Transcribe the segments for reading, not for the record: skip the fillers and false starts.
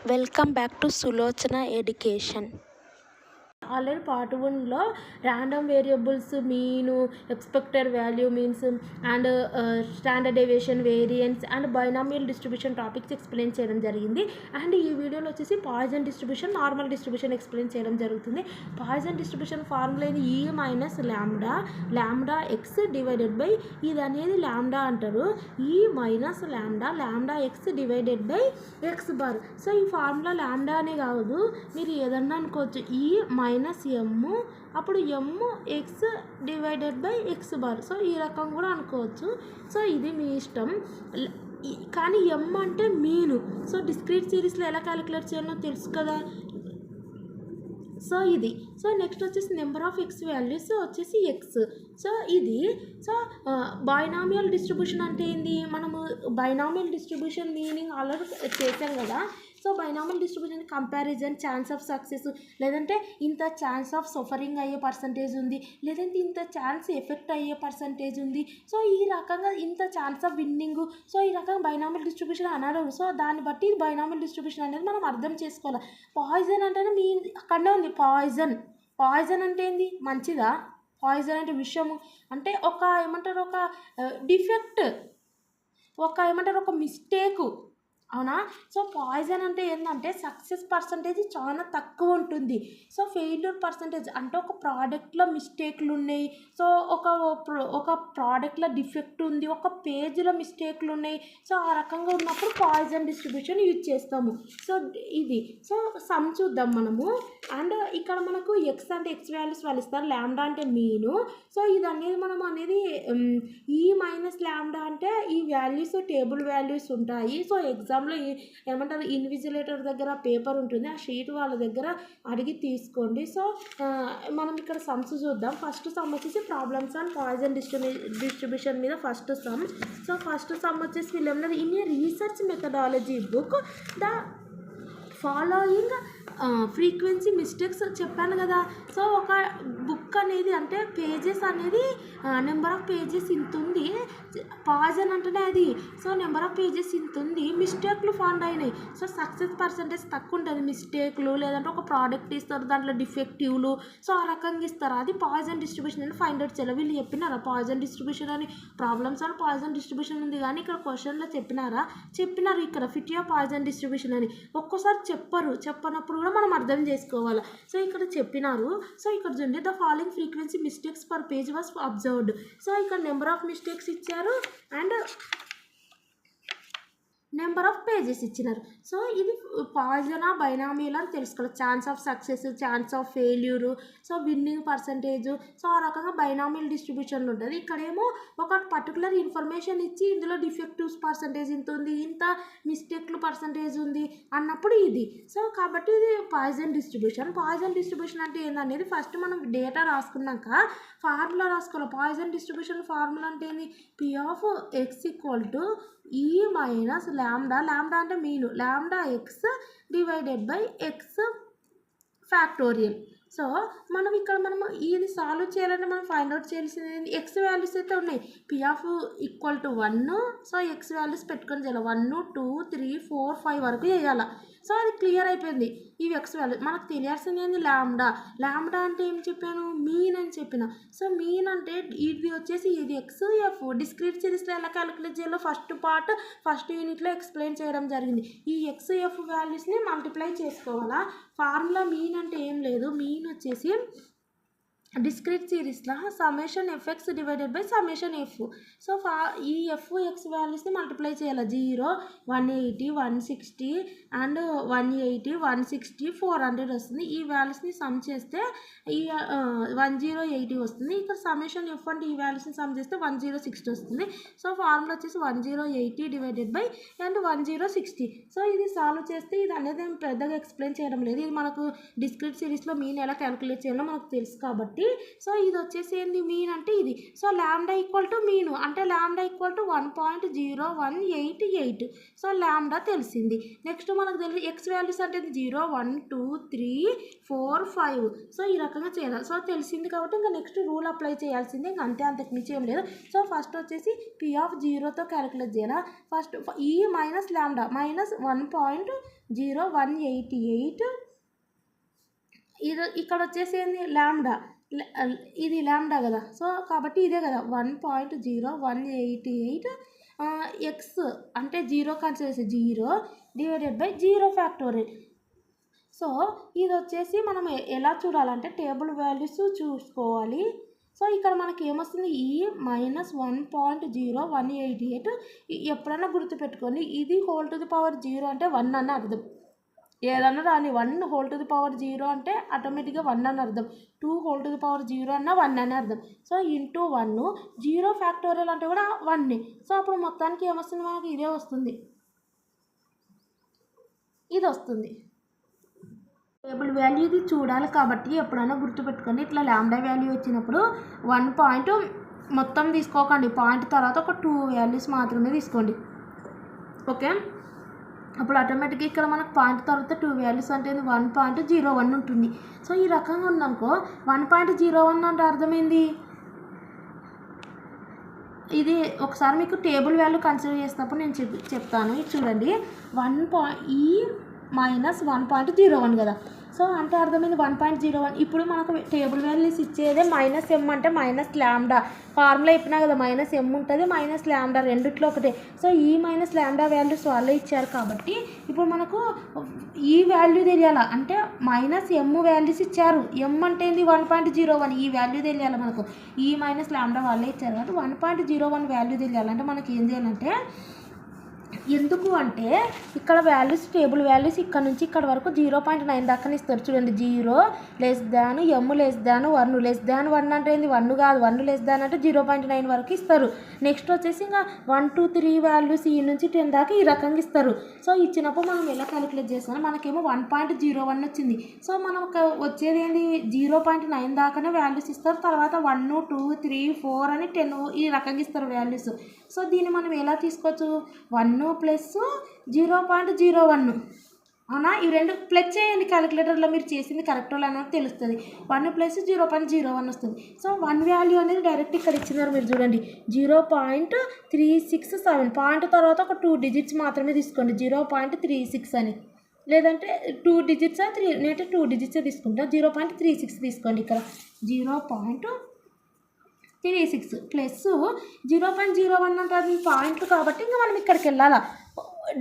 Welcome back to Sulochana education. Already part 1లో random variables mean, expected value means and standard deviation, variance and binomial distribution topics explain చేయడం జరిగింది. And ఈ వీడియోలో వచ్చేసి Poisson distribution, normal distribution explain చేయడం జరుగుతుంది. Poisson distribution formula ఇది ఈ మైనస్ ల్యాండా, ల్యాండా ఎక్స్ డివైడెడ్ బై, ఇది అనేది ల్యాండా అంటారు, ఈ మైనస్ ల్యాండా, ల్యాండా X divided by X bar. So ఈ ఫార్ములా ల్యాండా అనే కాదు, మీరు ఏదన్నా అనుకోవచ్చు, ఈ మైనస్ ఎమ్, అప్పుడు M X divided by X bar. So ఈ రకం కూడా అనుకోవచ్చు. సో ఇది మీ ఇష్టం. కానీ ఎమ్ అంటే మీను. సో డిస్క్రీట్ సిరీస్లో ఎలా క్యాలిక్యులేట్ చేయాలో తెలుసు కదా. సో ఇది. సో నెక్స్ట్ వచ్చేసి నెంబర్ ఆఫ్ ఎక్స్ వాల్యూస్ వచ్చేసి ఎక్స్. సో ఇది. సో బైనామియల్ డిస్ట్రిబ్యూషన్ అంటే ఏంది, మనము బైనామియల్ డిస్ట్రిబ్యూషన్ మీనింగ్ ఆల్రెడీ చేసాం కదా. So binomial distribution comparison, chance of success, లేదంటే ఇంత ఛాన్స్ ఆఫ్ సఫరింగ్ అయ్యే పర్సంటేజ్ ఉంది, లేదంటే ఇంత ఛాన్స్ ఎఫెక్ట్ అయ్యే పర్సంటేజ్ ఉంది. సో ఈ రకంగా ఇంత ఛాన్స్ ఆఫ్ విన్నింగ్. సో ఈ రకంగా బైనామియల్ డిస్ట్రిబ్యూషన్ అన్నారు. సో దాన్ని బట్టి బైనామియల్ డిస్ట్రిబ్యూషన్ అనేది మనం అర్థం చేసుకోవాలి. పాయిజన్ అంటేనే మీ అక్కడనే ఉంది. పాయిజన్ అంటే ఏంది, మంచిదా? పాయిజన్ అంటే విషము అంటే ఒక ఏమంటారు, ఒక డిఫెక్ట్, ఒక మిస్టేకు, అవునా? సో పాయిజన్ అంటే ఏంటంటే సక్సెస్ పర్సంటేజ్ చాలా తక్కువ ఉంటుంది. సో ఫెయిల్యూర్ పర్సంటేజ్ అంటే ఒక ప్రోడక్ట్లో మిస్టేక్లు ఉన్నాయి, సో ఒక ప్రోడక్ట్లో డిఫెక్ట్ ఉంది, ఒక పేజ్లో మిస్టేక్లు ఉన్నాయి. సో ఆ రకంగా ఉన్నప్పుడు పాయిజన్ డిస్ట్రిబ్యూషన్ యూజ్ చేస్తాము. సో ఇది. సో సమ్ చూద్దాం మనము. అండ్ ఇక్కడ మనకు ఎక్స్ అంటే ఎక్స్ వాల్యూస్ వాళ్ళు ఇస్తారు, ల్యాండా అంటే మీను. సో ఇది అనేది మనం అనేది ఈ మైనస్ ల్యాండా అంటే ఈ వాల్యూస్ టేబుల్ వాల్యూస్ ఉంటాయి. సో ఎగ్జామ్లో ఏమంటారు, ఇన్విజిలేటర్ దగ్గర పేపర్ ఉంటుంది, ఆ షీట్ వాళ్ళ దగ్గర అడిగి తీసుకోండి. సో మనం ఇక్కడ సమ్స్ చూద్దాం. ఫస్ట్ సమ్ వచ్చేసి ప్రాబ్లమ్స్ అండ్ పాయిజన్ డిస్ట్రిబ్యూషన్ మీద first some. So first some వచ్చేసి వీళ్ళు ఏమన్నారు, in a research methodology book the following frequency mistakes చెప్పాను కదా. సో ఒక బుక్ అనేది అంటే పేజెస్ అనేది నెంబర్ ఆఫ్ పేజెస్ ఇంత ఉంది, పాయిజన్ అంటేనే అది. సో నెంబర్ ఆఫ్ పేజెస్ ఇంత ఉంది, మిస్టేక్లు ఫౌండ్ అయినాయి. సో సక్సెస్ పర్సంటేజ్ తక్కువ ఉంటుంది. మిస్టేక్లు లేదంటే ఒక ప్రోడక్ట్ ఇస్తారు, దాంట్లో డిఫెక్టివ్లు, సో ఆ రకంగా ఇస్తారు. అది పాయిజన్ డిస్ట్రిబ్యూషన్ అని ఫైండ్ అవుట్ చేయాలి. వీళ్ళు చెప్పినారా పాయిజన్ డిస్ట్రిబ్యూషన్ అని? ప్రాబ్లమ్స్ అని పాయిజన్ డిస్ట్రిబ్యూషన్ ఉంది, కానీ ఇక్కడ క్వశ్చన్లో చెప్పినారు ఇక్కడ ఫిట్ యూ పాయిజన్ డిస్ట్రిబ్యూషన్ అని. ఒక్కోసారి చెప్పనప్పుడు కూడా మనం అర్థం చేసుకోవాలి. సో ఇక్కడ చెప్పినారు. సో ఇక్కడ చూడండి, the following frequency mistakes per page was observed. So ఇక్కడ నెంబర్ ఆఫ్ మిస్టేక్స్ ఇచ్చారు అండ్ నెంబర్ ఆఫ్ పేజెస్ ఇచ్చినారు. సో ఇది పాయిజనా బైనామియల్ అని తెలుసుకోవాలి. Chance of success, chance of failure, so winning percentage, so ఆ రకంగా బైనామియల్ డిస్ట్రిబ్యూషన్లో ఉంటుంది. ఇక్కడేమో ఒక పర్టికులర్ ఇన్ఫర్మేషన్ ఇచ్చి ఇందులో డిఫెక్టివ్స్ పర్సంటేజ్ ఇంత ఉంది, ఇంత మిస్టేక్లు పర్సంటేజ్ ఉంది అన్నప్పుడు ఇది. సో కాబట్టి ఇది పాయిజన్ డిస్ట్రిబ్యూషన్. పాయిజన్ డిస్ట్రిబ్యూషన్ అంటే ఏంటనేది ఫస్ట్ మనం డేటా రాసుకున్నాక ఫార్ములా రాసుకోవాలి. పాయిజన్ డిస్ట్రిబ్యూషన్ ఫార్ములా అంటే ఏంది, P of X equal to ఈ మైనస్ ల్యాండా, ల్యాండా అంటే మీను, ల్యాండా X divided by X factorial. So మనం ఇక్కడ ఇది సాల్వ్ చేయాలంటే మనం ఫైండ్ అవుట్ చేయాల్సింది ఎక్స్ వాల్యూస్ అయితే ఉన్నాయి. P of equal to 1. So X values పెట్టుకొని చేయాలి, 1 2 3 4 5 వరకు చేయాలి. సో అది క్లియర్ అయిపోయింది. ఇవి ఎక్స్ వాల్యూ. మనకు తెలియాల్సింది ఏంది, ల్యాండా అంటే ఏం చెప్పాను, మీన్ అని చెప్పిన. సో మీన్ అంటే ఇది వచ్చేసి ఇది ఎక్స్ ఎఫ్. డిస్క్రీట్ సిరీస్లో ఎలా క్యాలిక్యులేట్ చేయాలో ఫస్ట్ యూనిట్లో ఎక్స్ప్లెయిన్ చేయడం జరిగింది. ఈ ఎక్స్ ఎఫ్ వాల్యూస్ని మల్టిప్లై చేసుకోవాలా. ఫార్ములా మీన్ అంటే ఏం లేదు, మీన్ వచ్చేసి డిస్క్రీట్ సిరీస్లో summation F X divided by summation F. So ఈ ఎఫ్ ఎక్స్ వాల్యూస్ని మల్టిప్లై చేయాలి. 0 180 160 అండ్ 180 160 400 వస్తుంది. ఈ వాల్యూస్ని సమ్ చేస్తే ఈ 1080 వస్తుంది. ఇక్కడ సమ్మేషన్ ఎఫ్ అంటే ఈ వాల్యూస్ని సమ్ చేస్తే 1060 వస్తుంది. సో ఫార్ములా వచ్చేసి 1080 డివైడెడ్ బై అండ్ 1060. సో ఇది సాల్వ్ చేస్తే ఇది అనేది పెద్దగా ఎక్స్ప్లెయిన్ చేయడం లేదు. ఇది మనకు డిస్క్రీట్ సిరీస్లో మీన్ ఎలా క్యాలిక్యులేట్ చేయాలో మనకు తెలుసు కాబట్టి. సో ఇది వచ్చేసి ఏంది, మీన్ అంటే ఇది. సో ల్యాండా ఈక్వల్ టు మీను అంటే ల్యాండా ఈక్వల్ టు 1.0188. సో ల్యాండా తెలిసింది. నెక్స్ట్ మనకు తెలియదు ఎక్స్ వాల్యూస్ అంటే 0 1 2 3 4 5. సో ఈ రకంగా చేయాలి. సో తెలిసింది కాబట్టి ఇంకా నెక్స్ట్ రూల్ అప్లై చేయాల్సింది, ఇంకా అంతకు మించి ఏం లేదు. సో ఫస్ట్ వచ్చేసి పి ఆఫ్ 0తో క్యాలిక్యులేట్ చేయాలి. ఫస్ట్ ఈ మైనస్ ల్యాండా మైనస్ 1. 188. ఇది ఇక్కడ వచ్చేసి ఏంది ల్యాండా, ఇది ల్యాండా కదా. సో కాబట్టి ఇదే కదా 1.0188 ఎక్స్ అంటే 0 కన్సిడర్ చేసి 0 డివైడెడ్ బై 0 ఫ్యాక్టోరియల్. సో ఇది వచ్చేసి మనం ఎలా చూడాలంటే టేబుల్ వాల్యూస్ చూసుకోవాలి. సో ఇక్కడ మనకి ఏమొస్తుంది ఈ -1.0188. ఎప్పుడైనా గుర్తుపెట్టుకోండి, ఇది హోల్ టు ది పవర్ 0 అంటే 1 అని అర్థం. ఏదన్నా రాని 1 హోల్ టు ది పవర్ 0 అంటే ఆటోమేటిక్గా 1 అని అర్థం. 2 హోల్ టు ది పవర్ 0 అన్న 1 అని అర్థం. సో ఇంటూ 1 0 ఫ్యాక్టోరియల్ అంటే కూడా 1. సో అప్పుడు మొత్తానికి ఏమొస్తుంది మనకి ఇదే వస్తుంది, ఇది వస్తుంది. టేబుల్ వాల్యూ ఇది చూడాలి కాబట్టి ఎప్పుడైనా గుర్తుపెట్టుకోండి, ఇట్లా ల్యాండా వాల్యూ వచ్చినప్పుడు 1 పాయింట్ మొత్తం తీసుకోకండి, పాయింట్ తర్వాత ఒక 2 వాల్యూస్ మాత్రమే తీసుకోండి. ఓకే, అప్పుడు ఆటోమేటిక్గా ఇక్కడ మనకు పాయింట్ తర్వాత 2 వాల్యూస్ అంటే 1.01 ఉంటుంది. సో ఈ రకంగా ఉందనుకో 1.01 అంటే అర్థమైంది. ఇది ఒకసారి మీకు టేబుల్ వాల్యూ కన్సిడర్ చేసినప్పుడు నేను చెప్తాను. ఇది చూడండి, ఈ -1.01 కదా. సో అంటే అర్థమైంది 1.01. ఇప్పుడు మనకు టేబుల్ వాల్యూస్ ఇచ్చేదే -m అంటే మైనస్ ల్యాండా. ఫార్ములా చెప్పినా కదా, -m ఉంటుంది -λ రెండిట్లో ఒకటే. సో ఈ -λ వాల్యూస్ వాళ్ళే ఇచ్చారు కాబట్టి ఇప్పుడు మనకు ఈ వాల్యూ తెలియాలా అంటే -m వాల్యూస్ ఇచ్చారు. m అంటే ఏంది 1.01, ఈ వాల్యూ తెలియాలి మనకు. ఈ -λ వాళ్ళే ఇచ్చారు కాబట్టి 1.01 వాల్యూ తెలియాలంటే మనకి ఏం చేయాలంటే, ఎందుకు అంటే ఇక్కడ వాల్యూస్ టేబుల్ వాల్యూస్ ఇక్కడ నుంచి ఇక్కడ వరకు 0.9 దాకా ఇస్తారు. చూడండి, 0 less than m less than 1 less than 1 అంటే ఏంది 1 కాదు, 1 లెస్ దాన్ అంటే 0.9 వరకు ఇస్తారు. నెక్స్ట్ వచ్చేసి ఇంకా 1 2 3 వాల్యూస్ ఈ నుంచి 10 దాకా ఈ రకంగా ఇస్తారు. సో ఇచ్చినప్పుడు మనం ఎలా క్యాలిక్యులేట్ చేస్తాం, మనకేమో 1.01 వచ్చింది. సో మనం వచ్చేది ఏంది 0.9 దాకానే వాల్యూస్ ఇస్తారు. తర్వాత 1 2 3 4 అని 10 ఈ రకంగా ఇస్తారు వాల్యూస్. సో దీన్ని మనం ఎలా తీసుకోవచ్చు, 1 ప్లస్ 0.01 అవునా, ఇవి రెండు ప్లస్ చేయండి క్యాలిక్యులేటర్లో, మీరు చేసింది కరెక్ట్ అనేది తెలుస్తుంది. 1 ప్లస్ 0.01 వస్తుంది. సో 1 వాల్యూ అనేది డైరెక్ట్ ఇక్కడ ఇచ్చినారు మీరు చూడండి, 0.367. పాయింట్ తర్వాత ఒక 2 డిజిట్స్ మాత్రమే తీసుకోండి, 0.36 అని, లేదంటే 2 డిజిట్స్ 3 నేనంటే 2 డిజిట్సే తీసుకుంటా. 0.36 తీసుకోండి, ఇక్కడ 0.36 ప్లస్ 0.01 అంటే అది పాయింట్లు కాబట్టి ఇంకా మనం ఇక్కడికి వెళ్ళాలా.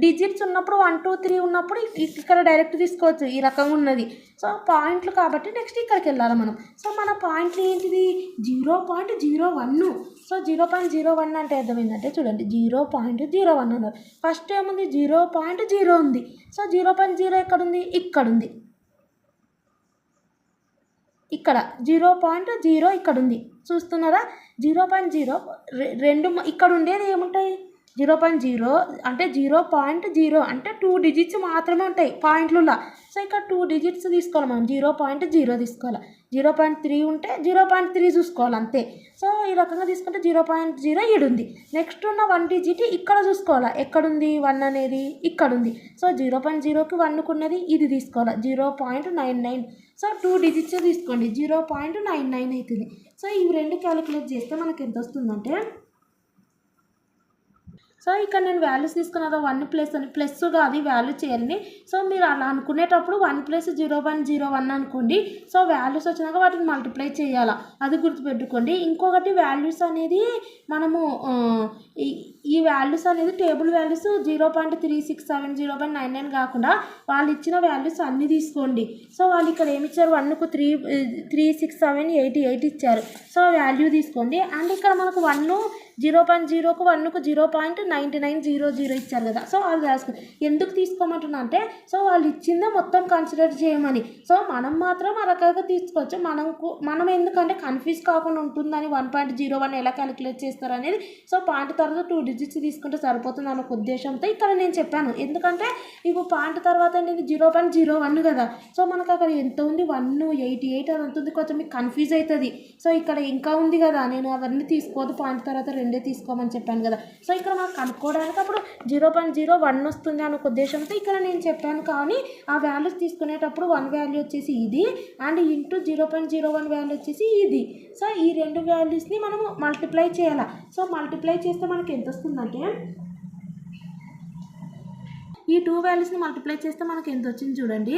డిజిట్స్ ఉన్నప్పుడు 1 2 3 ఉన్నప్పుడు ఇక్కడ డైరెక్ట్ తీసుకోవచ్చు, ఈ రకంగా ఉన్నది. సో పాయింట్లు కాబట్టి నెక్స్ట్ ఇక్కడికి వెళ్ళాలి మనం. సో మన పాయింట్లు ఏంటిది 0.01. సో 0.01 అంటే అర్థమైందంటే చూడండి, 0.01 అన్నారు. ఫస్ట్ ఏముంది 0.0 ఉంది. సో 0.0 ఎక్కడుంది, ఇక్కడ ఉంది, ఇక్కడ 0.0 ఇక్కడ ఉంది, చూస్తున్నారా. 0.0 రెండు ఇక్కడ ఉండేది ఏముంటాయి 0.0 అంటే 0.0 అంటే 2 డిజిట్స్ మాత్రమే ఉంటాయి పాయింట్లలో. సో ఇక్కడ 2 డిజిట్స్ తీసుకోవాలి మనం, 0.0 తీసుకోవాలి. 0.3 ఉంటే 0.3 చూసుకోవాలి అంతే. సో ఈ రకంగా తీసుకుంటే 0.0 ఈడు ఉంది. నెక్స్ట్ ఉన్న 1 డిజిట్ ఇక్కడ చూసుకోవాలి, ఎక్కడుంది 1 అనేది ఇక్కడ ఉంది. సో 0.0కి 1కు ఉన్నది ఇది తీసుకోవాలి, 0.99. సో 2 డిజిట్స్ తీసుకోండి, 0.99 అవుతుంది. సో ఇవి రెండు క్యాలిక్యులేట్ చేస్తే మనకి ఎంత వస్తుందంటే, సో ఇక్కడ నేను వాల్యూస్ తీసుకున్నదా 1 ప్లస్ అని, ప్లస్ కాదు వాల్యూ చేయాలని. సో మీరు అలా అనుకునేటప్పుడు 1 ప్లస్ 0.01 అనుకోండి. సో వాల్యూస్ వచ్చినాక వాటిని మల్టిప్లై చేయాలా, అది గుర్తుపెట్టుకోండి. ఇంకొకటి వాల్యూస్ అనేది మనము ఈ వాల్యూస్ అనేది టేబుల్ వాల్యూస్ 0.367 0.99 కాకుండా వాళ్ళు ఇచ్చిన వాల్యూస్ అన్నీ తీసుకోండి. సో వాళ్ళు ఇక్కడ ఏమి ఇచ్చారు, 1కు 36788 ఇచ్చారు. సో వాల్యూ తీసుకోండి. అండ్ ఇక్కడ మనకు 1 0.0కు 1కు 0.9900 ఇచ్చారు కదా. సో అది రాసుకోండి. ఎందుకు తీసుకోమంటున్నా అంటే, సో వాళ్ళు ఇచ్చిందే మొత్తం కన్సిడర్ చేయమని. సో మనం మాత్రం ఆ రకంగా తీసుకోవచ్చు. మనం ఎందుకంటే కన్ఫ్యూజ్ కాకుండా ఉంటుందని 1.01 ఎలా క్యాలిక్యులేట్ చేస్తారు అనేది. సో పాయింట్ తర్వాత 2 డిజిట్స్ తీసుకుంటే సరిపోతుంది అన్న ఉద్దేశంతో ఇక్కడ నేను చెప్పాను. ఎందుకంటే ఇప్పుడు పాయింట్ తర్వాత అనేది 0.01 కదా. సో మనకు అక్కడ ఎంత ఉంది 188 అది ఉంటుంది, కొంచెం మీకు కన్ఫ్యూజ్ అవుతుంది. సో ఇక్కడ ఇంకా ఉంది కదా, నేను అవన్నీ తీసుకోవద్దు, పాయింట్ తర్వాత రెండే తీసుకోమని చెప్పాను కదా. సో ఇక్కడ మనకు కనుక్కోవడానికి అప్పుడు 0.01 వస్తుంది అన్న ఉద్దేశంతో ఇక్కడ నేను చెప్పాను. కానీ ఆ వాల్యూస్ తీసుకునేటప్పుడు 1 వాల్యూ వచ్చేసి ఇది అండ్ ఇంటూ 0.01 వాల్యూ వచ్చేసి ఇది. సో ఈ రెండు వాల్యూస్ని మనము మల్టిప్లై చేయాలి. సో మల్టిప్లై చేస్తే మనకి ఎంత వస్తుందంటే ఈ 2 వాల్యూస్ని మల్టిప్లై చేస్తే మనకి ఎంత వచ్చింది చూడండి,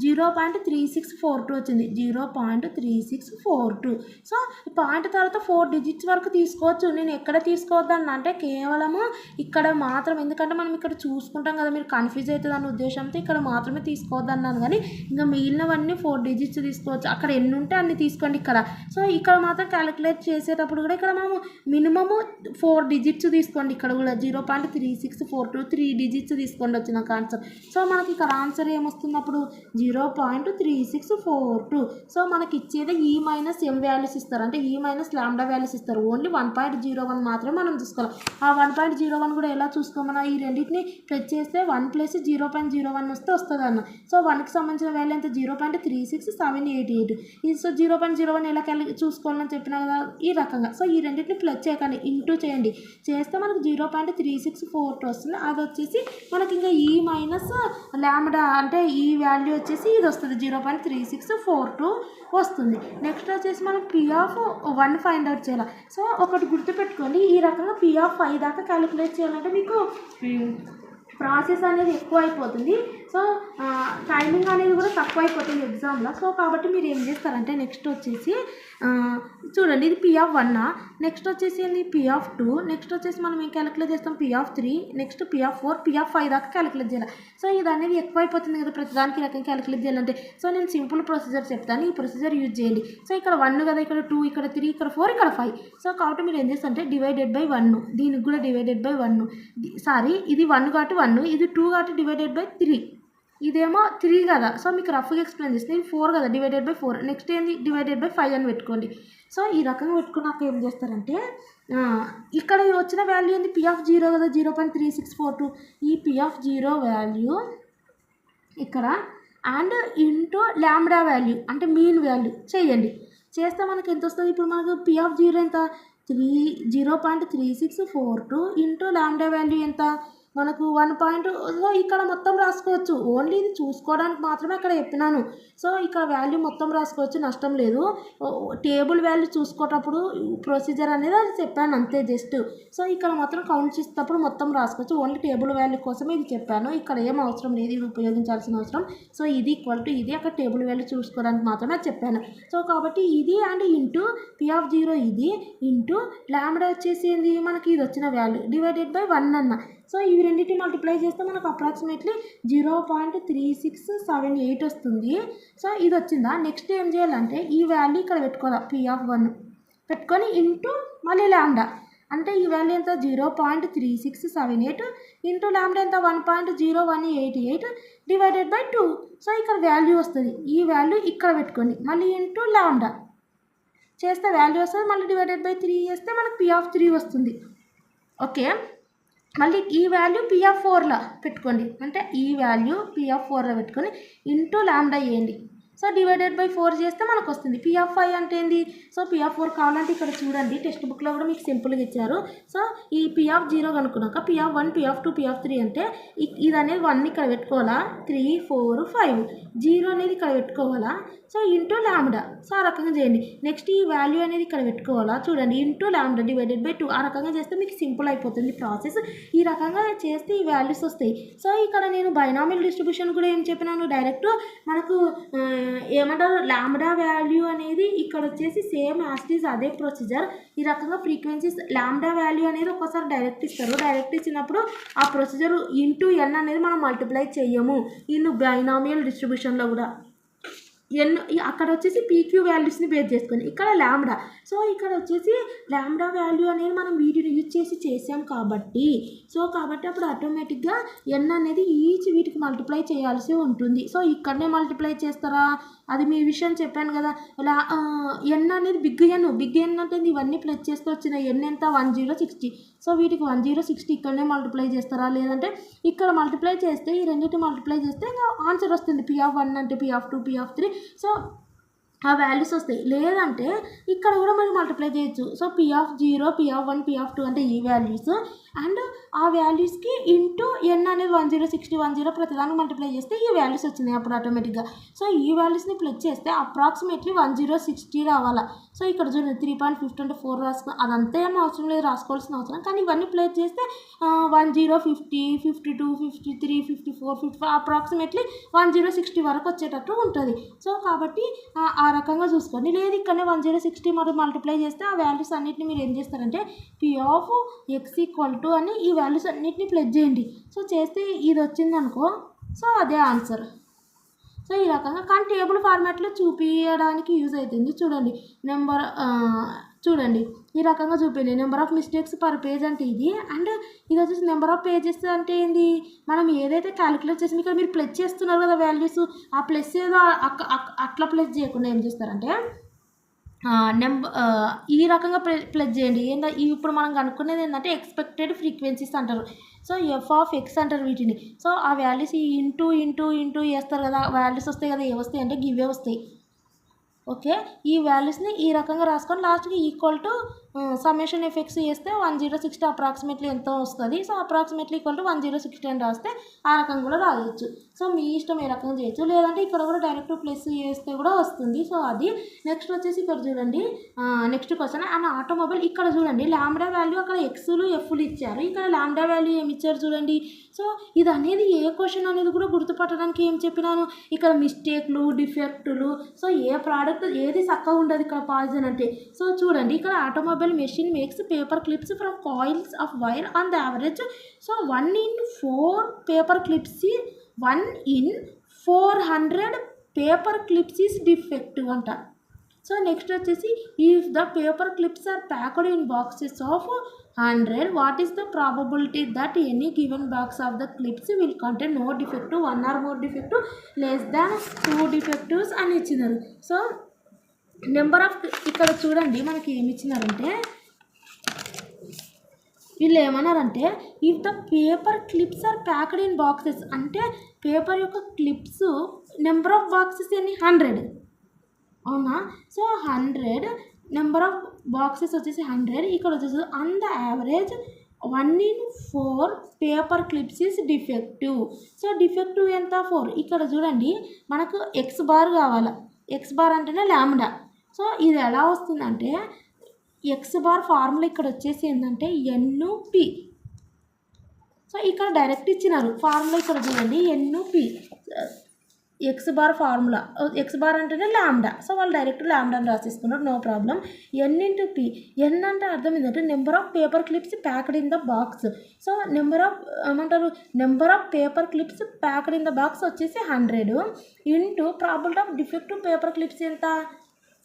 0.3642 వచ్చింది. 0.3642. సో పాయింట్ తర్వాత 4 డిజిట్స్ వరకు తీసుకోవచ్చు. నేను ఎక్కడ తీసుకోవద్దాను అంటే కేవలము ఇక్కడ మాత్రం, ఎందుకంటే మనం ఇక్కడ చూసుకుంటాం కదా, మీరు కన్ఫ్యూజ్ అవుతుంది అన్న ఉద్దేశంతో ఇక్కడ మాత్రమే తీసుకోవద్దన్నాను. కానీ ఇంకా మిగిలినవన్నీ 4 డిజిట్స్ తీసుకోవచ్చు. అక్కడ ఎన్ని ఉంటే అన్ని తీసుకోండి ఇక్కడ. సో ఇక్కడ మాత్రం క్యాలిక్యులేట్ చేసేటప్పుడు కూడా ఇక్కడ మనము మినిమము 4 డిజిట్స్ తీసుకోండి. ఇక్కడ కూడా 0.3642 3 డిజిట్స్ తీసుకోండి వచ్చిన ఆన్సర్. సో మనకి ఇక్కడ ఆన్సర్ ఏమొస్తుంది అప్పుడు 0.3642. సో మనకి ఇచ్చేది ఈ మైనస్ ఎం వాల్యూస్ ఇస్తారు, అంటే ఈ మైనస్ లాంబ్డా వాల్యూస్ ఇస్తారు. ఓన్లీ 1.01 మాత్రమే మనం చూసుకోవాలి. ఆ 1.01 కూడా ఎలా చూసుకోమన్నా, ఈ రెండింటిని ప్లస్ చేస్తే 1 + 0.01 వస్తే వస్తుంది అన్న. సో 1కి సంబంధించిన వాల్యూ ఎంత 0.36788. ఇది సో 0.01 ఎలా చూసుకోవాలని చెప్పినా కదా ఈ రకంగా. సో ఈ రెండింటిని ప్లస్ చేయకండి, ఇంటూ చేయండి. చేస్తే మనకు 0.3642 వస్తుంది. అది వచ్చేసి మనకి ఇంకా ఈ మైనస్ లాంబ్డా అంటే ఈ వాల్యూ వచ్చేసి ఇది వస్తుంది 0.3642 వస్తుంది. నెక్స్ట్ వచ్చేసి మనం P(1) ఫైండ్ అవుట్ చేయాలి. సో ఒకటి గుర్తుపెట్టుకోండి, ఈ రకంగా P(5) దాకా క్యాలిక్యులేట్ చేయాలంటే మీకు ప్రాసెస్ అనేది ఎక్కువ అయిపోతుంది. సో టైమింగ్ అనేది కూడా తక్కువ అయిపోతుంది ఎగ్జామ్లో. సో కాబట్టి మీరు ఏం చేస్తారంటే నెక్స్ట్ వచ్చేసి చూడండి, ఇది P(1), నెక్స్ట్ వచ్చేసి ఏంది P(2), నెక్స్ట్ వచ్చేసి మనం ఏం క్యాలిక్యులేట్ చేస్తాం P(3), నెక్స్ట్ P(4), P(5) దాకా క్యాలిక్యులేట్ చేయాలి. సో ఇది అనేది ఎక్కువ అయిపోతుంది కదా ప్రతిదానికి రకం క్యాలిక్యులేట్ చేయాలంటే. సో నేను సింపుల్ ప్రొసీజర్ చెప్తాను, ఈ ప్రొసీజర్ యూజ్ చేయండి. సో ఇక్కడ 1 కదా, ఇక్కడ 2, ఇక్కడ 3, ఇక్కడ 4, ఇక్కడ 5. సో కాబట్టి మీరు ఏం చేస్తారంటే /1, దీనికి కూడా /1. సారీ, ఇది 1 కాబట్టి 1, ఇది 2 కాబట్టి /3. ఇదేమో 3 కదా. సో మీకు రఫ్గా ఎక్స్ప్లెయిన్ చేస్తే ఇది 4 కదా, /4. నెక్స్ట్ ఏంది /5 అని పెట్టుకోండి. సో ఈ రకంగా పెట్టుకున్నాక ఏం చేస్తారంటే ఇక్కడ వచ్చిన వాల్యూ ఏంది P(0) కదా, 0.3642. ఈ P(0) వాల్యూ ఇక్కడ అండ్ ఇంటూ లాంబ్డా వాల్యూ అంటే మీన్ వాల్యూ చేయండి. చేస్తే మనకి ఎంత వస్తుంది, ఇప్పుడు మనకు P(0) ఎంత 0.3642 ఇంటూ లాంబ్డా వాల్యూ ఎంత మనకు 1. సో ఇక్కడ మొత్తం రాసుకోవచ్చు, ఓన్లీ ఇది చూసుకోవడానికి మాత్రమే అక్కడ చెప్పినాను. సో ఇక్కడ వాల్యూ మొత్తం రాసుకోవచ్చు, నష్టం లేదు. టేబుల్ వాల్యూ చూసుకునేటప్పుడు ప్రొసీజర్ అనేది అది చెప్పాను అంతే జస్ట్. సో ఇక్కడ మాత్రం కౌంట్ చేసేటప్పుడు మొత్తం రాసుకోవచ్చు, ఓన్లీ టేబుల్ వాల్యూ కోసమే ఇది చెప్పాను. ఇక్కడ ఏం అవసరం లేదు ఇది ఉపయోగించాల్సిన అవసరం. సో ఇది ఈక్వల్ టు ఇది, అక్కడ టేబుల్ వాల్యూ చూసుకోవడానికి మాత్రమే చెప్పాను. సో కాబట్టి ఇది అండ్ ఇంటూ P(0) ఇది ఇంటూ లాంబ్డా వచ్చేసి ఏంది మనకి ఇది వచ్చిన వాల్యూ /1 అన్న. సో ఇవి రెండింటిని మల్టిప్లై చేస్తే మనకు అప్రాక్సిమేట్లీ 0.3678 వస్తుంది. సో ఇది వచ్చిందా. నెక్స్ట్ ఏం చేయాలంటే ఈ వాల్యూ ఇక్కడ పెట్టుకోవాలి, P(1) పెట్టుకొని ఇంటూ మళ్ళీ లాంబ్డా అంటే ఈ వాల్యూ ఎంత 0.3678 ఇంటూ లాంబ్డా ఎంత 1.0188 /2. సో ఇక్కడ వాల్యూ వస్తుంది, ఈ వాల్యూ ఇక్కడ పెట్టుకోండి, మళ్ళీ ఇంటూ లాంబ్డా చేస్తే వాల్యూ వస్తుంది, మళ్ళీ /3 చేస్తే మనకు P(3) వస్తుంది. ఓకే, మళ్ళీ ఈ వాల్యూ P(4)లా పెట్టుకోండి, అంటే ఈ వాల్యూ P(4)లా పెట్టుకొని ఇంటూ లాంబ్డా వేయండి. సో /4 చేస్తే మనకు వస్తుంది. P(5) అంటే ఏంది, సో P(4) కావాలంటే ఇక్కడ చూడండి టెక్స్ట్ బుక్లో కూడా మీకు సింపుల్గా ఇచ్చారు. సో ఈ P(0) కనుక్కున్నాక P(1), P(2), P(3) అంటే ఇది అనేది 1 ఇక్కడ పెట్టుకోవాలా, 3, 4, 5 0 అనేది ఇక్కడ పెట్టుకోవాలా. సో ఇంటూ లాంబ్డా, సో ఆ రకంగా చేయండి. నెక్స్ట్ ఈ వాల్యూ అనేది ఇక్కడ పెట్టుకోవాలా, చూడండి ఇంటూ లాంబ్డా /2. ఆ రకంగా చేస్తే మీకు సింపుల్ అయిపోతుంది ప్రాసెస్. ఈ రకంగా చేస్తే ఈ వాల్యూస్ వస్తాయి. సో ఇక్కడ నేను బైనామియల్ డిస్ట్రిబ్యూషన్ కూడా ఏం చెప్పినాను, డైరెక్ట్ మనకు ఏమంటారు లాంబ్డా వాల్యూ అనేది ఇక్కడ వచ్చేసి సేమ్ యాజ్ ఇట్ ఈజ్ అదే ప్రొసీజర్. ఈ రకంగా ఫ్రీక్వెన్సీస్ లాంబ్డా వాల్యూ అనేది ఒక్కసారి డైరెక్ట్ ఇస్తారు, డైరెక్ట్ ఇచ్చినప్పుడు ఆ ప్రొసీజర్ ఇంటూ n అనేది మనం మల్టిప్లై చేయము. ఇన్ బైనామియల్ డిస్ట్రిబ్యూషన్లో కూడా అక్కడ వచ్చేసి PQ వాల్యూస్ని బేస్ చేసుకొని ఇక్కడ లాంబ్డా. సో ఇక్కడ వచ్చేసి లాంబ్డా వాల్యూ అనేది మనం వీటిని యూజ్ చేసి చేసాం కాబట్టి అప్పుడు ఆటోమేటిక్గా n అనేది ఈచ్ వీటికి మల్టిప్లై చేయాల్సి ఉంటుంది. సో ఇక్కడనే మల్టిప్లై చేస్తారా, అది మీ విషయం చెప్పాను కదా. n అనేది బిగ్ n అంటే ఇవన్నీ ప్లస్ చేస్తే వచ్చిన n ఎంత 1060. సో వీటికి 1060 ఇక్కడనే మల్టిప్లై చేస్తారా, లేదంటే ఇక్కడ మల్టిప్లై చేస్తే ఈ రెండింటి మల్టిప్లై చేస్తే ఇంకా ఆన్సర్ వస్తుంది. P(1) అంటే P(2), P(3). సో ఆ వాల్యూస్ వస్తాయి, లేదంటే ఇక్కడ కూడా మనం మల్టిప్లై చేయొచ్చు. సో P(0), P(1), P(2) అంటే ఈ వాల్యూస్ అండ్ ఆ వాల్యూస్కి ఇంటూ ఎన్ అనేది 1060 ప్రతిదానికి మల్టిప్లై చేస్తే ఈ వాల్యూస్ వచ్చినాయి అప్పుడు ఆటోమేటిక్గా. సో ఈ వాల్యూస్ని ప్లస్ చేస్తే అప్రాక్సిమేట్లీ 1060 రావాలా. సో ఇక్కడ చూడండి 3.50 అంటే 4 రాసుకున్నాం, అదంతా ఏం అవసరం లేదు, రాసుకోవాల్సిన అవసరం. కానీ ఇవన్నీ ప్లస్ చేస్తే 1050, 52, 53, 54, 55 అప్రాక్సిమేట్లీ 1060 వరకు వచ్చేటట్టు ఉంటుంది. సో కాబట్టి ఆ రకంగా చూసుకోండి. లేదు ఇక్కడనే 1060 మరి మల్టిప్లై చేస్తే ఆ వాల్యూస్ అన్నిటిని మీరు ఏం చేస్తారంటే P of x = అని ఈ వాల్యూస్ అన్నిటిని ప్లస్ చేయండి. సో చేస్తే ఇది వచ్చిందనుకో, సో అదే ఆన్సర్. సో ఈ రకంగా కానీ టేబుల్ ఫార్మాట్లో చూపించడానికి యూజ్ అవుతుంది. చూడండి చూడండి ఈ రకంగా చూపించండి. Number of mistakes per page అంటే ఇది, అండ్ ఇది వచ్చేసి నెంబర్ ఆఫ్ పేజెస్ అంటే ఏంది, మనం ఏదైతే క్యాలిక్యులేట్ చేసి ఇక్కడ మీరు ప్లస్ చేస్తున్నారు కదా వాల్యూస్, ఆ ప్లస్ ఏదో అట్లా ప్లస్ చేయకుండా ఏం చేస్తారంటే ఈ రకంగా ప్లస్ చేయండి. ఇప్పుడు మనం కనుక్కునేది ఏంటంటే ఎక్స్పెక్టెడ్ ఫ్రీక్వెన్సీస్ అంటారు. సో f(x) అంటారు వీటిని. సో ఆ వాల్యూస్ ఇంటూ వేస్తారు కదా, వాల్యూస్ వస్తాయి కదా, ఏ వస్తాయి అంటే గివే వస్తాయి. ఓకే, ఈ వాల్యూస్ని ఈ రకంగా రాసుకొని లాస్ట్కి ఈక్వల్ టు సమ్మేషన్ ఎఫెక్ట్స్ చేస్తే 1060 అప్రాక్సిమేట్లీ ఎంతో వస్తుంది. సో అప్రాక్సిమేట్లీ ఈక్వల్ టు 1060 అని రాస్తే ఆ రకంగా కూడా రాయొచ్చు. సో మీ ఇష్టం ఏ రకంగా చేయొచ్చు, లేదంటే ఇక్కడ కూడా డైరెక్ట్ ప్లస్ చేస్తే కూడా వస్తుంది. సో అది నెక్స్ట్ వచ్చేసి ఇక్కడ చూడండి నెక్స్ట్ క్వశ్చన్. అండ్ ఆటోమొబైల్ ఇక్కడ చూడండి లాంబ్డా వాల్యూ అక్కడ ఎక్స్లు ఎఫ్లు ఇచ్చారు, ఇక్కడ లాంబ్డా వాల్యూ ఏమి ఇచ్చారు చూడండి. సో ఇది అనేది ఏ క్వశ్చన్ అనేది కూడా గుర్తుపట్టడానికి ఏం చెప్పినాను, ఇక్కడ మిస్టేక్లు డిఫెక్టులు, సో ఏ ప్రోడక్ట్ ఏది చక్కగా ఉండదు ఇక్కడ పాయిజన్ అంటే. సో చూడండి ఇక్కడ automobile machine makes paper clips from coils of wire on the average. So 1 in 4 paper clips, 1 in 400 paper clips is defective anta. So next వచ్చేసి if the paper clips are packed in boxes of 100, what is the probability that any given box of the clips will contain no defective, 1 or more defective, less than 2 defectives అని ఇచ్చినారు. So number of ఇక్కడ చూడండి మనకి ఏమి ఇచ్చినారంటే వీళ్ళు ఏమన్నారంటే if the paper clips are packed in boxes అంటే పేపర్ యొక్క క్లిప్స్ నెంబర్ ఆఫ్ బాక్సెస్ ఎన్ని 100 అవునా. సో 100 నెంబర్ ఆఫ్ బాక్సెస్ వచ్చేసి 100, ఇక్కడ వచ్చేసి on the average 1 in 4 paper clips is defective. So defective ఎంత 4. ఇక్కడ చూడండి మనకు ఎక్స్ బార్ కావాలి, ఎక్స్ బార్ అంటేనే లాంబ్డా. సో ఇది ఎలా వస్తుందంటే ఎక్స్ బార్ ఫార్ములా ఇక్కడ వచ్చేసి ఏంటంటే NP. సో ఇక్కడ డైరెక్ట్ ఇచ్చినారు ఫార్ములా, ఇక్కడ చూడండి NP X bar formula, X bar అంటేనే లాంబ్డా. సో వాళ్ళు డైరెక్ట్ లాంబ్డాని రాసేసుకున్నారు, నో ప్రాబ్లం. N(P) ఎన్ అంటే అర్థం ఏంటంటే number of paper clips packed in the box. So number of paper clips packed in the box వచ్చేసి 100 into probability of defective paper clips ఎంత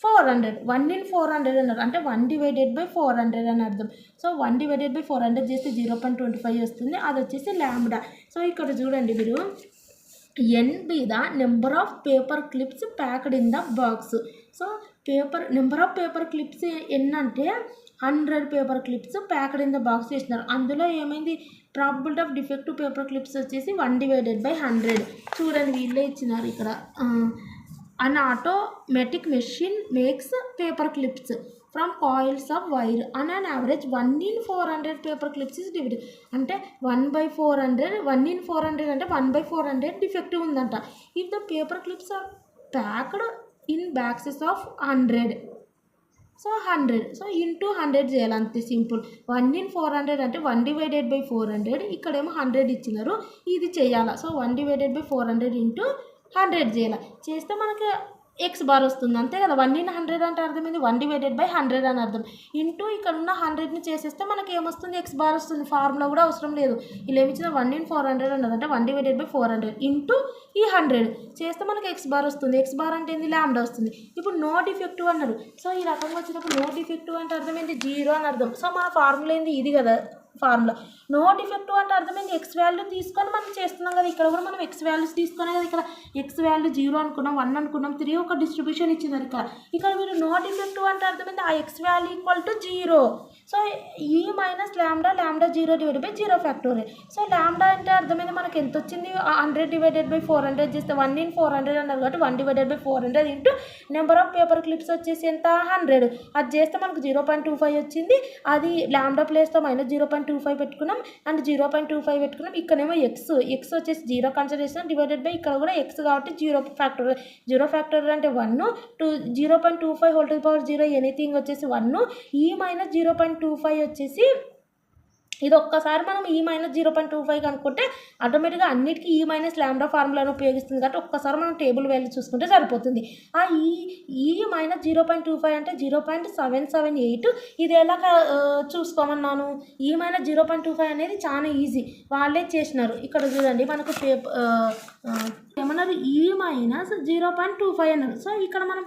400. 1 in 400 అన్నారు అంటే 1/400 అని అర్థం. సో 1/400 చేస్తే 0.25 వస్తుంది, అది వచ్చేసి లాంబ్డా. సో ఇక్కడ చూడండి మీరు NB the number of paper clips packed in the box. So number of paper clips ఎన్ని అంటే 100 paper clips packed in the box చేసినారు. అందులో ఏమైంది probability of defective paper clips వచ్చేసి 1/100. చూడండి వీళ్ళే ఇచ్చినారు ఇక్కడ. An automatic machine makes paper clips from coils of wire on an average 1 in 400 paper clips is defective. అంటే 1/400, 1 in 400 అంటే 1/400 డిఫెక్టివ్ ఉందంట. If the paper clips are packed in boxes of 100, so 100 so into 100 చేయాలి, అంతే simple. 1 in 400 అంటే 1/400, ఇక్కడేమో 100 ఇచ్చినారు, ఇది చేయాలా. సో 1/400 ఇంటూ 100 చేయాలి, చేస్తే మనకి ఎక్స్ బార్ వస్తుంది అంతే కదా. 1 in 100 అంటే అర్థమైంది 1/100 అని అర్థం. ఇంటూ ఇక్కడ ఉన్న 100ని చేసేస్తే మనకి ఏమొస్తుంది ఎక్స్ బార్ వస్తుంది. ఫార్ములా కూడా అవసరం లేదు, ఇలా ఏమిచ్చిన 1 in 400 అన్నది అంటే 1/400 ఇంటూ ఈ 100 చేస్తే మనకి ఎక్స్ బార్ వస్తుంది. ఎక్స్ బార్ అంటే ఏంది లాంబ్డా వస్తుంది. ఇప్పుడు నో డిఫెక్టివ్ అన్నారు. సో ఈ రకంగా వచ్చినప్పుడు నో డిఫెక్టివ్ అంటే అర్థమైంది 0 అని అర్థం. సో మన ఫార్ములా ఏంది ఇది కదా ఫార్ములా. నో డిఫెక్టివ్ అంటే అర్థమైంది ఎక్స్ వాల్యూ తీసుకొని మనం చేస్తున్నాం కదా, ఇక్కడ కూడా మనం ఎక్స్ వాల్యూస్ తీసుకునే కదా. ఇక్కడ ఎక్స్ వాల్యూ 0 అనుకున్నాం, 1 అనుకున్నాం, 3 ఒక డిస్ట్రిబ్యూషన్ ఇచ్చినారు ఇక్కడ మీరు నో డిఫెక్టివ్ అంటే అర్థమైంది ఆ X value equal to 0. So e minus lambda 0/0 factorial. So lambda అంటే అర్థమైంది మనకి ఎంత వచ్చింది 100/400 చేస్తే 1 in 400 అన్నారు కాబట్టి 1/400 into number of paper clips వచ్చేసి ఎంత 100, అది చేస్తే మనకు 0.25 వచ్చింది. అది లాంబ్డా ప్లేస్తో -0.25 0.25 పెట్టుకున్నాం అండ్ 0.25 పెట్టుకున్నాం. ఇక్కడేమో ఎక్స్ వచ్చేసి 0 కన్సిడర్ చేస్తాం డివైడెడ్ బై ఇక్కడ కూడా ఎక్స్ కాబట్టి 0 ఫ్యాక్టర్ అంటే 1 0.25 whole to the power 0 anything వచ్చేసి 1 ఈ మైనస్ 0.25 వచ్చేసి ఇది ఒక్కసారి మనం ఈ మైనస్ 0.25 కనుక్కుంటే ఆటోమేటిక్గా అన్నిటికీ ఈ మైనస్ ల్యాండా ఫార్ములాను ఉపయోగిస్తుంది కాబట్టి ఒక్కసారి మనం టేబుల్ వాల్యూ చూసుకుంటే సరిపోతుంది. ఆ ఈ మైనస్ 0.25 అంటే 0.778 ఇది ఎలా చూసుకోమన్నాను. ఈ మైనస్ 0.25 అనేది చాలా ఈజీ, వాళ్ళే చేసినారు. ఇక్కడ చూడండి మనకు ఏమన్నారు ఈ మైనస్ 0.25 అన్నారు. సో ఇక్కడ మనం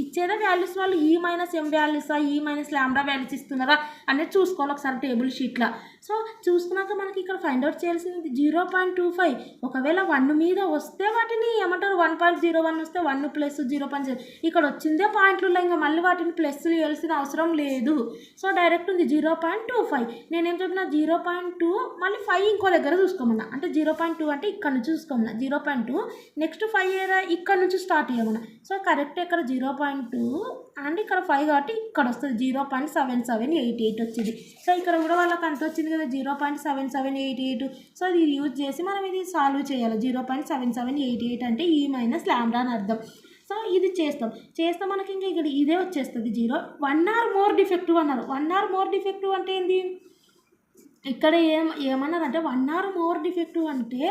ఇచ్చేదే వాల్యూస్ వాళ్ళు ఈ మైనస్ ఎం వాల్యూసా ఈ మైనస్ ల్యాండా వాల్యూస్ ఇస్తున్నారా అనేది చూసుకోవాలి ఒకసారి టేబుల్ షీట్లో. సో చూసుకున్నాక మనకి ఇక్కడ ఫైండ్ అవుట్ చేయాల్సింది 0.25 ఒకవేళ 1 మీద వస్తే వాటిని ఏమంటారు 1.01 వస్తే 1 ప్లస్ 0.0 ఇక్కడ వచ్చిందే పాయింట్లు ఇంకా మళ్ళీ వాటిని ప్లస్ వేయాల్సిన అవసరం లేదు. సో డైరెక్ట్ ఉంది 0.25. నేనేం చెప్పిన 0.2 మళ్ళీ 5 ఇంకో దగ్గర చూసుకోమన్నా అంటే 0.2 అంటే ఇక్కడ నుంచి చూసుకోమన్నా 0.2 నెక్స్ట్ 5 ఇక్కడ నుంచి స్టార్ట్ చేయమన్నా. సో కరెక్ట్ ఇక్కడ 0.2 అండ్ ఇక్కడ 5 కాబట్టి ఇక్కడ వస్తుంది 0.7788 వచ్చింది. సో ఇక్కడ కూడా వాళ్ళకి అంత వచ్చింది కదా 0.7788. సో ఇది యూజ్ చేసి మనం ఇది సాల్వ్ చేయాలి. 0.7788 అంటే ఈ మైనస్ ల్యాండా అని అర్థం. సో ఇది చేస్తే మనకి ఇంకా ఇక్కడ ఇదే వచ్చేస్తుంది 0. 1 ఆర్ మోర్ డిఫెక్టివ్ అన్నారు. 1 ఆర్ మోర్ డిఫెక్టివ్ అంటే ఏంది ఇక్కడ ఏమన్నారంటే 1 ఆర్ మోర్ డిఫెక్టివ్ అంటే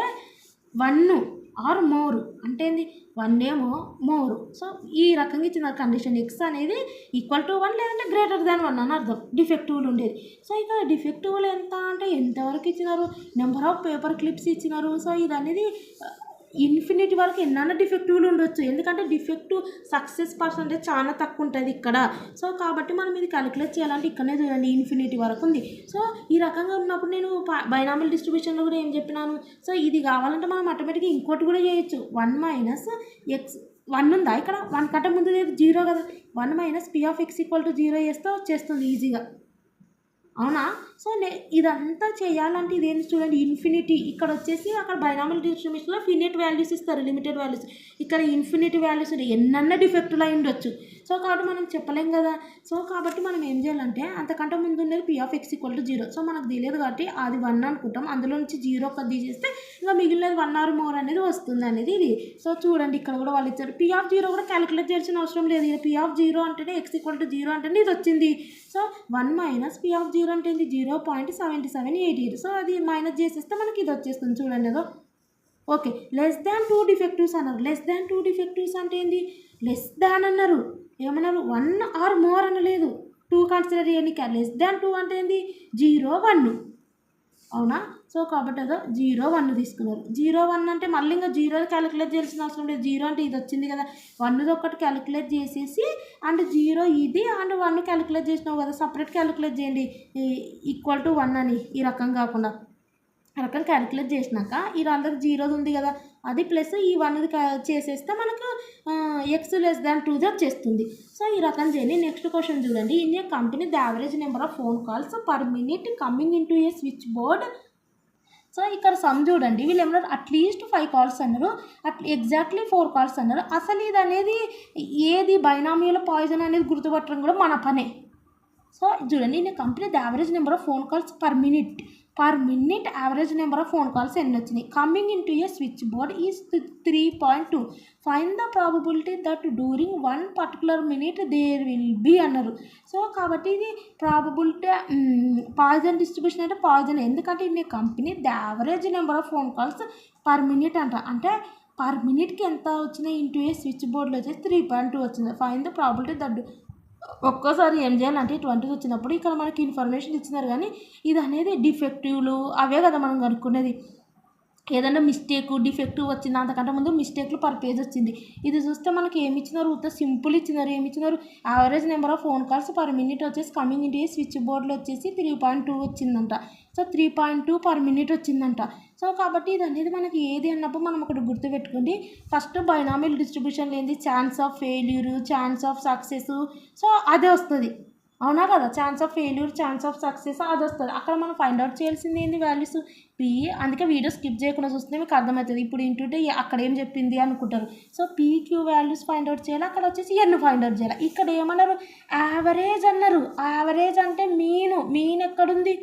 1 ఆర్ మోర్ అంటే ఏంది 1 ఏమో మోర్. సో ఈ రకంగా ఇచ్చిన కండిషన్ ఎక్స్ అనేది ఈక్వల్ టు 1 లేదంటే గ్రేటర్ దాన్ 1 అని అర్థం డిఫెక్టివ్లు ఉండేది. సో ఇక్కడ డిఫెక్టివ్లు ఎంత అంటే ఎంతవరకు ఇచ్చినారు, నెంబర్ ఆఫ్ పేపర్ క్లిప్స్ ఇచ్చినారు. సో ఇది అనేది ఇన్ఫినిటీ వరకు ఎన్నైనా డిఫెక్టివ్లు ఉండొచ్చు, ఎందుకంటే డిఫెక్టివ్ సక్సెస్ పర్సెంటేజ్ చాలా తక్కువ ఉంటుంది ఇక్కడ. సో కాబట్టి మనం ఇది క్యాలిక్యులేట్ చేయాలంటే ఇక్కడనే చూడండి ఇన్ఫినిటీ వరకు ఉంది. సో ఈ రకంగా ఉన్నప్పుడు నేను బైనామియల్ డిస్ట్రిబ్యూషన్లో కూడా ఏం చెప్పినాను. సో ఇది కావాలంటే మనం ఆటోమేటిక్గా ఇంకోటి కూడా చేయొచ్చు. 1 మైనస్ ఎక్స్ 1 ఉందా ఇక్కడ 1 కంటే ముందు 0 కదా 1 minus P of X equal to 0 చేస్తే వచ్చేస్తుంది ఈజీగా, అవునా. సో ఇదంతా చేయాలంటే ఇదేంటి చూడండి ఇన్ఫినిటీ. ఇక్కడ వచ్చేసి అక్కడ బైనామియల్ డిస్ట్రిబ్యూషన్లో ఫినిట్ వాల్యూస్ ఇస్తారు, లిమిటెడ్ వాల్యూస్. ఇక్కడ ఇన్ఫినిటీ వాల్యూస్ ఎన్నన్నా డిఫెక్టులు అయి ఉండొచ్చు. సో కాబట్టి మనం చెప్పలేం కదా. సో కాబట్టి మనం ఏం చేయాలంటే అంతకంటే ముందు ఉండేది P of X equal to 0. So మనకు తెలియదు కాబట్టి అది 1 అనుకుంటాం, అందులో నుంచి 0 ఒకటి తీసేస్తే ఇంకా మిగిలినది 1 ఆర్ మోర్ అనేది వస్తుంది అనేది ఇది. సో చూడండి ఇక్కడ కూడా వాళ్ళు ఇచ్చారు పి ఆఫ్ 0 కూడా క్యాలిక్యులేట్ చేయాల్సిన అవసరం లేదు. పి ఆఫ్ 0 అంటేనే ఎక్స్ ఈక్వల్ టు 0 అంటేనే ఇది వచ్చింది. సో 1 మైనస్ పి ఆఫ్ 0 అంటే ఇది 0.7788. సో అది మైనస్ చేసేస్తే మనకి ఇది వచ్చేస్తుంది చూడండి ఏదో. ఓకే లెస్ దాన్ 2 డిఫెక్టివ్స్ అన్నారు. లెస్ దాన్ 2 డిఫెక్టివ్స్ అంటే ఏంది లెస్ దాన్ అన్నారు, ఏమన్నారు 1 ఆర్ మోర్ అనలేదు. 2 కన్సిడర్ చేయడానికి లెస్ దాన్ 2 అంటే ఏంది 0 1, అవునా. సో కాబట్టి అదో 0 1 తీసుకున్నారు. 0 1 అంటే మళ్ళీ ఇంకా 0 క్యాలిక్యులేట్ చేయాల్సిన అవసరం లేదు. 0 అంటే ఇది వచ్చింది కదా 1 ఒకటి క్యాలిక్యులేట్ చేసేసి అండ్ 0 ఇది అండ్ 1 క్యాలిక్యులేట్ చేసినావు కదా సపరేట్ క్యాలిక్యులేట్ చేయండి ఈక్వల్ టు 1 అని. ఈ రకం కాకుండా ఆ రకం క్యాలిక్యులేట్ చేసినాక ఇది ఆల్రెడీ 0 ఉంది కదా అది ప్లస్ ఈ 1 చేసేస్తే మనకు ఎక్స్ లెస్ దాన్ 2 వచ్చేస్తుంది. సో ఈ రకం చేయండి. నెక్స్ట్ క్వశ్చన్ చూడండి. In a company the average number of phone calls per minute coming in to a switch board. So ఇక్కడ సమ్ చూడండి వీళ్ళు ఏమన్నారు అట్లీస్ట్ 5 కాల్స్ అన్నారు, ఎగ్జాక్ట్లీ 4 కాల్స్ అన్నారు. అసలు ఇది అనేది ఏది బైనామియల్ పాయిజన్ అనేది గుర్తుపట్టడం కూడా మన పనే. సో చూడండి in a company the average number of phone calls per minute average number of phone calls ఎన్ని వచ్చినాయి coming in to a switch board is 3.2. Find the probability that during 1 particular minute there will be అన్నారు. So కాబట్టి ఇది probability poisson distribution అంటే poisson, ఎందుకంటే in a company the average number of phone calls per minute అంటే per మినిట్కి ఎంత వచ్చినాయి into ఏ switch బోర్డ్లో వచ్చేసి 3.2 వచ్చింది. ఫైండ్ ద ప్రాబిలిటీ దట్ ఒక్కోసారి ఏం చేయాలంటే 20 వచ్చినప్పుడు ఇక్కడ మనకి ఇన్ఫర్మేషన్ ఇచ్చినారు కానీ ఇది అనేది డిఫెక్టివ్లు అవే కదా మనం కనుక్కునేది. ఏదైనా డిఫెక్టివ్ వచ్చింది అంతకంటే ముందు మిస్టేక్లు పర్ పేజ్ వచ్చింది. ఇది చూస్తే మనకి ఏమి ఇచ్చినారు సింపుల్ ఇచ్చినారు. ఏమి ఇచ్చినారు average number of phone calls per minute వచ్చేసి కమింగ్ ఇంటి స్విచ్ బోర్డులో వచ్చేసి 3.2 వచ్చిందంట. సో 3.2 పర్ మినిట్ వచ్చిందంట. సో కాబట్టి ఇది అనేది మనకి ఏది అన్నప్పుడు మనం ఒకటి గుర్తుపెట్టుకోండి. ఫస్ట్ బైనామియల్ డిస్ట్రిబ్యూషన్లో ఏంది chance of failure chance of success, so అదే వస్తుంది అవునా కదా. Chance of failure chance of success అది వస్తుంది. అక్కడ మనం ఫైండ్ అవుట్ చేయాల్సింది ఏంది వాల్యూస్ పి. అందుకే వీడియో స్కిప్ చేయకుండా చూస్తే మీకు అర్థమవుతుంది. ఇప్పుడు ఇంటుంటే అక్కడ ఏం చెప్పింది అనుకుంటారు. So PQ values find out చేయాలి, అక్కడ వచ్చేసి ఎన్ని ఫైండ్ అవుట్ చేయాలి. ఇక్కడ ఏమన్నారు యావరేజ్ అన్నారు. యావరేజ్ అంటే మీన్ ఎక్కడుంది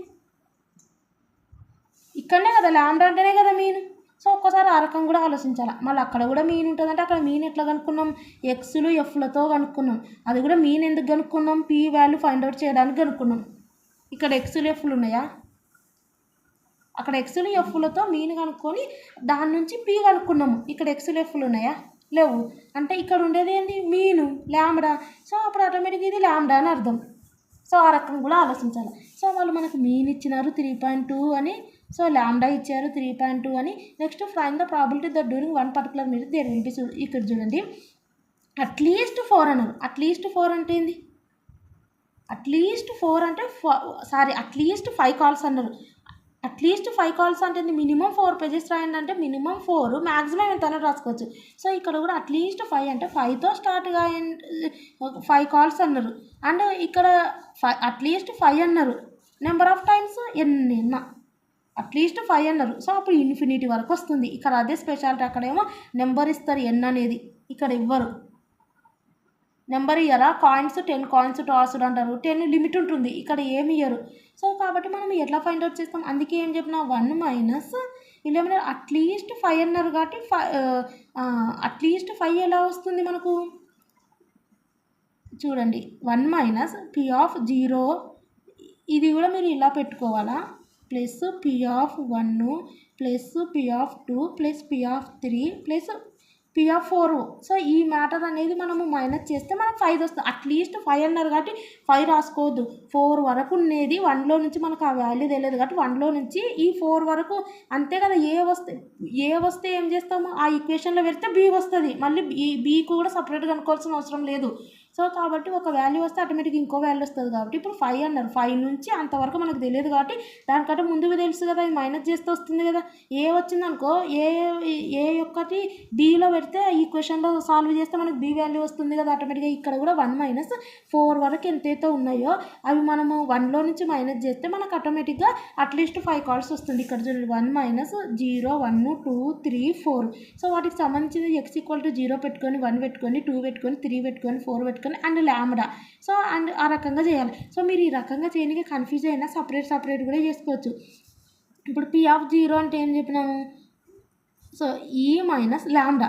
ఇక్కడనే కదా ల్యాండా అంటేనే కదా మీన్. సో ఒక్కసారి ఆ రకం కూడా ఆలోచించాలి. మళ్ళీ అక్కడ కూడా మీన్ ఉంటుందంటే అక్కడ మీన్ ఎట్లా కనుక్కున్నాం, ఎక్స్లు ఎఫ్లతో కనుక్కున్నాం. అది కూడా మీన్ ఎందుకు కనుక్కున్నాం, పీ వాల్యూ ఫైండ్ అవుట్ చేయడానికి కనుక్కున్నాం. ఇక్కడ ఎక్స్లు ఎఫ్లు ఉన్నాయా, అక్కడ ఎక్స్లు ఎఫ్లతో మీన్ కనుక్కొని దాని నుంచి పీ కనుక్కున్నాము. ఇక్కడ ఎక్స్లు ఎఫ్లు ఉన్నాయా, లేవు. అంటే ఇక్కడ ఉండేది ఏంటి, మీను ల్యాండా. సో అప్పుడు ఆటోమేటిక్గా ఇది ల్యాండా అని అర్థం. సో ఆ రకం కూడా ఆలోచించాలి. సో వాళ్ళు మనకు మీన్ ఇచ్చినారు 3.2 అని, సో ల్యాండా ఇచ్చారు 3.2 అని. Next find the probability that during 1 particular minute there will be, ఇక్కడ చూడండి అట్లీస్ట్ 4 అన్నారు. అట్లీస్ట్ 4 అంటే ఏంది, అట్లీస్ట్ 4 అంటే అట్లీస్ట్ 5 కాల్స్ అన్నారు. అట్లీస్ట్ 5 కాల్స్ అంటే మినిమం 4 పేజెస్ రాయండి అంటే మినిమం 4, మ్యాక్సిమం ఎంతైనా రాసుకోవచ్చు. సో ఇక్కడ కూడా అట్లీస్ట్ 5 అంటే 5తో స్టార్ట్ గా 5 కాల్స్ అన్నారు. అండ్ ఇక్కడ అట్లీస్ట్ 5 అన్నారు. నెంబర్ ఆఫ్ టైమ్స్ ఎన్నైనా అట్లీస్ట్ 5 అన్నారు. సో అప్పుడు ఇన్ఫినిటీ వరకు వస్తుంది. ఇక్కడ అదే స్పెషాలిటీ, అక్కడేమో నెంబర్ ఇస్తారు ఎన్ అనేది, ఇక్కడ ఇవ్వరు. నెంబర్ ఇయ్యరా, కాయిన్స్ 10 కాయిన్స్ టాస్డ్ అంటారు, 10 లిమిట్ ఉంటుంది. ఇక్కడ ఏమి ఇయ్యరు. సో కాబట్టి మనం ఎట్లా ఫైండ్ అవుట్ చేస్తాం, అందుకే ఏం చెప్పిన 1 మైనస్ వీళ్ళు ఏమన్నారు అట్లీస్ట్ 5 అన్నారు కాబట్టి అట్లీస్ట్ 5 ఎలా వస్తుంది మనకు చూడండి. 1 మైనస్ పీ ఆఫ్ 0, ఇది కూడా మీరు ఇలా పెట్టుకోవాలా, plus P of 1 plus P of 2 plus P of 3 plus P of 4. So ఈ మ్యాటర్ అనేది మనము మైనస్ చేస్తే మనకు 5 వస్తుంది. అట్లీస్ట్ 5 అన్నారు కాబట్టి 5 రాసుకోవద్దు. 4 వరకు ఉండేది 1లో నుంచి మనకు ఆ వాల్యూ తెలియదు కాబట్టి 1లో నుంచి ఈ 4 వరకు అంతే కదా. ఏ వస్తే ఏం చేస్తాము, ఆ ఈక్వేషన్లో పెడితే బి వస్తుంది. మళ్ళీ బీకు కూడా సపరేట్గా అనుకోవాల్సిన అవసరం లేదు. సో కాబట్టి ఒక వాల్యూ వస్తే ఆటోమేటిక్గా ఇంకో వాల్యూ వస్తుంది. కాబట్టి ఇప్పుడు 5 అన్నారు. 5 నుంచి అంతవరకు మనకు తెలియదు కాబట్టి దానికంటే ముందుగా తెలుసు కదా, ఇది మైనస్ చేస్తే వస్తుంది కదా. ఏ వచ్చిందనుకో, ఏ ఒక్కటి బీలో పెడితే ఈ క్వశ్చన్లో సాల్వ్ చేస్తే మనకు బి వాల్యూ వస్తుంది కదా ఆటోమేటిక్గా. ఇక్కడ కూడా 1 మైనస్ 4 వరకు ఎంతైతే ఉన్నాయో అవి మనము 1లో నుంచి మైనస్ చేస్తే మనకు ఆటోమేటిక్గా అట్లీస్ట్ 5 కాల్స్ వస్తుంది. ఇక్కడ చూడండి 1 మైనస్ 0 1 2 3 4. సో వాటికి సంబంధించి x = 0 పెట్టుకొని 1 పెట్టుకొని 2 పెట్టుకొని 3 పెట్టుకొని 4 పెట్టుకొని అండ్ ల్యాండా. సో అండ్ ఆ రకంగా చేయాలి. సో మీరు ఈ రకంగా చేయడానికి కన్ఫ్యూజ్ అయినా సపరేట్ కూడా చేసుకోవచ్చు. ఇప్పుడు పీ ఆఫ్ 0 అంటే ఏం చెప్పినాము, సో ఈ మైనస్ ల్యాండా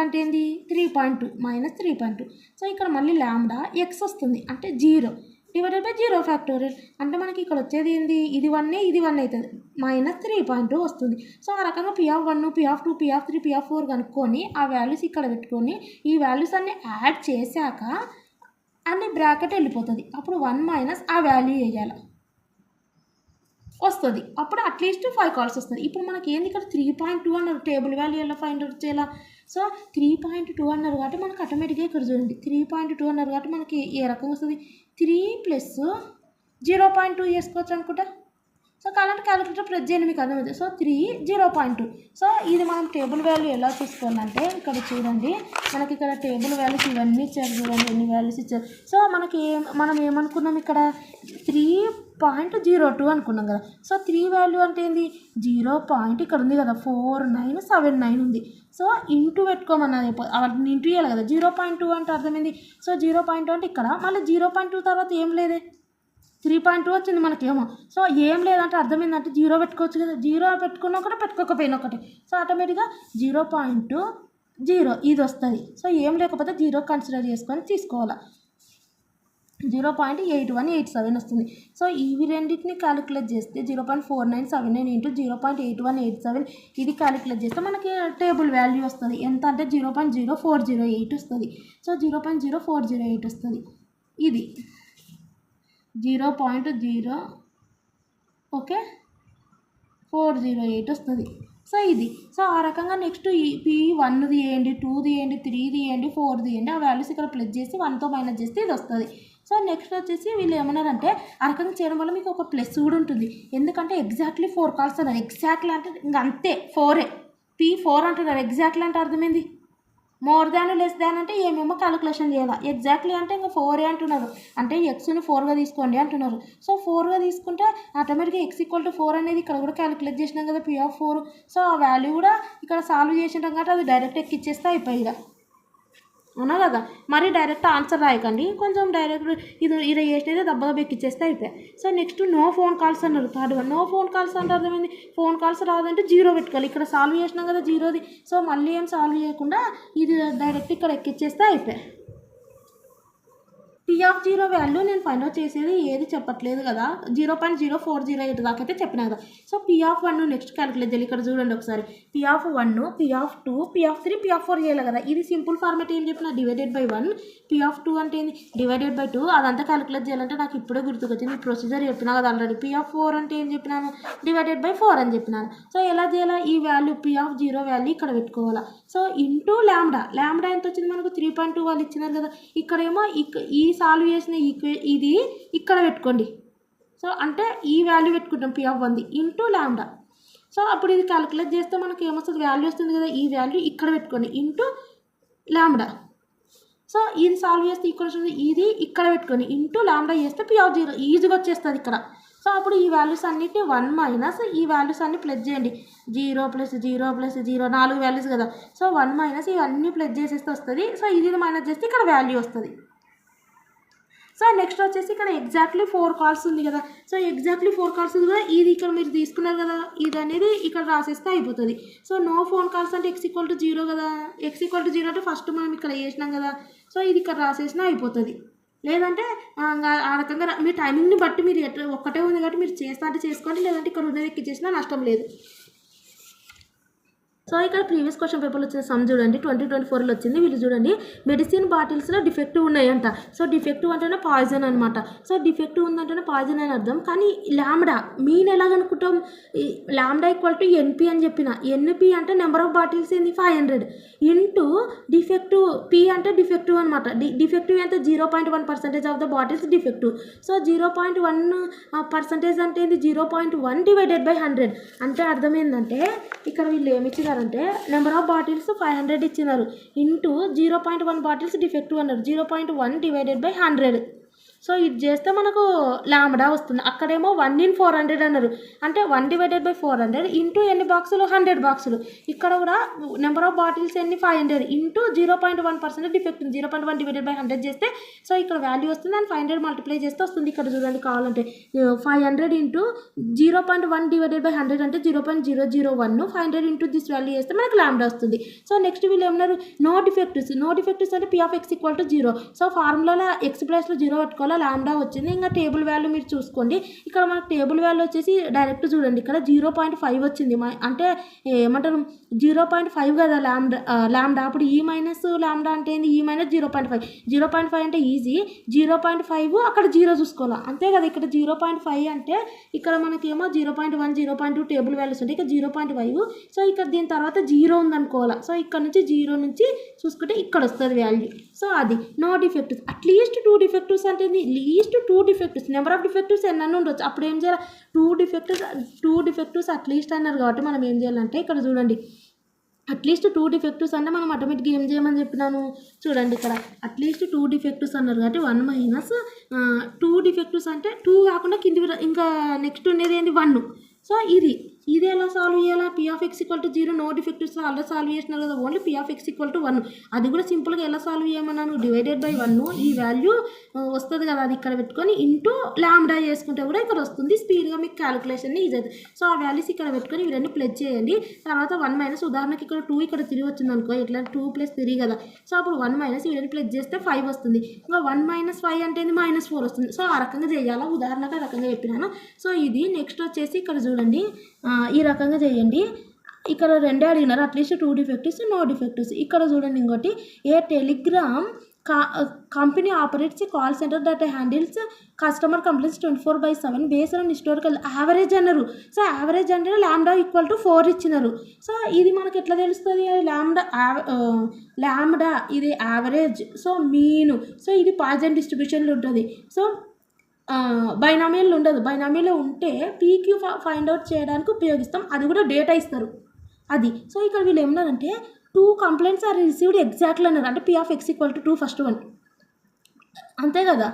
అంటే ఏంది 3.2 మైనస్ 3.2. సో ఇక్కడ మళ్ళీ ల్యాండా ఎక్స్ వస్తుంది అంటే 0 డివైడెడ్ బై 0 ఫ్యాక్టోరియల్. అంటే మనకి ఇక్కడ వచ్చేది ఏంది, ఇది 1 ఇది 1 అవుతుంది, మైనస్ 3.2 వస్తుంది. సో ఆ రకంగా P of 1 P of 2 P of 3 P of 4 కనుక్కొని ఆ వాల్యూస్ ఇక్కడ పెట్టుకొని ఈ వాల్యూస్ అన్ని యాడ్ చేశాక అన్ని బ్రాకెట్ వెళ్ళిపోతుంది. అప్పుడు 1 మైనస్ ఆ వాల్యూ వేయాలి వస్తుంది. అప్పుడు అట్లీస్ట్ 5 కాల్స్ వస్తుంది. ఇప్పుడు మనకి ఏంది ఇక్కడ 3.2 అన్నారు. టేబుల్ వాల్యూ ఎలా ఫైండ్ అవుట్ చేయాలా, సో 3.2 అన్నారు కాబట్టి మనకు ఆటోమేటిక్గా ఇక్కడ చూడండి 3.2 అన్నారు కాబట్టి మనకి ఏ రకంగా వస్తుంది, 3 ప్లస్ 0.2 చేసుకోవచ్చు అనుకుంటా. సో కావాలంటే క్యాలిక్యులేటర్ ప్రెస్ చేయండి, మీకు అర్థమవుతుంది. సో 3 0.2. సో ఇది మనం టేబుల్ వాల్యూ ఎలా చూసుకోవాలంటే ఇక్కడ చూడండి, మనకి ఇక్కడ టేబుల్ వాల్యూస్ ఇవన్నీ ఇచ్చారు చూడండి, ఎన్ని వాల్యూస్ ఇచ్చారు. సో మనం ఏమనుకున్నాం ఇక్కడ 3.02 అనుకున్నాం కదా. సో 3 వాల్యూ అంటే ఏంది 0. ఇక్కడ ఉంది కదా 4979 ఉంది. సో ఇంటూ పెట్టుకోమన్నది, వాటిని ఇంటూ చేయాలి కదా. 0.2 అంటే అర్థమైంది. సో 0.2 అంటే ఇక్కడ మళ్ళీ 0.2 తర్వాత ఏం లేదే 3.2 వచ్చింది మనకేమో. సో ఏం లేదంటే అర్థమైందంటే 0 పెట్టుకోవచ్చు కదా. 0 పెట్టుకున్న ఒకటి పెట్టుకోకపోయినా ఒకటి. సో ఆటోమేటిక్గా 0.0 ఇది వస్తుంది. సో ఏం లేకపోతే 0 కన్సిడర్ చేసుకొని తీసుకోవాలి. 0.8187 వస్తుంది. సో ఇవి రెండింటిని క్యాలిక్యులేట్ చేస్తే 0.4979 ఇంటూ 0.8187 ఇది క్యాలిక్యులేట్ చేస్తే మనకి టేబుల్ వాల్యూ వస్తుంది. ఎంత అంటే 0.0408 వస్తుంది. సో 0.0408 వస్తుంది. ఇది 0.0 ఓకే 408 వస్తుంది. సో ఇది. సో ఆ రకంగా నెక్స్ట్ ఈ P1 తీయండి, 2 తీయండి, 3 తీయండి, 4 తీయండి, ఆ వాల్యూస్ ఇక్కడ ప్లస్ చేసి 1తో మైనస్ చేస్తే ఇది వస్తుంది. సో నెక్స్ట్ వచ్చేసి వీళ్ళు ఏమన్నారంటే ఆ రకంగా చేయడం వల్ల మీకు ఒక ప్లస్ కూడా ఉంటుంది. ఎందుకంటే ఎగ్జాక్ట్లీ 4 కాల్స్ అన్నారు. ఎగ్జాక్ట్లీ అంటే ఇంకా అంతే 4 P4 అంటున్నారు. ఎగ్జాక్ట్లీ అంటే అర్థమైంది, మోర్ దాన్ లెస్ దాన్ అంటే ఏమేమో క్యాలిక్యులేషన్ చేయాలి. ఎగ్జాక్ట్లీ అంటే ఇంకా 4 అంటున్నారు, అంటే ఎక్స్ని 4గా తీసుకోండి అంటున్నారు. సో 4గా తీసుకుంటే ఆటోమేటిక్గా x = 4 అనేది ఇక్కడ కూడా క్యాలిక్యులేట్ చేసినాం కదా P ఆఫ్ 4. సో ఆ వాల్యూ కూడా ఇక్కడ సాల్వ్ చేసినాం కాబట్టి అది డైరెక్ట్ ఎక్కిచ్చేస్తే అయిపోయి. అవునా కదా. మరి డైరెక్ట్ ఆన్సర్ రాయకండి, కొంచెం డైరెక్ట్ ఇది చేసినైతే దెబ్బ ఎక్కిచ్చేస్తే అయిపోయాయి. So next no phone calls అన్నారు. Third one no phone calls అంటే అర్థమైంది, ఫోన్ కాల్స్ రాదంటే 0 పెట్టుకోవాలి. ఇక్కడ సాల్వ్ చేసినాం కదా 0ది, సో మళ్ళీ ఏం సాల్వ్ చేయకుండా ఇది డైరెక్ట్ ఇక్కడ ఎక్కిచ్చేస్తే అయిపోయాయి. P(0) వాల్యూ నేను ఫైండ్ అవుట్ చేసేది ఏది చెప్పట్లేదు కదా, 0.0408 దాకా అయితే చెప్పినా కదా. సో P(1) నెక్స్ట్ క్యాలిక్యులేట్ చేయాలి. ఇక్కడ చూడండి ఒకసారి, P(1), P(2), P(3), P(4) చేయాలి కదా. ఇది సింపుల్ ఫార్మేట్ ఏం చెప్పిన, డివైడెడ్ బై 1, P(2) అంటే ఏంది డివైడెడ్ బై 2, అదంతా క్యాలిక్యులేట్ చేయాలంటే నాకు ఇప్పుడే గుర్తుకొచ్చింది, ప్రొసీజర్ చెప్పినా కదా ఆల్రెడీ. P(4) అంటే ఏం చెప్పినాను, డివైడెడ్ బై 4 అని చెప్పినాను. సో ఎలా చేయాలా, ఈ వాల్యూ P(0) వాల్యూ ఇక్కడ పెట్టుకోవాలా. సో ఇంటూ ల్యాండా ఎంత వచ్చింది మనకు, 3.2 వాళ్ళు ఇచ్చినారు కదా. ఇక్కడేమో ఈ సాల్వ్ చేసిన ఇది ఇక్కడ పెట్టుకోండి. సో అంటే ఈ వాల్యూ పెట్టుకుంటాం P(1) ఇంటూ ల్యాండా. సో అప్పుడు ఇది క్యాలిక్యులేట్ చేస్తే మనకి ఏమొస్తుంది, వాల్యూ వస్తుంది కదా, ఈ వాల్యూ ఇక్కడ పెట్టుకోండి ఇంటూ ల్యాండా. సో ఇది సాల్వ్ చేస్తే ఇక్కడ వస్తుంది, ఇది ఇక్కడ పెట్టుకొని ఇంటూ ల్యాండా చేస్తే P(0) ఈజీగా వచ్చేస్తుంది ఇక్కడ. సో అప్పుడు ఈ వాల్యూస్ అన్నిటిని 1 మైనస్ ఈ వాల్యూస్ అన్ని ప్లస్ చేయండి, 0 + 0 + 0 4 వాల్యూస్ కదా. సో 1 మైనస్ ఇవన్నీ ప్లస్ చేసేస్తే వస్తుంది. సో ఇది మైనస్ చేస్తే ఇక్కడ వాల్యూ వస్తుంది. సో నెక్స్ట్ వచ్చేసి ఇక్కడ ఎగ్జాక్ట్లీ 4 కాల్స్ ఉంది కదా. సో ఎగ్జాక్ట్లీ 4 కాల్స్ ఉంది కదా, ఇది ఇక్కడ మీరు తీసుకున్నారు కదా, ఇది అనేది ఇక్కడ రాసేస్తే అయిపోతుంది. సో నో ఫోన్ కాల్స్ అంటే x=0 కదా, x=0 అంటే ఫస్ట్ మనం ఇక్కడ చేసినాం కదా. సో ఇది ఇక్కడ రాసేసినా అయిపోతుంది. లేదంటే ఆ రకంగా మీ టైమింగ్ని బట్టి మీరు ఒక్కటే ఉంది కాబట్టి మీరు చేస్తా అంటే చేసుకోండి, లేదంటే ఇక్కడ ఉన్నది ఎక్కిచ్చేసినా నష్టం లేదు. సో ఇక్కడ ప్రీవియస్ క్వశ్చన్ పేపర్లో వచ్చిన సమ్ చూడండి, 2024లో వచ్చింది. వీళ్ళు చూడండి, మెడిసిన్ బాటిల్స్లో డిఫెక్టివ్ ఉన్నాయంట. సో డిఫెక్టివ్ అంటేనే పాయిజన్ అనమాట. సో డిఫెక్టివ్ ఉందంటేనే పాయిజన్ అని అర్థం. కానీ ల్యాండా మీన్ ఎలాగనుకుంటాం, ల్యాండా =NP అని చెప్పిన. NP అంటే నెంబర్ ఆఫ్ బాటిల్స్ ఏంది 500 ఇంటూ డిఫెక్టివ్, P అంటే డిఫెక్టివ్ అనమాట. డిఫెక్టివ్ అంటే 0.1% of the bottles defective. So 0.1% అంటే ఏంది 0.1 డివైడెడ్ బై 100. అంటే అర్థం ఏంటంటే ఇక్కడ వీళ్ళు ఏమి ఇచ్చినారు అంటే నెంబర్ ఆఫ్ బాటిల్స్ 500 ఇచ్చినారు ఇంటూ 0.1 బాటిల్స్ డిఫెక్టివ్ అన్నారు, 0.1 డివైడెడ్ బై 100. సో ఇది చేస్తే మనకు లాంబ్డా వస్తుంది. అక్కడేమో 1/400 అన్నారు, అంటే 1 డివైడెడ్ బై 400 ఇంటూ ఎన్ని బాక్సులు 100 బాక్సులు. ఇక్కడ కూడా నెంబర్ ఆఫ్ బాటిల్స్ ఎన్ని 500 ఇంటూ 0.1% డిఫెక్ట్, 0.1 డివైడెడ్ బై 100 చేస్తే సో ఇక్కడ వాల్యూ వస్తుంది. అండ్ 500 మల్టిప్లై చేస్తే వస్తుంది. ఇక్కడ చూడండి కావాలంటే 500 ఇంటూ 0.1 డివైడెడ్ బై 100 అంటే 0.001, 500 ఇంటూ దిస్ వాల్యూ చేస్తే మనకు లాంబ్డా వస్తుంది. సో నెక్స్ట్ వీళ్ళు ఏమన్నారు, నో డిఫెక్టివ్స్ అంటే P(x=0. సో ఫార్ములాలో x ప్లేస్లో 0 పెట్టుకోవాలి, లాంబ్డా వచ్చింది. ఇంకా టేబుల్ వాల్యూ మీరు చూసుకోండి. ఇక్కడ మనకు టేబుల్ వాల్యూ వచ్చేసి డైరెక్ట్ చూడండి, ఇక్కడ 0.5 వచ్చింది. అంటే ఏమంటారు 0.5 కదా లాంబ్డా. అప్పుడు ఈ మైనస్ లాంబ్డా అంటే ఏంది, ఈ మైనస్ 0.5 అంటే ఈజీ, 0.5 అక్కడ 0 చూసుకోవాలి అంతే కదా. ఇక్కడ 0.5 అంటే ఇక్కడ మనకేమో 0.1 0.2 టేబుల్ వాల్యూస్ ఉంటాయి, ఇక్కడ 0.5. సో ఇక్కడ దీని తర్వాత 0 ఉందనుకోవాలా. సో ఇక్కడ నుంచి 0 నుంచి చూసుకుంటే ఇక్కడ వస్తుంది వాల్యూ. సో అది నో డిఫెక్టివ్స్. అట్లీస్ట్ 2 డిఫెక్టివ్స్ అంటే least 2 defectives, number of defectives ఎన్ని ఉండొచ్చు. అప్పుడు ఏం చేయాలి, 2 డిఫెక్టివ్స్ అట్లీస్ట్ అన్నారు కాబట్టి మనం ఏం చేయాలంటే ఇక్కడ చూడండి, అట్లీస్ట్ 2 డిఫెక్టివ్స్ అంటే మనం ఆటోమేటిక్గా ఏం చేయమని చెప్పినాను చూడండి. ఇక్కడ అట్లీస్ట్ 2 డిఫెక్టివ్స్ అన్నారు కాబట్టి 1 మైనస్ 2 డిఫెక్టివ్స్ అంటే 2 కాకుండా కింది ఇంకా నెక్స్ట్ ఉండేది ఏంటి 1. సో ఇది ఎలా సాల్వ్ చేయాలా, P(x=0 no defectives already solve చేసినారు కదా, ఓన్లీ P(x=1 అది కూడా సింపుల్గా ఎలా సాల్వ్ చేయమన్నాను, డివైడెడ్ బై 1 ఈ వాల్యూ వస్తుంది కదా, అది ఇక్కడ పెట్టుకొని ఇంటూ లాంబ్డా చేసుకుంటే కూడా ఇక్కడ వస్తుంది. స్పీడ్గా మీకు క్యాలిక్యులేషన్ ఈజీ అవుతుంది. సో ఆ వాల్యూస్ ఇక్కడ పెట్టుకొని ఇవన్నీ ప్లస్ చేయండి. తర్వాత 1 మైనస్ ఉదాహరణకి ఇక్కడ 2 ఇక్కడ 3 వచ్చింది అనుకో, ఇట్లా 2 + 3 కదా. సో అప్పుడు 1 మైనస్ ఇవన్నీ ప్లస్ చేస్తే 5 వస్తుంది. ఇంకా 1 - 5 అంటే -4 వస్తుంది. సో ఆ రకంగా చేయాలా, ఉదాహరణకు ఆ రకంగా చెప్పినాను. సో ఇది నెక్స్ట్ వచ్చేసి ఇక్కడ చూడండి, ఈ రకంగా చేయండి. ఇక్కడ 2 అడిగినారు, అట్లీస్ట్ 2 డిఫెక్టివ్స్ నో డిఫెక్టివ్స్. ఇక్కడ చూడండి ఇంకోటి, a telegram company operates call centre that handles customer complaints 24/7 based on historical average అన్నారు. సో యావరేజ్ అంటే లాంబ్డా =4 ఇచ్చినారు. సో ఇది మనకు ఎట్లా తెలుస్తుంది, లాంబ్డా ఇది యావరేజ్, సో మీను, సో ఇది పాయిజన్ డిస్ట్రిబ్యూషన్లో ఉంటుంది. సో బైనామియల్ ఉండదు, బైనామియల్లో ఉంటే పీక్యూ ఫైండ్ అవుట్ చేయడానికి ఉపయోగిస్తాం, అది కూడా డేటా ఇస్తారు అది. సో ఇక్కడ వీళ్ళు ఏమన్నారంటే 2 కంప్లైంట్స్ ఆర్ రిసీవ్డ్ ఎగ్జాక్ట్లీ అన్నారు, అంటే P(x=2 ఫస్ట్ 1 అంతే కదా,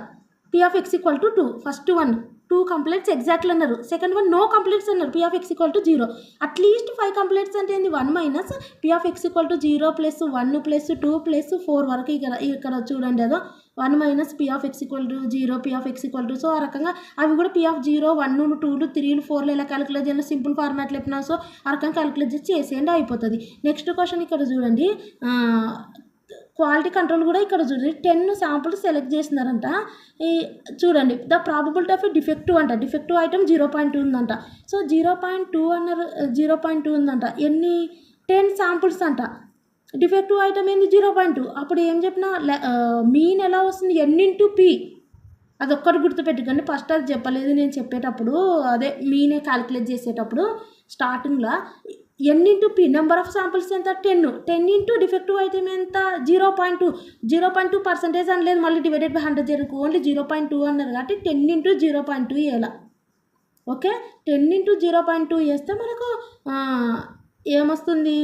P(x=2 ఫస్ట్ 1 2 కంప్లీట్స్ ఎగ్జాక్ట్లీ అన్నారు. సెకండ్ వన్ నో కంప్లీట్స్ అన్నారు. P of x equal to 0. At least 5 completes అంటే ఏంది 1 minus P of x equal to 0 plus 1 plus 2 plus 4 వరకు ఇక్కడ చూడండి అదో 1 minus P of x equal to 0 P of x equal to so ఆ రకంగా అవి కూడా P of 0 1 2 3 4 ఇలా క్యాలిక్యులేట్ చేయాలి. సింపుల్ ఫార్మాట్లో చెప్పినా సో ఆ రకంగా క్యాలిక్యులేట్ చేసేయండి అయిపోతుంది. నెక్స్ట్ క్వశ్చన్ ఇక్కడ చూడండి క్వాలిటీ కంట్రోల్ కూడా ఇక్కడ చూడండి 10 శాంపుల్స్ సెలెక్ట్ చేసినారంట. ఈ చూడండి ద ప్రాబబిలిటీ ఆఫ్ డిఫెక్టివ్ అంట. డిఫెక్టివ్ ఐటమ్ 0.2 ఉందంట. సో 0.2 అన్నారు 0.2 ఉందంట. ఎన్ని 10 శాంపుల్స్ అంట. డిఫెక్టివ్ ఐటమ్ ఏంది 0.2. అప్పుడు ఏం చెప్పినా మీన్ ఎలా వస్తుంది n ఇంటూ పి. అదొక్కటి గుర్తుపెట్టుకోండి. ఫస్ట్ అది చెప్పలేదు నేను చెప్పేటప్పుడు అదే మీనే క్యాలిక్యులేట్ చేసేటప్పుడు స్టార్టింగ్లో n into P number of samples ఎంత 10 ఇంటూ డిఫెక్టివ్ ఐటమ్ ఎంత 0.2% అని లేదు మళ్ళీ డివైడెడ్ బై 100 జరుగు ఓన్లీ 0.2 అన్నారు కాబట్టి 10 ఇంటూ 0.2 వేయాలి. ఓకే 10 ఇంటూ 0.2 వేస్తే మనకు ఏమొస్తుంది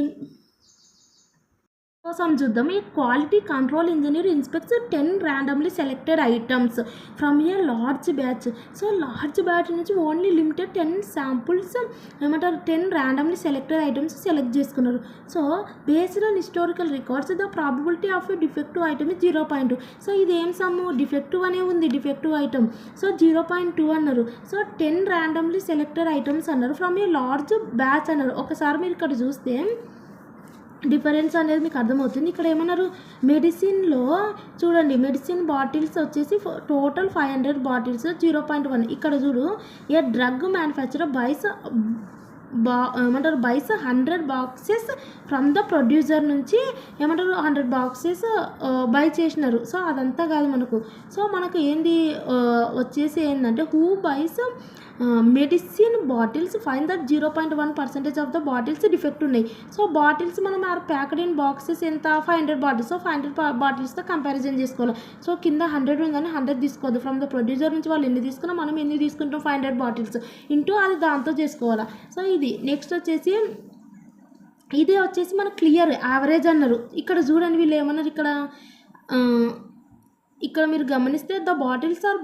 కోసం చూద్దాం. ఈ quality control engineer inspects 10 randomly selected items from a large batch. So large batch నుంచి ఓన్లీ లిమిటెడ్ 10 శాంపుల్స్ ఏమంటారు 10 ర్యాండమ్లీ సెలెక్టెడ్ ఐటమ్స్ సెలెక్ట్ చేసుకున్నారు. So based on historical records the probability of defective item is 0.2. So ఇది ఏం sum defective అనే ఉంది defective item. So 0.2 అన్నారు. So 10 randomly selected items అన్నారు from a large batch అన్నారు. ఒకసారి మీరు ఇక్కడ చూస్తే డిఫరెన్స్ అనేది మీకు అర్థమవుతుంది. ఇక్కడ ఏమన్నారు మెడిసిన్లో చూడండి మెడిసిన్ బాటిల్స్ వచ్చేసి టోటల్ 500 బాటిల్స్ 0.1. ఇక్కడ చూడు a drug manufacturer buys 100 boxes from the producer నుంచి ఏమంటారు 100 బాక్సెస్ బై చేసినారు. సో అదంతా కాదు మనకు ఏంది వచ్చేసి ఏంటంటే who buys medicine bottles find that 0.1% of the bottles defect ఉన్నాయి. సో బాటిల్స్ మనం ఆర్ ప్యాక్డ్ ఇన్ బాక్సెస్ ఎంత 500 బాటిల్స్. సో 500 బాటిల్స్తో కంపారిజన్ చేసుకోవాలి. సో కింద 100 ఉందని 100 తీసుకోవద్దు. ఫ్రమ్ ద ప్రొడ్యూసర్ నుంచి వాళ్ళు ఎన్ని తీసుకున్నా మనం ఎన్ని తీసుకుంటాం 500 బాటిల్స్ ఇంటూ అది దాంతో చేసుకోవాలి. సో ఇది నెక్స్ట్ వచ్చేసి ఇదే వచ్చేసి మనకు క్లియర్ యావరేజ్ అన్నారు. ఇక్కడ చూడండి వీళ్ళు ఏమన్నారు ఇక్కడ మీరు గమనిస్తే the bottles are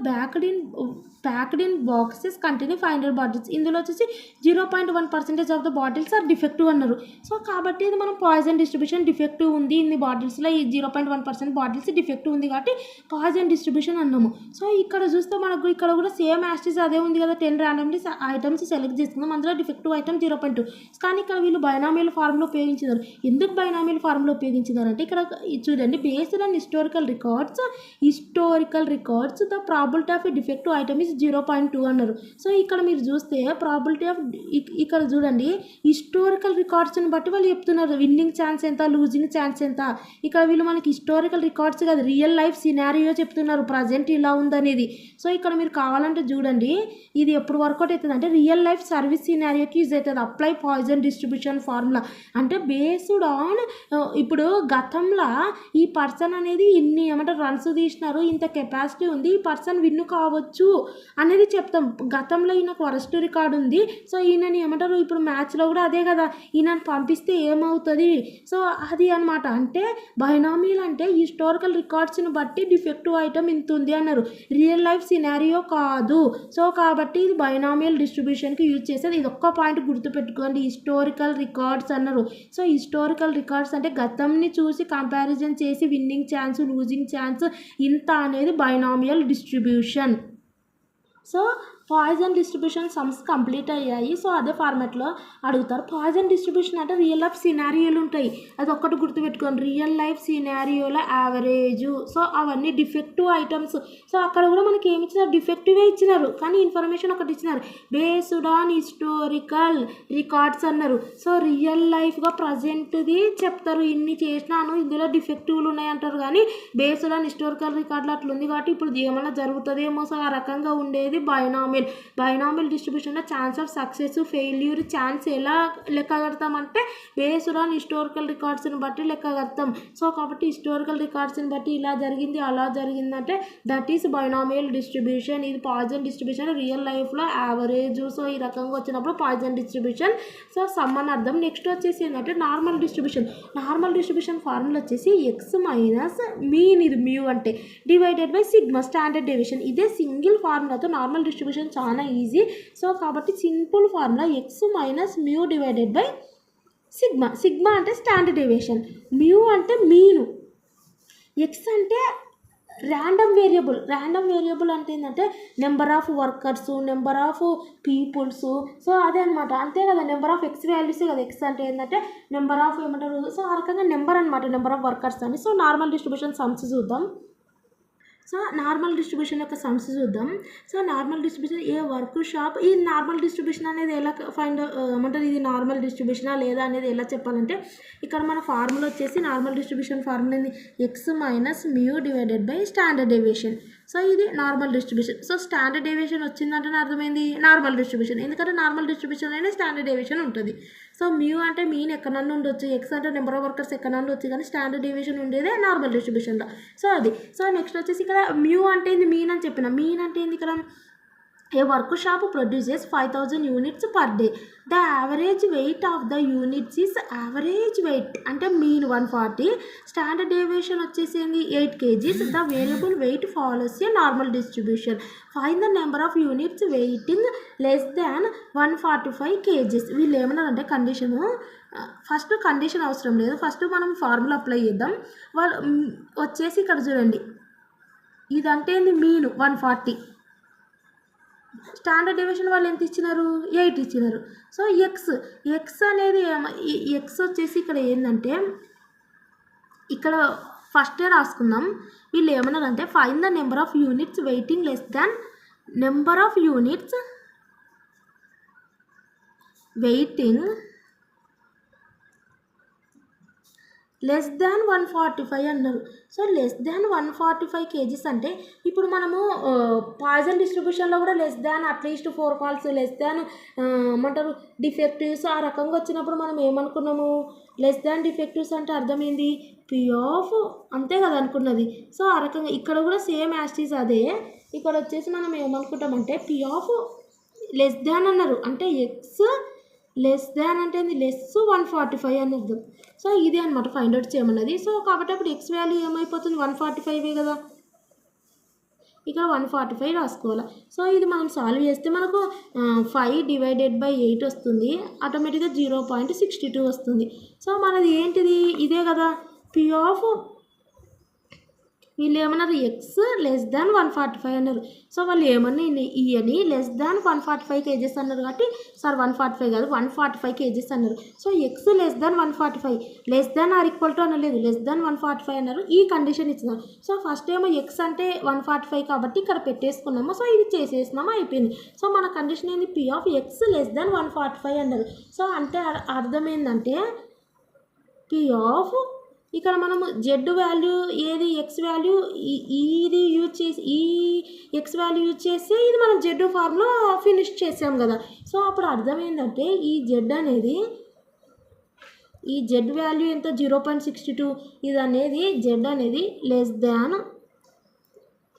packed in boxes contain 500 bottles. ఇందులో వచ్చేసి 0.1% of the bottles are defective అన్నారు. సో కాబట్టి ఇది మనం పాయిజన్ డిస్ట్రిబ్యూషన్ డిఫెక్టివ్ ఉంది ఇన్ని బాటిల్స్లో ఈ 0.1% బాటిల్స్ డిఫెక్టివ్ ఉంది కాబట్టి పాయిజన్ డిస్ట్రిబ్యూషన్ అన్నాము. సో ఇక్కడ చూస్తే మనకు ఇక్కడ కూడా సేమ్ యాస్టిస్ అదే ఉంది కదా 10 ర్యాండమ్లీ ఐటమ్స్ సెలెక్ట్ చేసుకుందాం అందులో డిఫెక్టివ్ ఐటమ్ 0.2. కానీ ఇక్కడ వీళ్ళు బైనామియల్ ఫార్ములా ఉపయోగించారు. ఎందుకు బైనామియల్ ఫార్ములా ఉపయోగించారు అంటే ఇక్కడ చూడండి based on historical records the probability of defective item is 0.2 అన్నారు. సో ఇక్కడ మీరు చూస్తే ప్రాబిలిటీ ఆఫ్ ఇక్కడ చూడండి హిస్టారికల్ రికార్డ్స్ని బట్టి వాళ్ళు చెప్తున్నారు విన్నింగ్ ఛాన్స్ ఎంత లూజింగ్ ఛాన్స్ ఎంత. ఇక్కడ వీళ్ళు మనకి హిస్టారికల్ రికార్డ్స్ కాదు రియల్ లైఫ్ సినారియో చెప్తున్నారు ప్రజెంట్ ఇలా ఉందనేది. సో ఇక్కడ మీరు కావాలంటే చూడండి ఇది ఎప్పుడు వర్కౌట్ అవుతుంది అంటే రియల్ లైఫ్ సర్వీస్ సినారియోకి యూజ్ అవుతుంది. అప్లై పాయిజన్ డిస్ట్రిబ్యూషన్ ఫార్ములా అంటే బేస్డ్ ఆన్ ఇప్పుడు గతంలో ఈ పర్సన్ అనేది ఇన్ని ఏమంటారు రన్స్ తీసినారు ఇంత కెపాసిటీ ఉంది ఈ పర్సన్ విన్ను కావచ్చు అనేది చెప్తాం. గతంలో ఈయనకు వరస్ట్ రికార్డు ఉంది సో ఈయనని ఏమంటారు ఇప్పుడు మ్యాచ్లో కూడా అదే కదా ఈయనని పంపిస్తే ఏమవుతుంది సో అది అనమాట. అంటే బైనామియల్ అంటే హిస్టారికల్ రికార్డ్స్ని బట్టి డిఫెక్టివ్ ఐటమ్ ఇంత ఉంది అన్నారు రియల్ లైఫ్ సినారియో కాదు. సో కాబట్టి ఇది బైనామియల్ డిస్ట్రిబ్యూషన్కి యూజ్ చేసేది. ఇది ఒక్క పాయింట్ గుర్తుపెట్టుకోండి హిస్టారికల్ రికార్డ్స్ అన్నారు. సో హిస్టారికల్ రికార్డ్స్ అంటే గతంని చూసి కంపారిజన్ చేసి విన్నింగ్ ఛాన్స్ లూజింగ్ ఛాన్స్ ఇంత అనేది binomial distribution. So Poisson distribution sums complete అయ్యాయి. సో అదే ఫార్మాట్లో అడుగుతారు. పాయిజన్ డిస్ట్రిబ్యూషన్ అంటే రియల్ లైఫ్ సినారియోలు ఉంటాయి అది ఒక్కటి గుర్తుపెట్టుకోండి రియల్ లైఫ్ సినారియోల యావరేజు. సో అవన్నీ డిఫెక్టివ్ ఐటమ్స్. సో అక్కడ కూడా మనకి ఏమి ఇచ్చినారు డిఫెక్టివే ఇచ్చినారు కానీ ఇన్ఫర్మేషన్ ఒకటి ఇచ్చినారు బేస్డ్ ఆన్ హిస్టారికల్ రికార్డ్స్ అన్నారు. సో రియల్ లైఫ్గా ప్రజెంట్ది చెప్తారు ఇన్ని చేసినాను ఇందులో డిఫెక్టివ్లు ఉన్నాయి అంటారు కానీ బేస్డ్ ఆన్ హిస్టారికల్ రికార్డులు అట్లా ఉంది కాబట్టి ఇప్పుడు ఏమైనా జరుగుతుందేమో. సో ఆ రకంగా ఉండేది బైనామియల్ డిస్ట్రిబ్యూషన్లో chance of success failure chance ఎలా లెక్క కడతామంటే బేస్డ్ ఆన్ హిస్టారికల్ రికార్డ్స్ని బట్టి లెక్క కడతాం. సో కాబట్టి హిస్టారికల్ రికార్డ్స్ని బట్టి ఇలా జరిగింది అలా జరిగిందంటే దట్ ఈస్ బైనామియల్ డిస్ట్రిబ్యూషన్. ఇది పాయిజన్ డిస్ట్రిబ్యూషన్ రియల్ లైఫ్లో యావరేజ్. సో ఈ రకంగా వచ్చినప్పుడు పాయిజన్ డిస్ట్రిబ్యూషన్. సో సమ్మన్ అర్థం. నెక్స్ట్ వచ్చేసి ఏంటంటే నార్మల్ డిస్ట్రిబ్యూషన్ ఫార్ములా వచ్చేసి ఎక్స్ మైనస్ మీన్ ఇది మ్యూ అంటే divided by sigma standard deviation. ఇదే సింగిల్ ఫార్ములాతో నార్మల్ డిస్ట్రిబ్యూషన్ డిస్ట్రిబ్యూషన్ చాలా ఈజీ. సో కాబట్టి simple formula X minus mu divided by sigma. Sigma అంటే స్టాండర్డ్ డీవియేషన్, మ్యూ అంటే మీను, ఎక్స్ అంటే ర్యాండమ్ వేరియబుల్ అంటే ఏంటంటే number of workers, number of peoples. So అదే అనమాట, అంతే కదా, నెంబర్ ఆఫ్ ఎక్స్ వాల్యూస్ కదా. ఎక్స్ అంటే ఏంటంటే నెంబర్ ఆఫ్ ఏమంటారు, సో ఆ రకంగా నెంబర్ అనమాట, నెంబర్ ఆఫ్ వర్కర్స్ అని. సో నార్మల్ డిస్ట్రిబ్యూషన్ సమ్స్ చూద్దాం. సో నార్మల్ డిస్ట్రిబ్యూషన్ యొక్క సమ్స్ చూద్దాం. సో నార్మల్ డిస్ట్రిబ్యూషన్ ఏ వర్క్ షాప్, ఈ నార్మల్ డిస్ట్రిబ్యూషన్ అనేది ఎలా ఫైండ్ ఏమంటారు, ఇది నార్మల్ డిస్ట్రిబ్యూషనా లేదా అనేది ఎలా చెప్పాలంటే ఇక్కడ మన ఫార్ములా వచ్చేసి నార్మల్ డిస్ట్రిబ్యూషన్ ఫార్ములా ఏంది, X minus mu divided by standard deviation. So ఇది normal distribution. So standard deviation వచ్చిందంటే అర్థమైంది నార్మల్ డిస్ట్రిబ్యూషన్, ఎందుకంటే నార్మల్ డిస్ట్రిబ్యూషన్ అయినా స్టాండర్డ్ డీవియేషన్ ఉంటుంది. సో మ్యూ అంటే మీన్ ఎక్కడన్నా ఉండొచ్చు, ఎక్స్ అంటే నెంబర్ ఆఫ్ వర్కర్స్ ఎక్కడన్నా ఉండొచ్చు, కానీ స్టాండర్డ్ డీవియేషన్ ఉండేదే నార్మల్ డిస్ట్రిబ్యూషన్లో. సో అది. సో నెక్స్ట్ వచ్చేసి ఇక్కడ మ్యూ అంటే ఏంది, మీన్ అని చెప్పిన. మీన్ అంటే ఏంది ఇక్కడ, a workshop produces 5000 units per day. The average weight of the units is average weight అంటే మీన్ 140. స్టాండర్డ్ డీవియేషన్ వచ్చేసింది 8 kgs. The variable weight follows a normal distribution. Find the number of units weighing less than 145 kgs. వీళ్ళు ఏమన్నారంటే condition, first condition అవసరం లేదు, first మనం formula apply చేద్దాం. వాళ్ళు వచ్చేసి ఇక్కడ చూడండి, ఇదంటే మీన్ 140, స్టాండర్డ్ డీవియేషన్ వాళ్ళు ఎంత ఇచ్చినారు, 8 ఇచ్చినారు. సో ఎక్స్ అనేది ఎక్స్ వచ్చేసి ఇక్కడ ఏంటంటే ఇక్కడ ఫస్టే రాసుకుందాం. వీళ్ళు ఏమన్నారంటే find the number of units weighing less than number of units weighing less than 145 అన్నారు. సో లెస్ దాన్ 145 kgs అంటే ఇప్పుడు మనము పాయిజన్ డిస్ట్రిబ్యూషన్లో కూడా less than at least 4 calls, less than ఏమంటారు డిఫెక్టివ్స్, ఆ రకంగా వచ్చినప్పుడు మనం ఏమనుకున్నాము, లెస్ దాన్ డిఫెక్టివ్స్ అంటే అర్థమైంది పి ఆఫ్, అంతే కదా అనుకున్నది. సో ఆ రకంగా ఇక్కడ కూడా సేమ్ యాస్టీస్ అదే. ఇక్కడ వచ్చేసి మనం ఏమనుకుంటామంటే పి ఆఫ్ లెస్ దాన్ అన్నారు, అంటే ఎక్స్ లెస్ దాన్ అంటే లెస్ 145 అని అర్థం. సో ఇదే అనమాట ఫైండ్ అవుట్ చేయమన్నది. సో కాబట్టి అప్పుడు ఎక్స్ వాల్యూ ఏమైపోతుంది, 145 కదా, ఇక్కడ 145 రాసుకోవాలి. సో ఇది మనం సాల్వ్ చేస్తే మనకు 5 డివైడెడ్ బై 8 వస్తుంది, ఆటోమేటిక్గా 0.62 వస్తుంది. సో మనది ఏంటిది, ఇదే కదా పి ఆఫ్, వీళ్ళు ఏమన్నారు ఎక్స్ లెస్ దాన్ 145 అన్నారు. సో వాళ్ళు ఏమన్నా ఇయని లెస్ దాన్ 145 kgs అన్నారు కాబట్టి, సార్ 145 కాదు 145 kgs అన్నారు. So X less than 145, less than or equal to అనలేదు, లెస్ దాన్ 145 అన్నారు. ఈ కండిషన్ ఇచ్చినారు. సో ఫస్ట్ ఏమో ఎక్స్ అంటే 145 కాబట్టి ఇక్కడ పెట్టేసుకున్నాము. సో ఇది చేసేసినాము, అయిపోయింది. సో మన కండిషన్ ఏంది, P of X less than 145 అన్నారు. సో అంటే అర్థం ఏంటంటే పి ఆఫ్, ఇక్కడ మనము జెడ్ వాల్యూ ఏది ఎక్స్ వాల్యూ ఇది యూజ్ చేసి, ఈ ఎక్స్ వాల్యూ యూజ్ చేసి ఇది మనం జెడ్ ఫార్ములా ఫినిష్ చేసాం కదా. సో అప్పుడు అర్థం ఏంటంటే ఈ జెడ్ అనేది, ఈ జెడ్ వాల్యూ ఎంత 0.62, ఇది అనేది జెడ్ అనేది లెస్ దాన్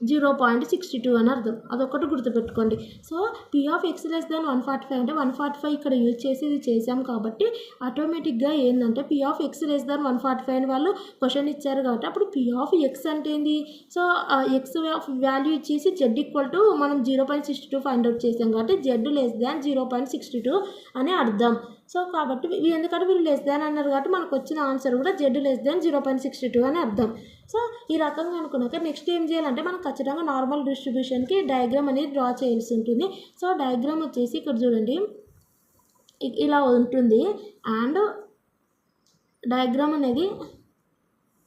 0.62 అని అర్థం, అదొకటి గుర్తుపెట్టుకోండి. So P of X less than 145 అంటే 145 ఇక్కడ యూజ్ చేసి ఇది చేసాం కాబట్టి ఆటోమేటిక్గా ఏంటంటే P of X less than 145 అని వాళ్ళు క్వశ్చన్ ఇచ్చారు కాబట్టి అప్పుడు పి ఆఫ్ ఎక్స్ అంటే ఏంది, సో ఎక్స్ వాల్యూ ఇచ్చేసి జెడ్ ఈక్వల్ టు మనం 0.62 ఫైండ్ అవుట్ చేసాం కాబట్టి జెడ్ లెస్ దాన్ 0.62 అని అర్థం. సో కాబట్టి ఎందుకంటే వీళ్ళు లెస్ దాన్ అన్నారు కాబట్టి మనకు వచ్చిన ఆన్సర్ కూడా జెడ్ లెస్ దాన్ 0.62 అని అర్థం. సో ఈ రకంగా అనుకున్నాక నెక్స్ట్ ఏం చేయాలంటే మనం ఖచ్చితంగా నార్మల్ డిస్ట్రిబ్యూషన్కి డయాగ్రామ్ అనేది డ్రా చేయాల్సి ఉంటుంది. సో డయాగ్రామ్ వచ్చేసి ఇక్కడ చూడండి ఇలా ఉంటుంది, అండ్ డయాగ్రామ్ అనేది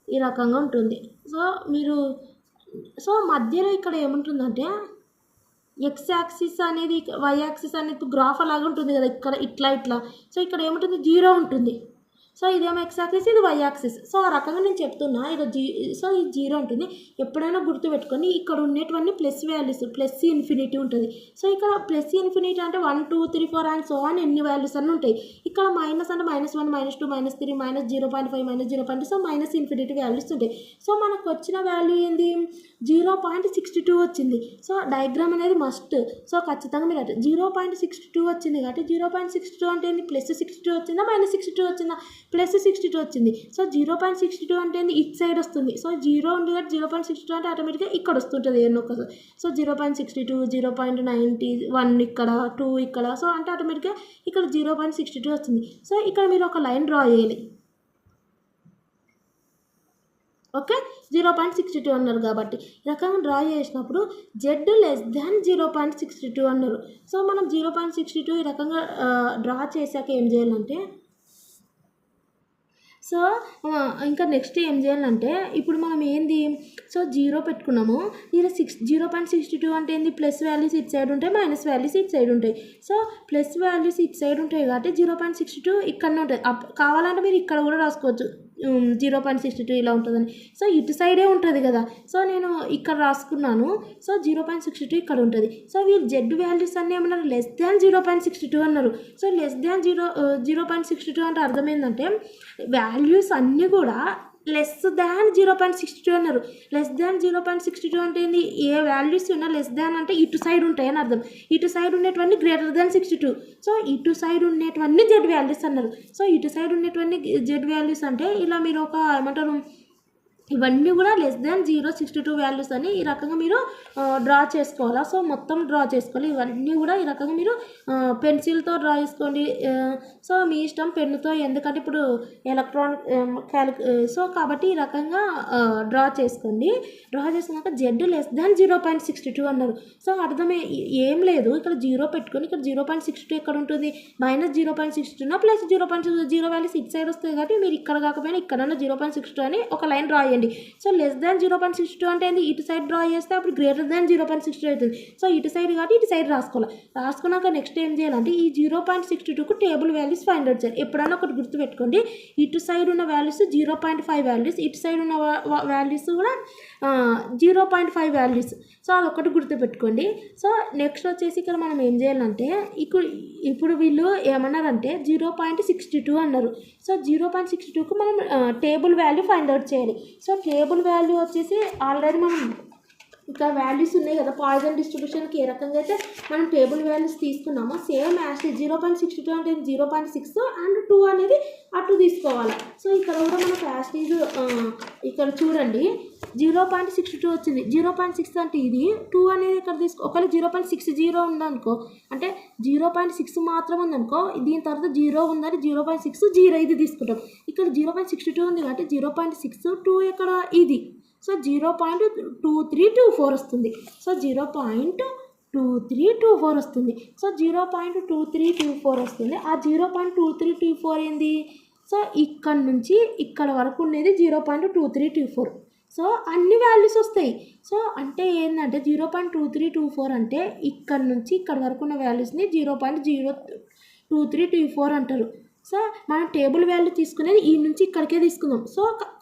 ఈ రకంగా ఉంటుంది. సో మీరు మధ్యలో ఇక్కడ ఏముంటుందంటే ఎక్స్ యాక్సిస్ అనేది వై యాక్సిస్ అనేది గ్రాఫ్ అలాగే ఉంటుంది కదా, ఇక్కడ ఇట్లా. సో ఇక్కడ ఏముంటుంది, 0 ఉంటుంది. సో ఇదేమో ఎక్స్ యాక్సిస్, ఇది వై యాక్సిస్. సో ఆ రకంగా నేను చెప్తున్నా సో ఇది 0 ఉంటుంది. ఎప్పుడైనా గుర్తుపెట్టుకొని ఇక్కడ ఉండేటివన్నీ ప్లస్ వాల్యూస్, ప్లస్ ఇన్ఫినిటీ ఉంటుంది. సో ఇక్కడ ప్లస్ ఇన్ఫినిటీ అంటే 1 2 3 4 అండ్ సో అని ఎన్ని వాల్యూస్ అన్నీ ఉంటాయి. ఇక్కడ మైనస్ అంటే -1 -2 -3 -0.5 -0. సో మైనస్ ఇన్ఫినిటీ వాల్యూస్ ఉంటాయి. సో మనకు వచ్చిన వాల్యూ ఏంది, 0.62 వచ్చింది. సో డయాగ్రామ్ అనేది మస్ట్. సో ఖచ్చితంగా మీరు అంటే 0.62 వచ్చింది కాబట్టి 0.62 అంటే ఏంది, +62 వచ్చిందా -62 వచ్చిందా, +62 వచ్చింది. సో 0.62 అంటే ఏంది, ఇటు సైడ్ వస్తుంది. సో 0 ఉంది కాబట్టి 0.62 అంటే ఆటోమేటిక్గా ఇక్కడ వస్తుంటుంది ఎన్నో ఒకసారి. సో 0.62, 0.91 ఇక్కడ, 2 ఇక్కడ. సో అంటే ఆటోమేటిక్గా ఇక్కడ 0.62 వచ్చింది. సో ఇక్కడ మీరు ఒక లైన్ డ్రా చేయాలి. ఓకే, 0.62 అన్నారు కాబట్టి ఈ రకంగా డ్రా చేసినప్పుడు Z <0.62 అన్నారు. సో మనం 0.62 ఈ రకంగా డ్రా చేశాక ఏం చేయాలంటే, సో ఇంకా నెక్స్ట్ ఏం చేయాలంటే, ఇప్పుడు మనం ఏంది, సో 0 పెట్టుకున్నాము. 0.62 అంటే ఏంది, ప్లస్ వాల్యూస్ ఇటు సైడ్ ఉంటాయి, మైనస్ వాల్యూస్ ఇటు సైడ్ ఉంటాయి. సో ప్లస్ వాల్యూస్ ఇటు సైడ్ ఉంటాయి కాబట్టి 0.62 ఇక్కడనే ఉంటుంది. కావాలంటే మీరు ఇక్కడ కూడా రాసుకోవచ్చు 0.62 ఇలా ఉంటుందని. సో ఇటు సైడే ఉంటుంది కదా, సో నేను ఇక్కడ రాసుకున్నాను. సో 0.62 ఇక్కడ ఉంటుంది. సో వీళ్ళు జెడ్ వాల్యూస్ అన్నీ ఏమన్నారు, <0.62 అన్నారు. సో <0.62 అంటే అర్థం ఏంటంటే వాల్యూస్ అన్నీ కూడా <0.62 అన్నారు. <0.62 అంటే ఏంది, ఏ వాల్యూస్ ఉన్నా అంటే ఇటు సైడ్ ఉంటాయి అని అర్థం. ఇటు సైడ్ ఉండేటువంటి <62. సో ఇటు సైడ్ ఉండేటువంటి జెడ్ వాల్యూస్ అన్నారు. సో ఇటు సైడ్ ఉండేటువంటి జెడ్ వాల్యూస్ అంటే ఇలా మీరు ఒక ఏమంటారు, ఇవన్నీ కూడా <0.62 వాల్యూస్ అని ఈ రకంగా మీరు డ్రా చేసుకోవాలా. సో మొత్తం డ్రా చేసుకోవాలి. ఇవన్నీ కూడా ఈ రకంగా మీరు పెన్సిల్తో డ్రా చేసుకోండి. సో మీ ఇష్టం పెన్నుతో, ఎందుకంటే ఇప్పుడు ఎలక్ట్రానిక్ సో కాబట్టి ఈ రకంగా డ్రా చేసుకోండి. డ్రా చేసుకున్నాక Z <0.62 అన్నారు. సో అర్థమే ఏం లేదు, ఇక్కడ 0 పెట్టుకొని ఇక్కడ 0.62 ఎక్కడ ఉంటుంది, -0.62 ప్లస్ 0.0 వాల్యూస్ ఇటు సైడ్ వస్తాయి కాబట్టి మీరు ఇక్కడ కాకపోయినా ఇక్కడన్నా 0.62 అని ఒక లైన్ డ్రా చేయండి. సో <0.62 అంటే ఏంది, ఇటు సైడ్ డ్రా చేస్తే అప్పుడు <0.62 అవుతుంది. సో ఇటు సైడ్ కాబట్టి ఇటు సైడ్ రాసుకోవాలి. రాసుకున్నాక నెక్స్ట్ ఏం చేయాలంటే ఈ 0.62కు టేబుల్ వాల్యూస్ ఫైండ్ అవుట్ చేయాలి. ఎప్పుడైనా ఒకటి గుర్తుపెట్టుకోండి, ఇటు సైడ్ ఉన్న వాల్యూస్ 0.5 వాల్యూస్, ఇటు సైడ్ ఉన్న వాల్యూస్ కూడా 0.5 వాల్యూస్. సో అదొకటి గుర్తుపెట్టుకోండి. సో నెక్స్ట్ వచ్చేసి ఇక్కడ మనం ఏం చేయాలంటే, ఇప్పుడు వీళ్ళు ఏమన్నారంటే 0.62 అన్నారు. సో 0.62కు మనం టేబుల్ వాల్యూ ఫైండ్ అవుట్ చేయాలి. సో టేబుల్ వాల్యూ వచ్చేసి ఆల్రెడీ మనం ఇక్కడ వాల్యూస్ ఉన్నాయి కదా, పాయిజన్ డిస్ట్రిబ్యూషన్కి ఏ రకంగా అయితే మనం టేబుల్ వాల్యూస్ తీసుకున్నామో సేమ్ యాజ్ 0.62 అంటే 0.6 అండ్ 2 అనేది అటు తీసుకోవాలి. సో ఇక్కడ కూడా మనకు యాజ్ ఇక్కడ చూడండి 0.62 వచ్చింది. 0.6 అంటే ఇది, 2 అనేది ఇక్కడ తీసుకో. ఒకవేళ 0.60 ఉందనుకో, అంటే 0.6 మాత్రం ఉందనుకో, దీని తర్వాత 0 ఉందని 0.60 ఇది తీసుకుంటాం. ఇక్కడ 0.62 ఉంది కాబట్టి 0.62 ఎక్కడ ఇది. సో 0.2324 వస్తుంది. సో 0.2324 వస్తుంది. సో 0.2324 వస్తుంది. ఆ 0.2324 ఏంది, సో ఇక్కడ నుంచి ఇక్కడ వరకు ఉండేది 0.2324. సో అన్ని వాల్యూస్ వస్తాయి. సో అంటే ఏంటంటే 0.2324 అంటే ఇక్కడ నుంచి ఇక్కడ వరకు ఉన్న వాల్యూస్ని 0.02324 అంటారు. సో మనం టేబుల్ వాల్యూ తీసుకునేది ఈ నుంచి ఇక్కడికే తీసుకుందాం. సో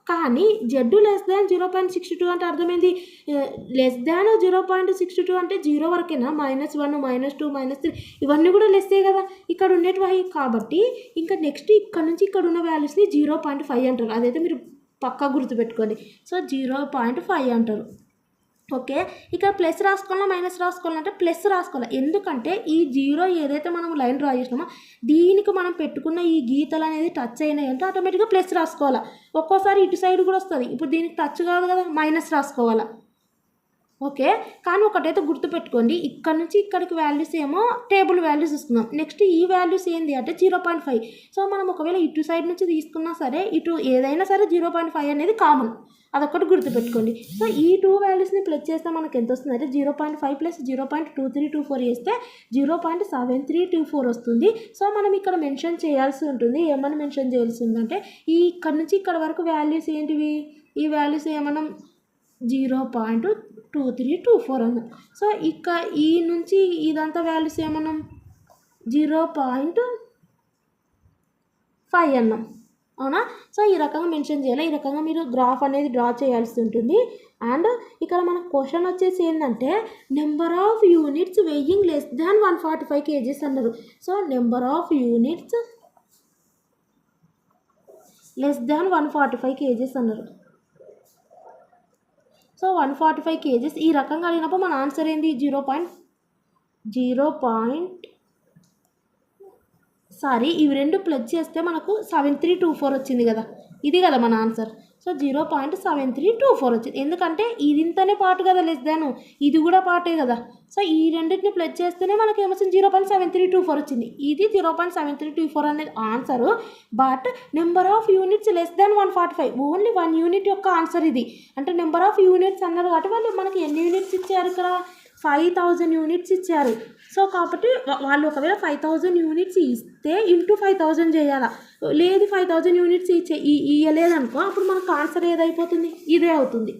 కానీ Z <0.62 అంటే అర్థమైంది, <0.62 అంటే 0 వరకేనా, -1 -2 -3 ఇవన్నీ కూడా లెస్సే కదా ఇక్కడ ఉండేటివి. కాబట్టి ఇంకా నెక్స్ట్ ఇక్కడ నుంచి ఇక్కడ ఉన్న వాల్యూస్ని 0.5 అంటారు. అదైతే మీరు పక్కా గుర్తుపెట్టుకోండి. సో 0.5 అంటారు. ఓకే, ఇక్కడ ప్లస్ రాసుకోవాలా మైనస్ రాసుకోవాలంటే ప్లస్ రాసుకోవాలి. ఎందుకంటే ఈ 0 ఏదైతే మనం లైన్ డ్రా చేసినామో దీనికి మనం పెట్టుకున్న ఈ గీతలు అనేది టచ్ అయినాయి అంటే ఆటోమేటిక్గా ప్లస్ రాసుకోవాలా. ఒక్కోసారి ఇటు సైడ్ కూడా వస్తుంది. ఇప్పుడు దీనికి టచ్ కాదు కదా, మైనస్ రాసుకోవాలా. ఓకే, కానీ ఒకటైతే గుర్తుపెట్టుకోండి, ఇక్కడ నుంచి ఇక్కడికి వాల్యూస్ ఏమో టేబుల్ వాల్యూస్ ఇస్తున్నాం. నెక్స్ట్ ఈ వాల్యూస్ ఏంటి అంటే 0.5. సో మనం ఒకవేళ ఇటు సైడ్ నుంచి తీసుకున్నా సరే ఇటు ఏదైనా సరే 0.5 అనేది కామన్, అదొక్కటి గుర్తుపెట్టుకోండి. సో ఈ 2 వాల్యూస్ని ప్లస్ చేస్తే మనకు ఎంత వస్తుంది అంటే 0.5 ప్లస్ 0.2324 చేస్తే 0.7324 వస్తుంది. సో మనం ఇక్కడ మెన్షన్ చేయాల్సి ఉంటుంది. ఏమని మెన్షన్ చేయాల్సి ఉందంటే ఈ ఇక్కడ నుంచి ఇక్కడ వరకు వాల్యూస్ ఏంటివి, ఈ వాల్యూస్ ఏమన్నా 0.2324 అన్నాం. సో ఈ నుంచి ఇదంతా వాల్యూస్ ఏమన్నాం 0.5 అన్నాం, అవునా. సో ఈ రకంగా మెన్షన్ చేయాలి. ఈ రకంగా మీరు గ్రాఫ్ అనేది డ్రా చేయాల్సి ఉంటుంది. అండ్ ఇక్కడ మన క్వశ్చన్ వచ్చేసి ఏంటంటే number of units weighing <145 kgs అన్నారు. So number of units <145 kgs అన్నారు. సో 145 kgs ఈ రకంగా అడిగినప్పుడు మన ఆన్సర్ ఏంది 0.0 సారీ ఇవి రెండు ప్లస్ చేస్తే మనకు 7324 వచ్చింది కదా, ఇది కదా మన ఆన్సర్. సో 0.7324 వచ్చింది, ఎందుకంటే ఇది ఇంతనే పార్ట్ కదా లెస్ దాన్, ఇది కూడా పార్టే కదా. సో ఈ రెండింటిని ప్లస్ చేస్తేనే మనకి ఏమొచ్చింది 0.7324 వచ్చింది. ఇది 0.7324 అనేది answer. But number of units less than 145, only 1 unit యొక్క ఆన్సర్ ఇది. అంటే నెంబర్ ఆఫ్ యూనిట్స్ అన్నారు కాబట్టి వాళ్ళు మనకి ఎన్ని యూనిట్స్ ఇచ్చారు ఇక్కడ, 5000 యూనిట్స్ ఇచ్చారు. సో కాబట్టి వాళ్ళు ఒకవేళ 5000 యూనిట్స్ ఇస్తే ఇంటూ 5000 చేయాలా, లేదు 5000 యూనిట్స్ ఇయ్యలేదనుకో అప్పుడు మనకు ఆన్సర్ ఏదైపోతుంది, ఇదే అవుతుంది.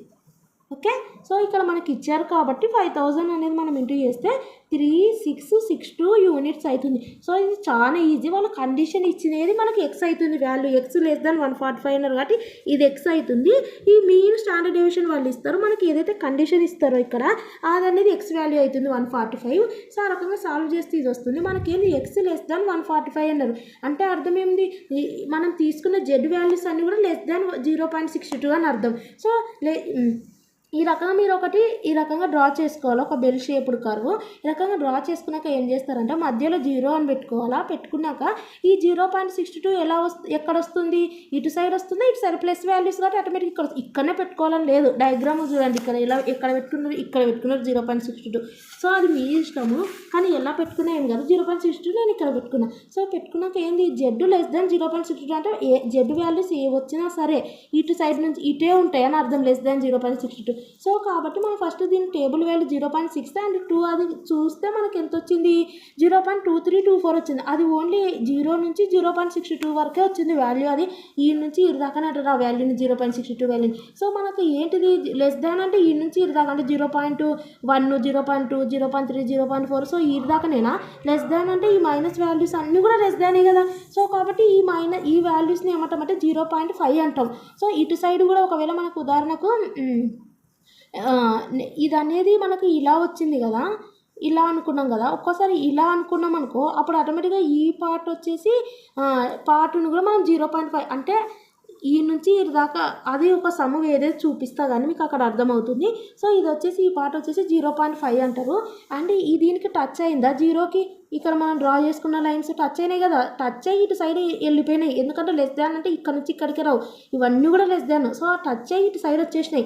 ఓకే, సో ఇక్కడ మనకి ఇచ్చారు కాబట్టి 5000 అనేది మనం ఇంటూ చేస్తే 3662 యూనిట్స్ అవుతుంది. సో ఇది చాలా ఈజీ, వాళ్ళ కండిషన్ ఇచ్చినది మనకి ఎక్స్ అవుతుంది, వాల్యూ ఎక్స్ లెస్ దాన్ 145 అన్నారు కాబట్టి ఇది ఎక్స్ అవుతుంది. ఈ మీన్ స్టాండర్డ్ డేవియేషన్ వాళ్ళు ఇస్తారు, మనకి ఏదైతే కండిషన్ ఇస్తారో ఇక్కడ అది అనేది ఎక్స్ వాల్యూ అవుతుంది 145. సో ఆ రకంగా సాల్వ్ చేస్తే ఇది వస్తుంది. మనకేంది ఎక్స్ లెస్ దాన్ 145 అన్నారు అంటే అర్థం ఏంది, మనం తీసుకున్న జెడ్ వాల్యూస్ అన్నీ కూడా లెస్ దాన్ 0.62 అని అర్థం. సో ఈ రకంగా మీరు ఈ రకంగా డ్రా చేసుకోవాలి, ఒక బెల్ షేప్డ్ కర్వ్. ఈ రకంగా డ్రా చేసుకున్నాక ఏం చేస్తారంటే మధ్యలో 0 అని పెట్టుకోవాలా. పెట్టుకున్నాక ఈ 0.62 ఎక్కడ వస్తుంది, ఇటు సైడ్ వస్తుంది, ఇటు సైడ్ ప్లస్ వాల్యూస్ కాబట్టి ఆటోమేటిక్ ఇక్కడనే పెట్టుకోవాలని లేదు. డయాగ్రామ్ చూడండి, ఎక్కడ పెట్టుకున్నారు, ఇక్కడ పెట్టుకున్నారు 0.62. సో అది మీ ఇష్టము, కానీ ఎలా పెట్టుకున్నా ఏం కాదు. 0.62 నేను ఇక్కడ పెట్టుకున్నా. సో పెట్టుకున్నాక ఏంది జెడ్ లెస్ దాన్ 0.62 అంటే జెడ్ వాల్యూస్ ఏ వచ్చినా సరే ఇటు సైడ్ నుంచి ఇటే ఉంటాయి అని అర్థం, లెస్ దాన్ 0.62. సో కాబట్టి మనం ఫస్ట్ దీని టేబుల్ వాల్యూ 0.6 అండ్ 2 అది చూస్తే మనకి ఎంత వచ్చింది 0.2324 వచ్చింది. అది ఓన్లీ 0 నుంచి 0.62 వరకే వచ్చింది వాల్యూ. అది ఈ నుంచి ఇరు దాకానే అంటారు ఆ వాల్యూని 0.62 వాల్యూని. సో మనకి ఏంటిది లెస్ దాన్ అంటే ఈ నుంచి ఇరు దాకా అంటే 0.1 0.2 0.3 0.4. సో ఈ దాకానేనా లెస్ దాన్ అంటే ఈ మైనస్ వాల్యూస్ అన్నీ కూడా లెస్ దానే కదా. సో కాబట్టి ఈ వాల్యూస్ని ఏమంటామంటే 0.5 అంటాం. సో ఇటు సైడ్ కూడా ఒకవేళ మనకు ఉదాహరణకు ఇది అనేది మనకి ఇలా వచ్చింది కదా, ఇలా అనుకున్నాం కదా, ఒక్కోసారి ఇలా అనుకున్నాం అనుకో అప్పుడు ఆటోమేటిక్గా ఈ పార్ట్ వచ్చేసి పార్ట్ను కూడా మనం 0.5 అంటే ఈ నుంచి ఇది దాకా అది ఒక సమ్ ఏదైతే చూపిస్తా కానీ మీకు అక్కడ అర్థమవుతుంది. సో ఇది వచ్చేసి ఈ పార్ట్ వచ్చేసి 0.5 అంటారు. అండ్ ఈ దీనికి టచ్ అయిందా జీరోకి, ఇక్కడ మనం డ్రా చేసుకున్న లైన్స్ టచ్ అయినాయి కదా, టచ్ అయ్యి ఇటు సైడ్ వెళ్ళిపోయినాయి. ఎందుకంటే లెస్ దాన్ అంటే ఇక్కడ నుంచి ఇక్కడికి రావు, ఇవన్నీ కూడా లెస్ దాన్. సో టచ్ అయ్యి ఇటు సైడ్ వచ్చేసినాయి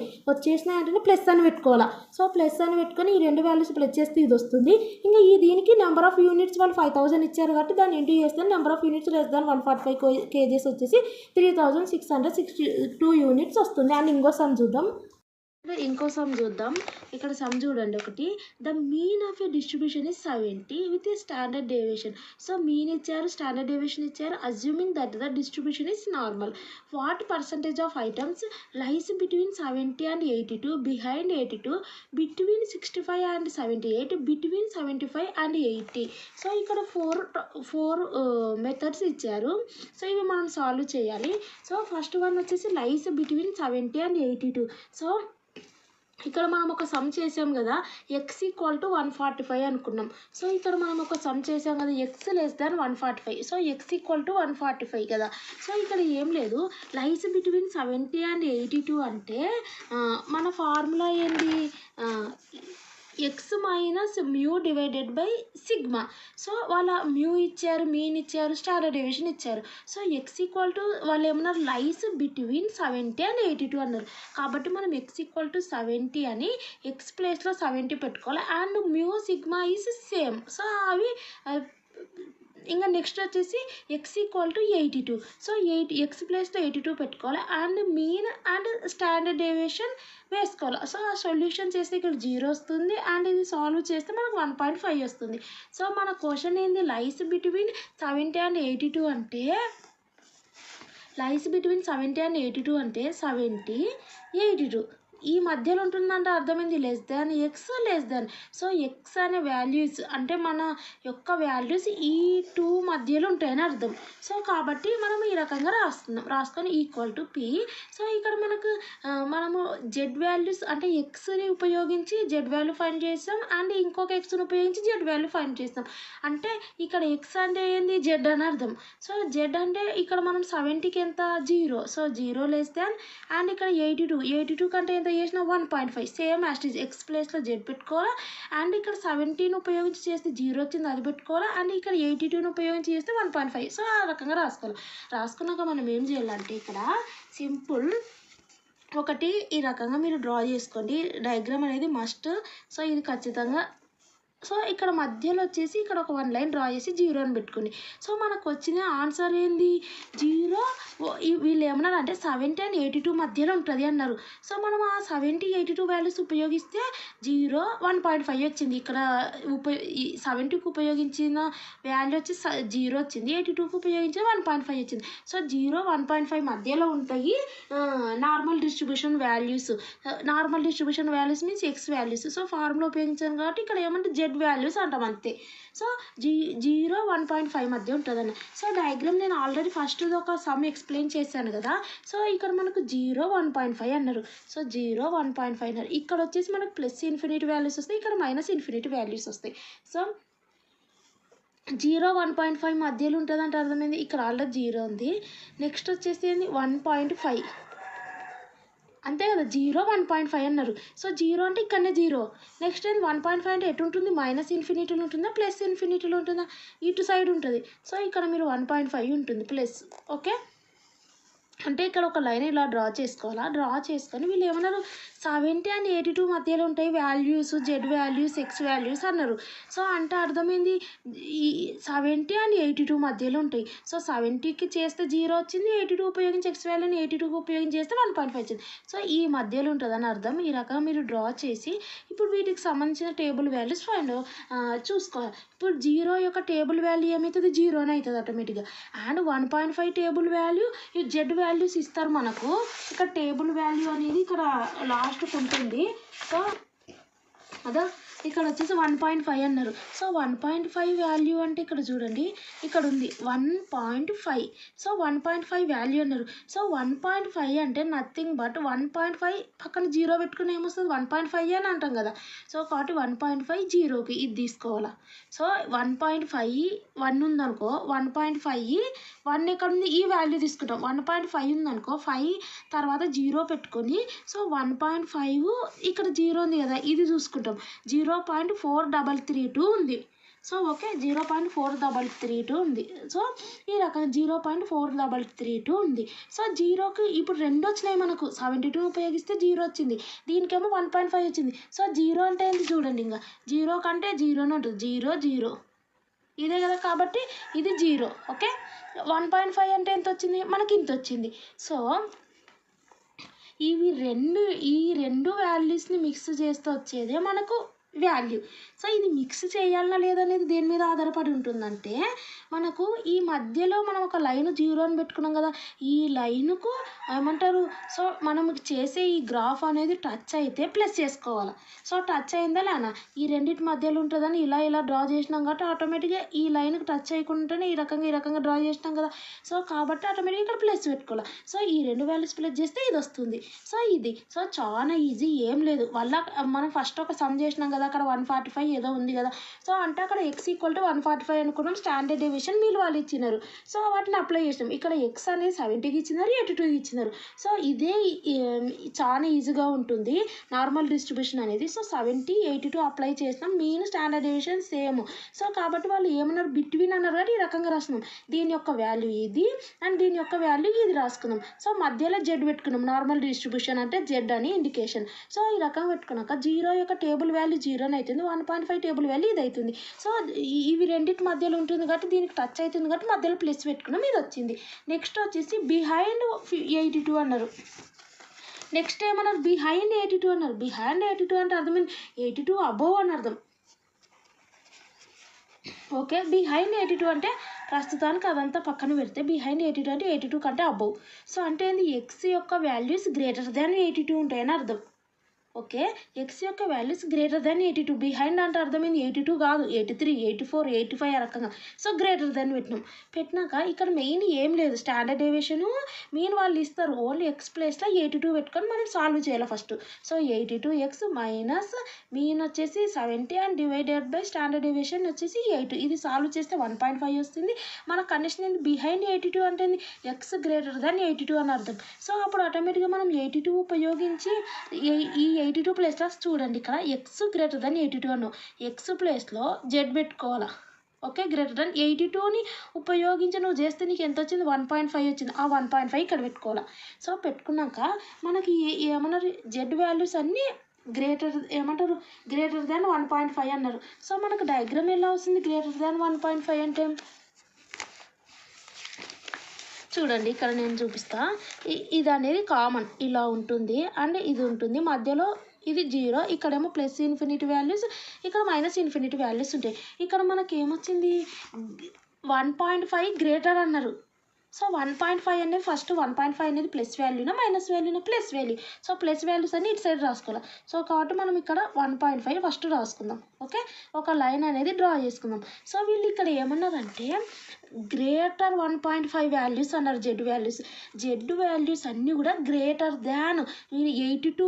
అంటే ప్లస్ అని పెట్టుకోవాలా. సో ప్లస్ అని పెట్టుకొని ఈ రెండు వాల్యూస్ ప్లస్ చేస్తే ఇది వస్తుంది. ఇంకా ఈ దీనికి నెంబర్ ఆఫ్ యూనిట్స్ వాళ్ళు 5000 ఇచ్చారు కాబట్టి దాన్ని ఇంటూ చేస్తే number of units less than 145 kgs వచ్చేసి 3662 యూనిట్స్ వస్తుంది. అండ్ ఇంకో సమ్ చూద్దాం. ఇక్కడ సమ్ చూడండి ఒకటి. The mean of A distribution is 70 with a standard deviation. So mean ఇచ్చారు, స్టాండర్డ్ డేవియేషన్ ఇచ్చారు. Assuming that the distribution is normal, what percentage of items lies between 70 and 82, behind 82, between 65 and 78, between 75 and 80. So ఇక్కడ four methods ఇచ్చారు. So ఇవి మనం solve చేయాలి. So first one వచ్చేసి lies between 70 and 82. So ఇక్కడ మనం ఒక సమ్ చేసాం కదా, ఎక్స్ ఈక్వల్ టు 145 అనుకున్నాం. సో ఇక్కడ మనం ఒక సమ్ చేసాం కదా, X less than 145. So X equal to 145 కదా. సో ఇక్కడ ఏం లేదు, లైస్ బిట్వీన్ 70 and 82 అంటే మన ఫార్ములా ఏంది, X minus mu divided by sigma. So వాళ్ళ మ్యూ ఇచ్చారు, మీన్ ఇచ్చారు, స్టాండర్డ్ డేవియేషన్ ఇచ్చారు. సో ఎక్స్ ఈక్వల్ టు వాళ్ళు ఏమన్నారు లైస్ బిట్వీన్ 70 and 82 అన్నారు. కాబట్టి మనం ఎక్స్ ఈక్వల్ టు 70 అని ఎక్స్ ప్లేస్లో 70 పెట్టుకోవాలి. And mu sigma is same. So అవి ఇంకా నెక్స్ట్ వచ్చేసి X equal to 82. So X ప్లేస్లో 82 పెట్టుకోవాలి. And mean and standard deviation వేసుకోవాలి. సో ఆ సొల్యూషన్ చేస్తే ఇక్కడ 0 వస్తుంది. అండ్ ఇది సాల్వ్ చేస్తే మనకు 1.5 వస్తుంది. సో మన క్వశ్చన్ ఏంది, లైస్ బిట్వీన్ 70 and 82 అంటే లైస్ బిట్వీన్ 70 and 82 అంటే 70 82 ఈ మధ్యలో ఉంటుందంటే అర్థమైంది less than x less than. So X అనే వాల్యూస్ అంటే మన యొక్క వాల్యూస్ ఈ టూ మధ్యలో ఉంటాయని అర్థం. సో కాబట్టి మనం ఈ రకంగా రాసుకొని ఈక్వల్ టు పి. సో ఇక్కడ మనము జెడ్ వాల్యూస్ అంటే ఎక్స్ని ఉపయోగించి జెడ్ వాల్యూ ఫైండ్ చేస్తాం, అండ్ ఇంకొక ఎక్స్ని ఉపయోగించి జెడ్ వాల్యూ ఫైండ్ చేస్తాం. అంటే ఇక్కడ ఎక్స్ అంటే ఏంది, జెడ్ అని అర్థం. సో జెడ్ అంటే ఇక్కడ మనం 70కి ఎంత 0. సో 0 లెస్ దాన్, అండ్ ఇక్కడ 82 కంటే ఎంత చేసిన 1.5 సేమ్ యాస్టీజ్ ఎక్స్ ప్లేస్లో జెడ్ పెట్టుకోవాలా. అండ్ ఇక్కడ 17 ఉపయోగించి చేస్తే 0 వచ్చింది అది పెట్టుకోవాలా. అండ్ ఇక్కడ 82 ఉపయోగించి చేస్తే 1.5. సో ఆ రకంగా రాసుకోవాలి. రాసుకున్నాక మనం ఏం చేయాలంటే ఇక్కడ సింపుల్ ఒకటి ఈ రకంగా మీరు డ్రా చేసుకోండి. డయాగ్రామ్ అనేది మస్ట్. సో ఇది ఖచ్చితంగా. సో ఇక్కడ మధ్యలో వచ్చేసి ఇక్కడ ఒక 1 లైన్ డ్రా చేసి 0 అని పెట్టుకోండి. సో మనకు వచ్చిన ఆన్సర్ ఏంది 0. వీళ్ళు ఏమన్నారు అంటే 70 అండ్ 82 మధ్యలో ఉంటుంది అన్నారు. సో మనం ఆ 70, 82 వాల్యూస్ ఉపయోగిస్తే 0, 1.5 వచ్చింది. ఇక్కడ 70కి ఉపయోగించిన వాల్యూ వచ్చి 0 వచ్చింది, 82కి ఉపయోగించిన 1.5 వచ్చింది. సో 0, 1.5 మధ్యలో ఉంటాయి normal distribution values. Normal distribution values means X values. So formula ఉపయోగించాను కాబట్టి ఇక్కడ ఏమంటే జెడ్ వాల్యూస్ అంటాం అంతే. సో 0, 1.5 మధ్య ఉంటుందన్న. సో డయాగ్రామ్ నేను ఆల్రెడీ ఫస్ట్ ఒక సమ్ ఎక్స్ప్లెయిన్ చేశాను కదా. సో ఇక్కడ మనకు 0, 1.5 అన్నారు. సో 0, 1.5 అన్నారు. ఇక్కడ వచ్చేసి మనకు ప్లస్ ఇన్ఫినిటీ వాల్యూస్ వస్తాయి, ఇక్కడ మైనస్ ఇన్ఫినిటీ వాల్యూస్ వస్తాయి. సో 0, 1.5 మధ్యలో ఉంటుంది అంటే అర్థమైంది. ఇక్కడ ఆల్రెడీ 0 ఉంది. నెక్స్ట్ వచ్చేసి ఏంది 1.5 అంతే కదా. 0, 1.5 అన్నారు. సో 0 అంటే ఇక్కడనే 0. నెక్స్ట్ ఏంది 1.5 అంటే ఎటు ఉంటుంది, మైనస్ ఇన్ఫినిటీలో ఉంటుందా ప్లస్ ఇన్ఫినిటీలో ఉంటుందా, ఇటు సైడ్ ఉంటుంది. సో ఇక్కడ మీరు 1.5 ఉంటుంది ప్లస్. ఓకే, అంటే ఇక్కడ ఒక లైన్ ఇలా డ్రా చేసుకోవాలా. డ్రా చేసుకొని వీళ్ళు ఏమన్నారు 70 అండ్ 82 మధ్యలో ఉంటాయి values, Z values, X values అన్నారు. సో అంటే అర్థమైంది ఈ 70 అండ్ 82 మధ్యలో ఉంటాయి. సో 70కి చేస్తే 0 వచ్చింది, 82 ఉపయోగించి ఎక్స్ వాల్యూని 82కి ఉపయోగించి చేస్తే 1.5 వచ్చింది. సో ఈ మధ్యలో ఉంటుందని అర్థం. ఈ రకంగా మీరు డ్రా చేసి ఇప్పుడు వీటికి సంబంధించిన టేబుల్ వాల్యూస్ చూసుకోవాలి. ఇప్పుడు 0 యొక్క టేబుల్ వాల్యూ ఏమవుతుంది 0 అవుతుంది ఆటోమేటిక్గా. అండ్ 1.5 టేబుల్ వాల్యూ ఈ జెడ్ వాల్యూస్ ఇస్తారు మనకు. ఇక్కడ టేబుల్ వాల్యూ అనేది ఇక్కడ లాస్ట్కి ఉంటుంది. సో అదా ఇక్కడ వచ్చేసి 1.5 అన్నారు. సో 1.5 వాల్యూ అంటే ఇక్కడ చూడండి ఇక్కడ ఉంది 1.5. సో 1.5 వాల్యూ అన్నారు. సో 1.5 అంటే నథింగ్ బట్ 1.5 పక్కన 0 పెట్టుకుని ఏమొస్తుంది 1.5 అని అంటాం కదా. సో కాబట్టి 1.5 0కి ఇది తీసుకోవాలా. సో 1.5 1 ఉందనుకో 1.5 1 ఎక్కడ ఉంది ఈ వాల్యూ తీసుకుంటాం. 1.5 ఉందనుకో 5 తర్వాత 0 పెట్టుకొని సో 1.5 ఇక్కడ 0 ఉంది కదా ఇది చూసుకుంటాం. 0.4332 ఉంది. సో ఓకే 0.4332 ఉంది. సో ఈ రకంగా 0.4332 ఉంది. సో 0కి ఇప్పుడు 2 వచ్చినాయి మనకు. 72 ఉపయోగిస్తే 0 వచ్చింది, దీనికేమో 1.5 వచ్చింది. సో 0 అంటే ఏంటి చూడండి, ఇంకా 0 కంటే 0 ఉంటుంది. 0 0 ఇదే కదా కాబట్టి ఇది 0. ఓకే 1.5 అంటే ఎంత వచ్చింది మనకి ఇంత వచ్చింది. సో ఈ రెండు వాల్యూస్ని మిక్స్ చేస్తే వచ్చేదే మనకు వాల్యూ. సో ఇది మిక్స్ చేయాలన్నా లేదనేది దేని మీద ఆధారపడి ఉంటుందంటే మనకు ఈ మధ్యలో మనం ఒక లైన్ 0 అని పెట్టుకున్నాం కదా, ఈ లైన్కు ఏమంటారు సో మనం చేసే ఈ గ్రాఫ్ అనేది టచ్ అయితే ప్లస్ చేసుకోవాలి. సో టచ్ అయిందా లేనా ఈ రెండింటి మధ్యలో ఉంటుందని ఇలా డ్రా చేసినాం కాబట్టి ఆటోమేటిక్గా ఈ లైన్కి టచ్ చేయకుండానే ఈ రకంగా డ్రా చేసినాం కదా. సో కాబట్టి ఆటోమేటిక్గా ఇక్కడ ప్లస్ పెట్టుకోవాలి. సో ఈ రెండు వాల్యూస్ ప్లస్ చేస్తే ఇది వస్తుంది. సో ఇది సో చాలా ఈజీ, ఏం లేదు. వల్ల మనం ఫస్ట్ ఒక సమ్ చేసినాం కదా, అక్కడ 145 ఏదో ఉంది కదా. సో అంటే అక్కడ x = 145 అనుకున్నాం. స్టాండర్డ్ డేవియేషన్ మీలు వాళ్ళు ఇచ్చినారు. సో వాటిని అప్లై చేసినాం. ఇక్కడ x అనేది 70కి ఇచ్చినారు, 82కి ఇచ్చినారు. సో ఇదే చాలా ఈజీగా ఉంటుంది నార్మల్ డిస్ట్రిబ్యూషన్ అనేది. సో 70, 82 అప్లై చేసినాం. Mean standard deviation same. So కాబట్టి వాళ్ళు ఏమన్నారు బిట్వీన్ అన్నారు కాబట్టి ఈ రకంగా రాస్తున్నాం. దీని యొక్క వాల్యూ ఇది అండ్ దీని యొక్క వాల్యూ ఇది రాసుకున్నాం. సో మధ్యలో జెడ్ పెట్టుకున్నాం. నార్మల్ డిస్ట్రిబ్యూషన్ అంటే జెడ్ అని ఇండికేషన్. సో ఈ రకంగా పెట్టుకున్నాక 0 యొక్క టేబుల్ వాల్యూ 0 అవుతుంది, 1.5 టేబుల్ వాల్యూ ఇది అవుతుంది. సో ఇవి రెండింటి మధ్యలో ఉంటుంది కాబట్టి దీనికి టచ్ అవుతుంది కాబట్టి మధ్యలో ప్లస్ పెట్టుకున్నాం, ఇది వచ్చింది. నెక్స్ట్ వచ్చేసి బిహైండ్ 82 అన్నారు. నెక్స్ట్ ఏమన్నారు బిహైండ్ 82 అన్నారు. బిహైండ్ 82 అంటే అర్థమైంది 82 అబోవ్ అని అర్థం. ఓకే బిహైండ్ 82 అంటే ప్రస్తుతానికి అదంతా పక్కన పెడితే బిహైండ్ 82 అంటే 82 కంటే అబోవ్. సో అంటే ఏంది ఎక్స్ యొక్క వాల్యూస్ గ్రేటర్ దాన్ 82 ఉంటాయని అర్థం. ఓకే, ఎక్స్ యొక్క వాల్యూస్ గ్రేటర్ దాన్ 82. బిహైండ్ అంటే అర్థమైంది 82 కాదు, 83, 84, 85 ఆ రకంగా. సో గ్రేటర్ దాన్ పెట్టినాక ఇక్కడ మెయిన్ ఏం లేదు, స్టాండర్డ్ డేవియేషను మీన్ వాళ్ళు ఇస్తారు, ఓన్లీ ఎక్స్ ప్లేస్లో 82 పెట్టుకొని మనం సాల్వ్ చేయాలి first. So 82x minus mean వచ్చేసి 70 and divided by standard deviation వచ్చేసి 8. ఇది సాల్వ్ చేస్తే 1.5 వస్తుంది. మన కండిషన్ ఏంది, బిహైండ్ 82 అంటే ఎక్స్ గ్రేటర్ దాన్ 82 అని అర్థం. సో అప్పుడు ఆటోమేటిక్గా మనం 82 ఉపయోగించి ఈ 82 ప్లేస్లో చూడండి, ఇక్కడ ఎక్స్ గ్రేటర్ దాన్ 82 అను, ఎక్స్ ప్లేస్లో జెడ్ పెట్టుకోవాలా. ఓకే, గ్రేటర్ దాన్ 82ని ఉపయోగించి నువ్వు చేస్తే నీకు ఎంత వచ్చింది, 1.5 వచ్చింది. ఆ 1.5 ఇక్కడ పెట్టుకోవాలా. సో పెట్టుకున్నాక మనకి ఏమన్నారు, జెడ్ వాల్యూస్ అన్నీ గ్రేటర్ దాన్ 1.5 అన్నారు. సో మనకు డయాగ్రామ్ ఎలా వస్తుంది, గ్రేటర్ దాన్ 1.5 అంటే చూడండి, ఇక్కడ నేను చూపిస్తా. ఇది అనేది కామన్ ఇలా ఉంటుంది అండ్ ఇది ఉంటుంది, మధ్యలో ఇది 0, ఇక్కడేమో ప్లస్ ఇన్ఫినిటీ వాల్యూస్, ఇక్కడ మైనస్ ఇన్ఫినిటీ వాల్యూస్ ఉంటాయి. ఇక్కడ మనకి ఏమొచ్చింది, 1.5 గ్రేటర్ అన్నారు. సో 1.5 అనేది ఫస్ట్ 1.5 అనేది ప్లస్ వాల్యూనా మైనస్ వాల్యూనా, plus value. So plus values అన్ని ఇటు సైడ్ రాసుకోవాలి. సో కాబట్టి మనం ఇక్కడ 1.5 ఫస్ట్ రాసుకుందాం. ఓకే, ఒక లైన్ అనేది డ్రా చేసుకుందాం. సో వీళ్ళు ఇక్కడ ఏమన్నారంటే గ్రేటర్ 1.5 వాల్యూస్ అన్నారు. జెడ్ వాల్యూస్ అన్నీ కూడా గ్రేటర్ దాన్ 82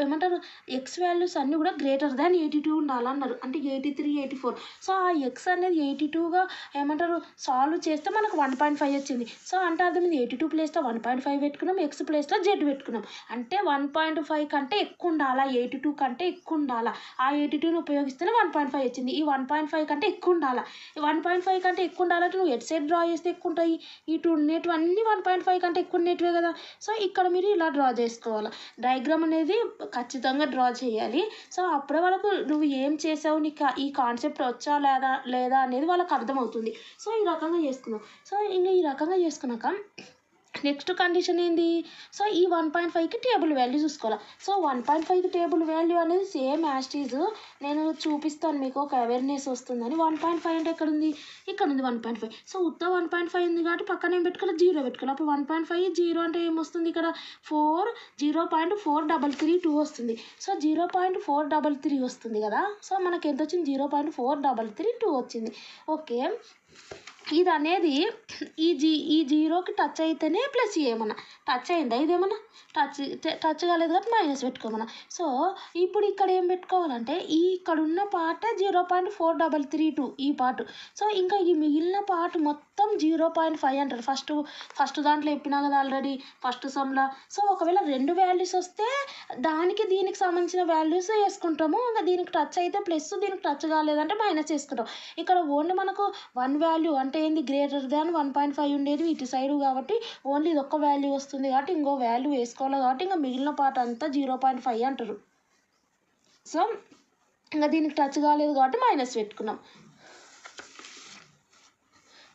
ఏమంటారు, ఎక్స్ వాల్యూస్ అన్నీ కూడా గ్రేటర్ దాన్ 82 ఉండాలన్నారు, అంటే 83, 84. సో ఆ ఎక్స్ అనేది 82గా ఏమంటారు సాల్వ్ చేస్తే మనకు 1.5 వచ్చింది. సో అంటే అర్థం 82 ప్లేస్లో 1.5 పెట్టుకున్నాం, ఎక్స్ ప్లేస్లో జెడ్ పెట్టుకున్నాం, అంటే 1.5 కంటే ఎక్కువ ఉండాలా, 82 కంటే ఎక్కువ ఉండాలా. ఆ 82ని ఉపయోగిస్తేనే 1.5 వచ్చింది. ఈ 1.5 కంటే ఎక్కువ ఉండాలా, 1.5 కంటే ఎక్కువ ఉండాలంటే నువ్వు ఎట్ సైడ్ డ్రా చేస్తే ఎక్కువ ఉంటాయి, ఇటు ఉండేటివి అన్నీ 1.5 కంటే ఎక్కువ ఉండేటివే కదా. సో ఇక్కడ మీరు ఇలా డ్రా చేసుకోవాలి, డయాగ్రామ్ అనేది ఖచ్చితంగా డ్రా చేయాలి. సో అప్పుడే వాళ్ళకు నువ్వు ఏం చేసావు, నీకు ఈ కాన్సెప్ట్ వచ్చా లేదా అనేది వాళ్ళకి అర్థమవుతుంది. సో ఈ రకంగా చేసుకున్నావు. సో ఇంకా ఈ రకంగా చేసుకున్నాక నెక్స్ట్ కండిషన్ ఏంది, సో ఈ 1.5కి టేబుల్ వాల్యూ చూసుకోవాలి. సో 1.5కి టేబుల్ వాల్యూ అనేది సేమ్ యాస్టీజ్ నేను చూపిస్తాను, మీకు ఒక అవేర్నెస్ వస్తుందని. 1.5 అంటే ఎక్కడ ఉంది, ఇక్కడ ఉంది 1.5. సో ఉత్త 1.5 ఉంది కాబట్టి పక్కన ఏం పెట్టుకోవాలి, 0 పెట్టుకోవాలి. అప్పుడు 1.5 0 అంటే ఏమొస్తుంది, ఇక్కడ 0.4332 వస్తుంది. సో 0.433 వస్తుంది కదా. సో మనకి ఎంత వచ్చింది, 0.433 వచ్చింది. ఓకే, ఇది అనేది ఈ జీరోకి టచ్ అయితేనే ప్లస్ ఏమన్నా టచ్ అయిందా, ఇదేమన్నా టచ్ కాలేదు కాబట్టి మైనస్ పెట్టుకోమన్నా. సో ఇప్పుడు ఇక్కడ ఏం పెట్టుకోవాలంటే ఇక్కడ ఉన్న పార్ట్ 0.433 ఈ పార్ట్. సో ఇంకా ఈ మిగిలిన పార్ట్ మొత్తం 0.5 అంటారు. ఫస్ట్ దాంట్లో చెప్పినా కదా ఆల్రెడీ ఫస్ట్ సమ్లా. సో ఒకవేళ రెండు వాల్యూస్ వస్తే దీనికి సంబంధించిన వాల్యూస్ వేసుకుంటాము, ఇంకా దీనికి టచ్ అయితే ప్లస్, దీనికి టచ్ కాలేదంటే మైనస్ వేసుకుంటాం. ఇక్కడ ఓన్లీ మనకు 1 వాల్యూ అంటే ఏంది, గ్రేటర్ దాన్ 1.5 ఉండేది ఇటు సైడ్ కాబట్టి ఓన్లీ ఇది ఒక్క వాల్యూ వస్తుంది కాబట్టి ఇంకో వాల్యూ వేసుకోవాలి కాబట్టి ఇంకా మిగిలిన పార్ట్ అంతా 0.5 అంటారు. సో ఇంకా దీనికి టచ్ కాలేదు కాబట్టి మైనస్ పెట్టుకున్నాం.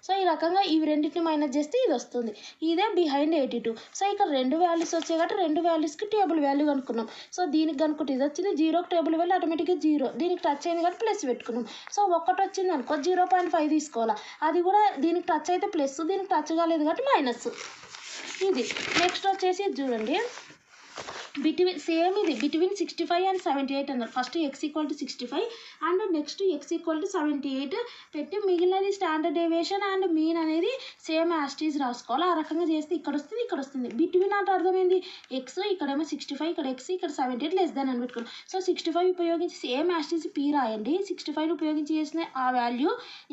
సో ఈ రకంగా ఇవి రెండింటిని మైనస్ చేస్తే ఇది వస్తుంది, ఇదే బిహైండ్ 82. సో ఇక్కడ రెండు వాల్యూస్ వచ్చాయి కాబట్టి రెండు వాల్యూస్కి టేబుల్ వాల్యూ కనుక్కున్నాం. సో దీనికి కనుక్కుంటే ఇది వచ్చింది, 0కి టేబుల్ వాల్యూ ఆటోమేటిక్గా 0, దీనికి టచ్ అయింది కాబట్టి ప్లస్ పెట్టుకున్నాం. సో ఒకటి వచ్చింది అనుకో 0.5 తీసుకోవాలా, అది కూడా దీనికి టచ్ అయితే ప్లస్, దీనికి టచ్ కాలేదు కాబట్టి మైనస్. ఇది నెక్స్ట్ వచ్చేసి చూడండి, బిట్వీన్ 65 and 78 అన్నారు. First x = 65 and next x = 78 పెట్టి మిగిలినది స్టాండర్డ్ డేవియేషన్ అండ్ మీన్ అనేది సేమ్ యాస్టీజ్ రాసుకోవాలి. ఆ రకంగా చేస్తే ఇక్కడ వస్తుంది. బిట్వీన్ అంటే అర్థమైంది, ఎక్స్ ఇక్కడేమో 65, ఇక్కడ x, ఇక్కడ 78 లెస్ దాన్ అని పెట్టుకోవాలి. సో 65 ఉపయోగించి సేమ్ యాస్టీజ్ p రాయండి. 65 ఉపయోగించి చేసిన ఆ వాల్యూ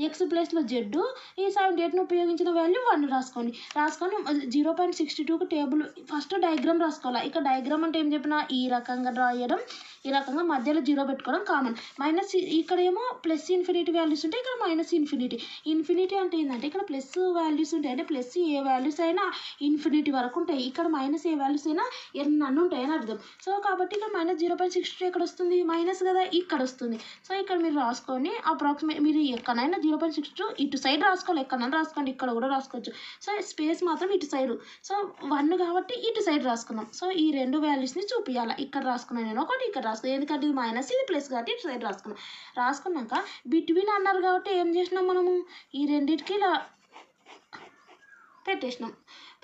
ఎక్స్ ప్లేస్లో జెడ్, ఈ 78ని ఉపయోగించిన వాల్యూ 1 రాసుకొని 0.62కి టేబుల్ ఫస్ట్ డయాగ్రామ్ రాసుకోవాలి. ఇక్కడ డయాగ్రామ్ అంటే ఏం చెప్పినా ఈ రకంగా డ్రా చేయడం, ఈ రకంగా మధ్యలో 0 పెట్టుకోవడం కామన్. మైనస్ ఇక్కడ ఏమో ప్లస్ ఇన్ఫినిటీ వాల్యూస్ ఉంటాయి, ఇక్కడ మైనస్ ఇన్ఫినిటీ అంటే ఏంటంటే ఇక్కడ ప్లస్ వాల్యూస్ ఉంటాయి, అంటే ప్లస్ ఏ వాల్యూస్ అయినా ఇన్ఫినిటీ వరకు ఉంటాయి, ఇక్కడ మైనస్ ఏ వాల్యూస్ అయినా ఎన్ని ఉంటాయి అని అర్థం. సో కాబట్టి ఇక్కడ -0.62 ఎక్కడ వస్తుంది, మైనస్ కదా ఇక్కడ వస్తుంది. సో ఇక్కడ మీరు రాసుకొని అప్రాక్సిమేట్ మీరు ఎక్కడైనా 0.62 ఇటు సైడ్ రాసుకోవాలి, ఎక్కడైనా రాసుకోండి, ఇక్కడ కూడా రాసుకోవచ్చు. సో స్పేస్ మాత్రం ఇటు సైడ్. సో 1 కాబట్టి ఇటు సైడ్ రాసుకున్నాం. సో ఈ రెండు వాల్యూస్ని చూపించాలి, ఇక్కడ రాసుకున్నాను నేను ఒకటి, ఇక్కడ రాసుకున్నాను, ఎందుకంటే ఇది మైనస్ ఇది ప్లస్ కాబట్టి ఇటు సైడ్ రాసుకున్నాక బిట్వీన్ అన్నారు కాబట్టి ఏం చేసినాం మనము, ఈ రెండింటికి ఇలా పెట్టేసినాం.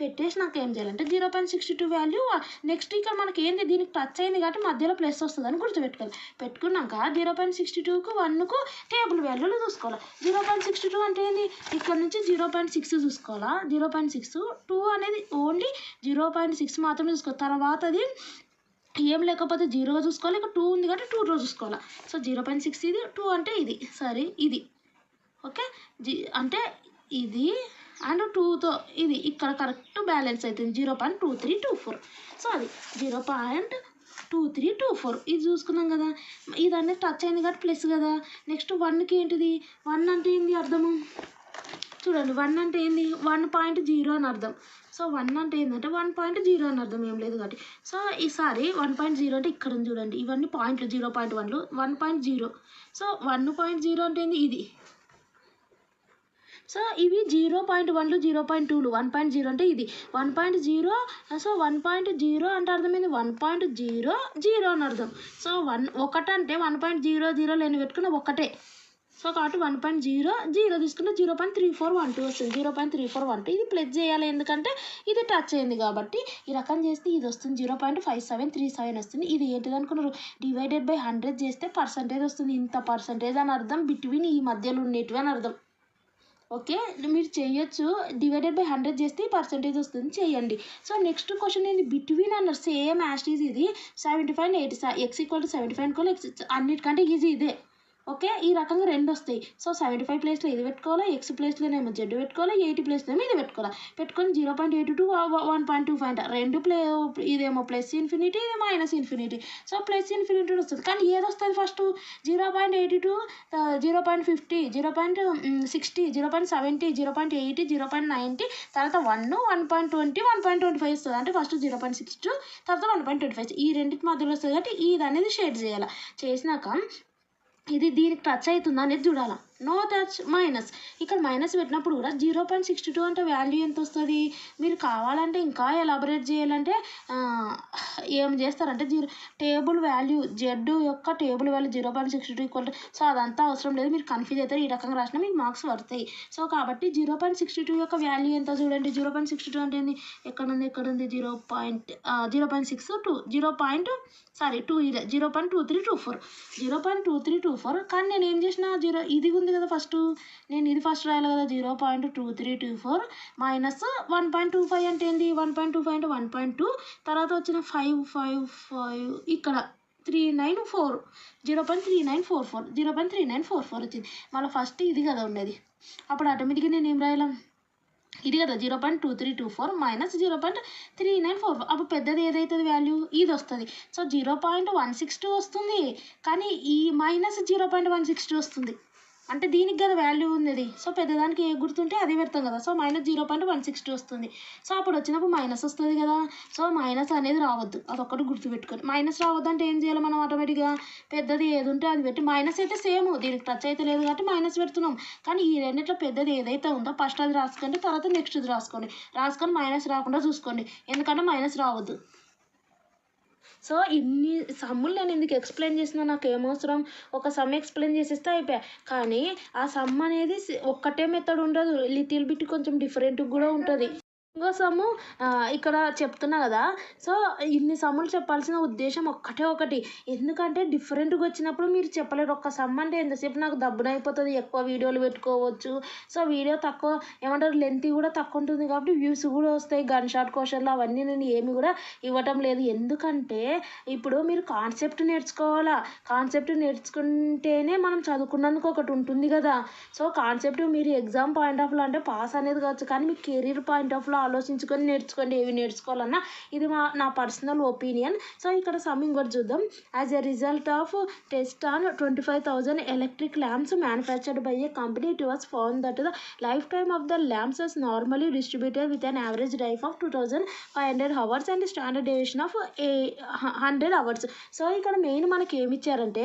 పెట్టేసినాక ఏం చేయాలంటే 0.62 వాల్యూ నెక్స్ట్ ఇక్కడ మనకి ఏంది దీనికి టచ్ అయింది కాబట్టి మధ్యలో ప్లస్ వస్తుంది అని గుర్తుపెట్టుకోవాలి. పెట్టుకున్నాక 0.62కు 1కు టేబుల్ వాల్యూలు చూసుకోవాలి. 0.62 అంటే ఏంది ఇక్కడ నుంచి 0.6 చూసుకోవాలా. 0.6 2 అనేది ఓన్లీ 0.6 మాత్రమే చూసుకోవాలి. తర్వాత అది ఏం లేకపోతే 0 చూసుకోవాలి. ఇక్కడ 2 ఉంది కాబట్టి 2 చూసుకోవాలి. సో 0.6 ఇది 2 అంటే ఇది సరే ఇది ఓకే అంటే ఇది అండ్ 2తో ఇది ఇక్కడ కరెక్ట్ బ్యాలెన్స్ అవుతుంది 0.2324. సో అది 0.2324 ఇది చూసుకున్నాం కదా. ఇది అనేది టచ్ అయింది కాబట్టి ప్లస్ కదా. నెక్స్ట్ 1కి ఏంటిది 1 అంటే ఏంది అర్థము చూడండి. 1 అంటే ఏంది 1.0 అని అర్థం. సో 1 అంటే ఏంటంటే 1.0 అని అర్థం ఏం లేదు కాబట్టి. సో ఈసారి 1.0 అంటే ఇక్కడ ఉంది చూడండి. ఇవన్నీ పాయింట్లు 0.1లు 1.0. సో 1.0 అంటే ఏంది ఇది. సో ఇవి 0.1లు 0.2లు 1.0 అంటే ఇది 1.0. సో 1.0 అంటే అర్థమైంది 1.00 అని అర్థం. సో 1 అంటే 1.00 లేని పెట్టుకున్న ఒకటే. సో కాబట్టి 1.00 తీసుకుంటే 0.3412 వస్తుంది. 0.3412 ఇది ప్లస్ చేయాలి ఎందుకంటే ఇది టచ్ అయింది కాబట్టి. ఈ రకం చేస్తే ఇది వస్తుంది 0.5737 వస్తుంది. ఇది ఏంటిది అనుకున్నారు డివైడెడ్ బై 100 చేస్తే పర్సంటేజ్ వస్తుంది. ఇంత పర్సంటేజ్ అని అర్థం బిట్వీన్ ఈ మధ్యలో ఉండేటివి అని అర్థం. ఓకే మీరు చేయొచ్చు. డివైడెడ్ బై 100 చేస్తే పర్సంటేజ్ వస్తుంది చేయండి. సో నెక్స్ట్ క్వశ్చన్ ఏంది బిట్వీన్ అన్నారు సేమ్ యాస్టీజ్ ఇది 75 and 80 x = 75 x అన్నిటికంటే ఈజీ ఇదే. ఓకే ఈ రకంగా రెండు వస్తాయి. సో 75 ప్లేస్లో ఇది పెట్టుకోవాలి. ఎక్స్ ప్లేస్లోనేమో జెడ్ పెట్టుకోవాలి. 80 ప్లేస్లోనేమో ఇది పెట్టుకోవాలి. పెట్టుకొని 0.82 1.25 రెండు ఇదేమో ప్లస్ ఇన్ఫినిటీ ఇది minus infinity. So plus infinity వస్తుంది కానీ ఏది వస్తుంది ఫస్ట్ 0.82 0.50 0.60 0.70 0.80 0.90 తర్వాత 1 1.20 1.25 వస్తుంది. అంటే ఫస్ట్ 0.62 తర్వాత 1.25 ఈ రెండింటి మధ్యలో వస్తుంది కాబట్టి ఇది అనేది షేడ్ చేయాలి. చేసినాక ఇది దీనికి టచ్ అవుతుందా అనేది చూడాలి. No touch minus. ఇక్కడ మైనస్ పెట్టినప్పుడు కూడా 0.62 అంటే వాల్యూ ఎంత వస్తుంది. మీరు కావాలంటే ఇంకా ఎలాబరేట్ చేయాలంటే ఏం చేస్తారంటే టేబుల్ వాల్యూ జెడ్ యొక్క టేబుల్ వాల్యూ 0.62 ఈక్వల్. సో అదంతా అవసరం లేదు మీరు కన్ఫ్యూజ్ అవుతారు. ఈ రకంగా రాసినా మీకు మార్క్స్ పడతాయి. సో కాబట్టి 0.62 యొక్క వాల్యూ ఎంత చూడండి. 0.62 అంటే ఏంది ఎక్కడ ఉంది 0.2324 0.2324. కానీ నేను ఏం చేసిన ఇది ఉంది కదా ఫస్ట్ నేను ఇది ఫస్ట్ రాయాలి కదా 0.2324 మైనస్ 1.25 అంటే ఏంది 1.25 అంటే 1.2 తర్వాత వచ్చిన 555 ఇక్కడ 394 0.3944 వచ్చింది. మళ్ళీ ఫస్ట్ ఇది కదా ఉండేది అప్పుడు ఆటోమేటిక్గా నేను ఏం రాయాలి ఇది కదా 0.2324 మైనస్ 0.394 అప్పుడు పెద్దది ఏదైతుంది వాల్యూ ఇది వస్తుంది. సో 0.162 వస్తుంది కానీ ఈ మైనస్ 0.162 వస్తుంది అంటే దీనికి కదా వాల్యూ ఉంది. సో పెద్దదానికి ఏ గుర్తుంటే అది పెడతాం కదా. సో మైనస్ 0.162 వస్తుంది. సో అప్పుడు వచ్చినప్పుడు మైనస్ వస్తుంది కదా. సో మైనస్ అనేది రావద్దు అదొక్కటి గుర్తుపెట్టుకొని. మైనస్ రావద్దు అంటే ఏం చేయాలి మనం ఆటోమేటిక్గా పెద్దది ఏది ఉంటే అది పెట్టి మైనస్ అయితే సేమ్ దీనికి టచ్ అయితే లేదు కాబట్టి మైనస్ పెడుతున్నాం. కానీ ఈ రెండిట్లో పెద్దది ఏదైతే ఉందో ఫస్ట్ అది రాసుకోండి తర్వాత నెక్స్ట్ ఇది రాసుకొని మైనస్ రాకుండా చూసుకోండి ఎందుకంటే మైనస్ రావద్దు. సో ఇన్ని సమ్ములు నేను ఎందుకు ఎక్స్ప్లెయిన్ చేసినా నాకు ఏమవసరం ఒక సమ్ ఎక్స్ప్లెయిన్ చేసేస్తే అయిపోయా. కానీ ఆ సమ్ అనేది ఒక్కటే మెథడ్ ఉండదు లిటిల్ బిట్ కొంచెం డిఫరెంట్గా కూడా ఉంటుంది. ఇంకో సమ్ము ఇక్కడ చెప్తున్నా కదా. సో ఇన్ని సమ్ములు చెప్పాల్సిన ఉద్దేశం ఒకటి ఎందుకంటే డిఫరెంట్గా వచ్చినప్పుడు మీరు చెప్పలేరు. ఒక్క సమ్ అంటే ఎంతసేపు నాకు దబ్బున అయిపోతుంది ఎక్కువ వీడియోలు పెట్టుకోవచ్చు. సో వీడియో తక్కువ ఏమంటారు లెంత్ కూడా తక్కువ ఉంటుంది కాబట్టి వ్యూస్ కూడా వస్తాయి. గన్ షాట్ క్వశ్చన్లు అవన్నీ నేను ఏమి కూడా ఇవ్వటం లేదు ఎందుకంటే ఇప్పుడు మీరు కాన్సెప్ట్ నేర్చుకోవాలా. కాన్సెప్ట్ నేర్చుకుంటేనే మనం చదువుకున్నందుకు ఒకటి ఉంటుంది కదా. సో కాన్సెప్ట్ మీరు ఎగ్జామ్ పాయింట్ ఆఫ్ వ్యూ అంటే పాస్ అనేది కావచ్చు కానీ మీ కెరీర్ పాయింట్ ఆఫ్ వ్యూ ఆలోచించుకొని నేర్చుకోండి ఏవి నేర్చుకోవాలన్నా. ఇది నా పర్సనల్ ఒపీనియన్. సో ఇక్కడ సమ్మింగ్ కూడా చూద్దాం. As a result of test on 25,000 electric lamps manufactured by A company it was found that the life time of the lamps is normally distributed with an average life of 2,500 hours and standard deviation of 100 hours. So ఇక్కడ main మనకి ఏమి ఇచ్చారంటే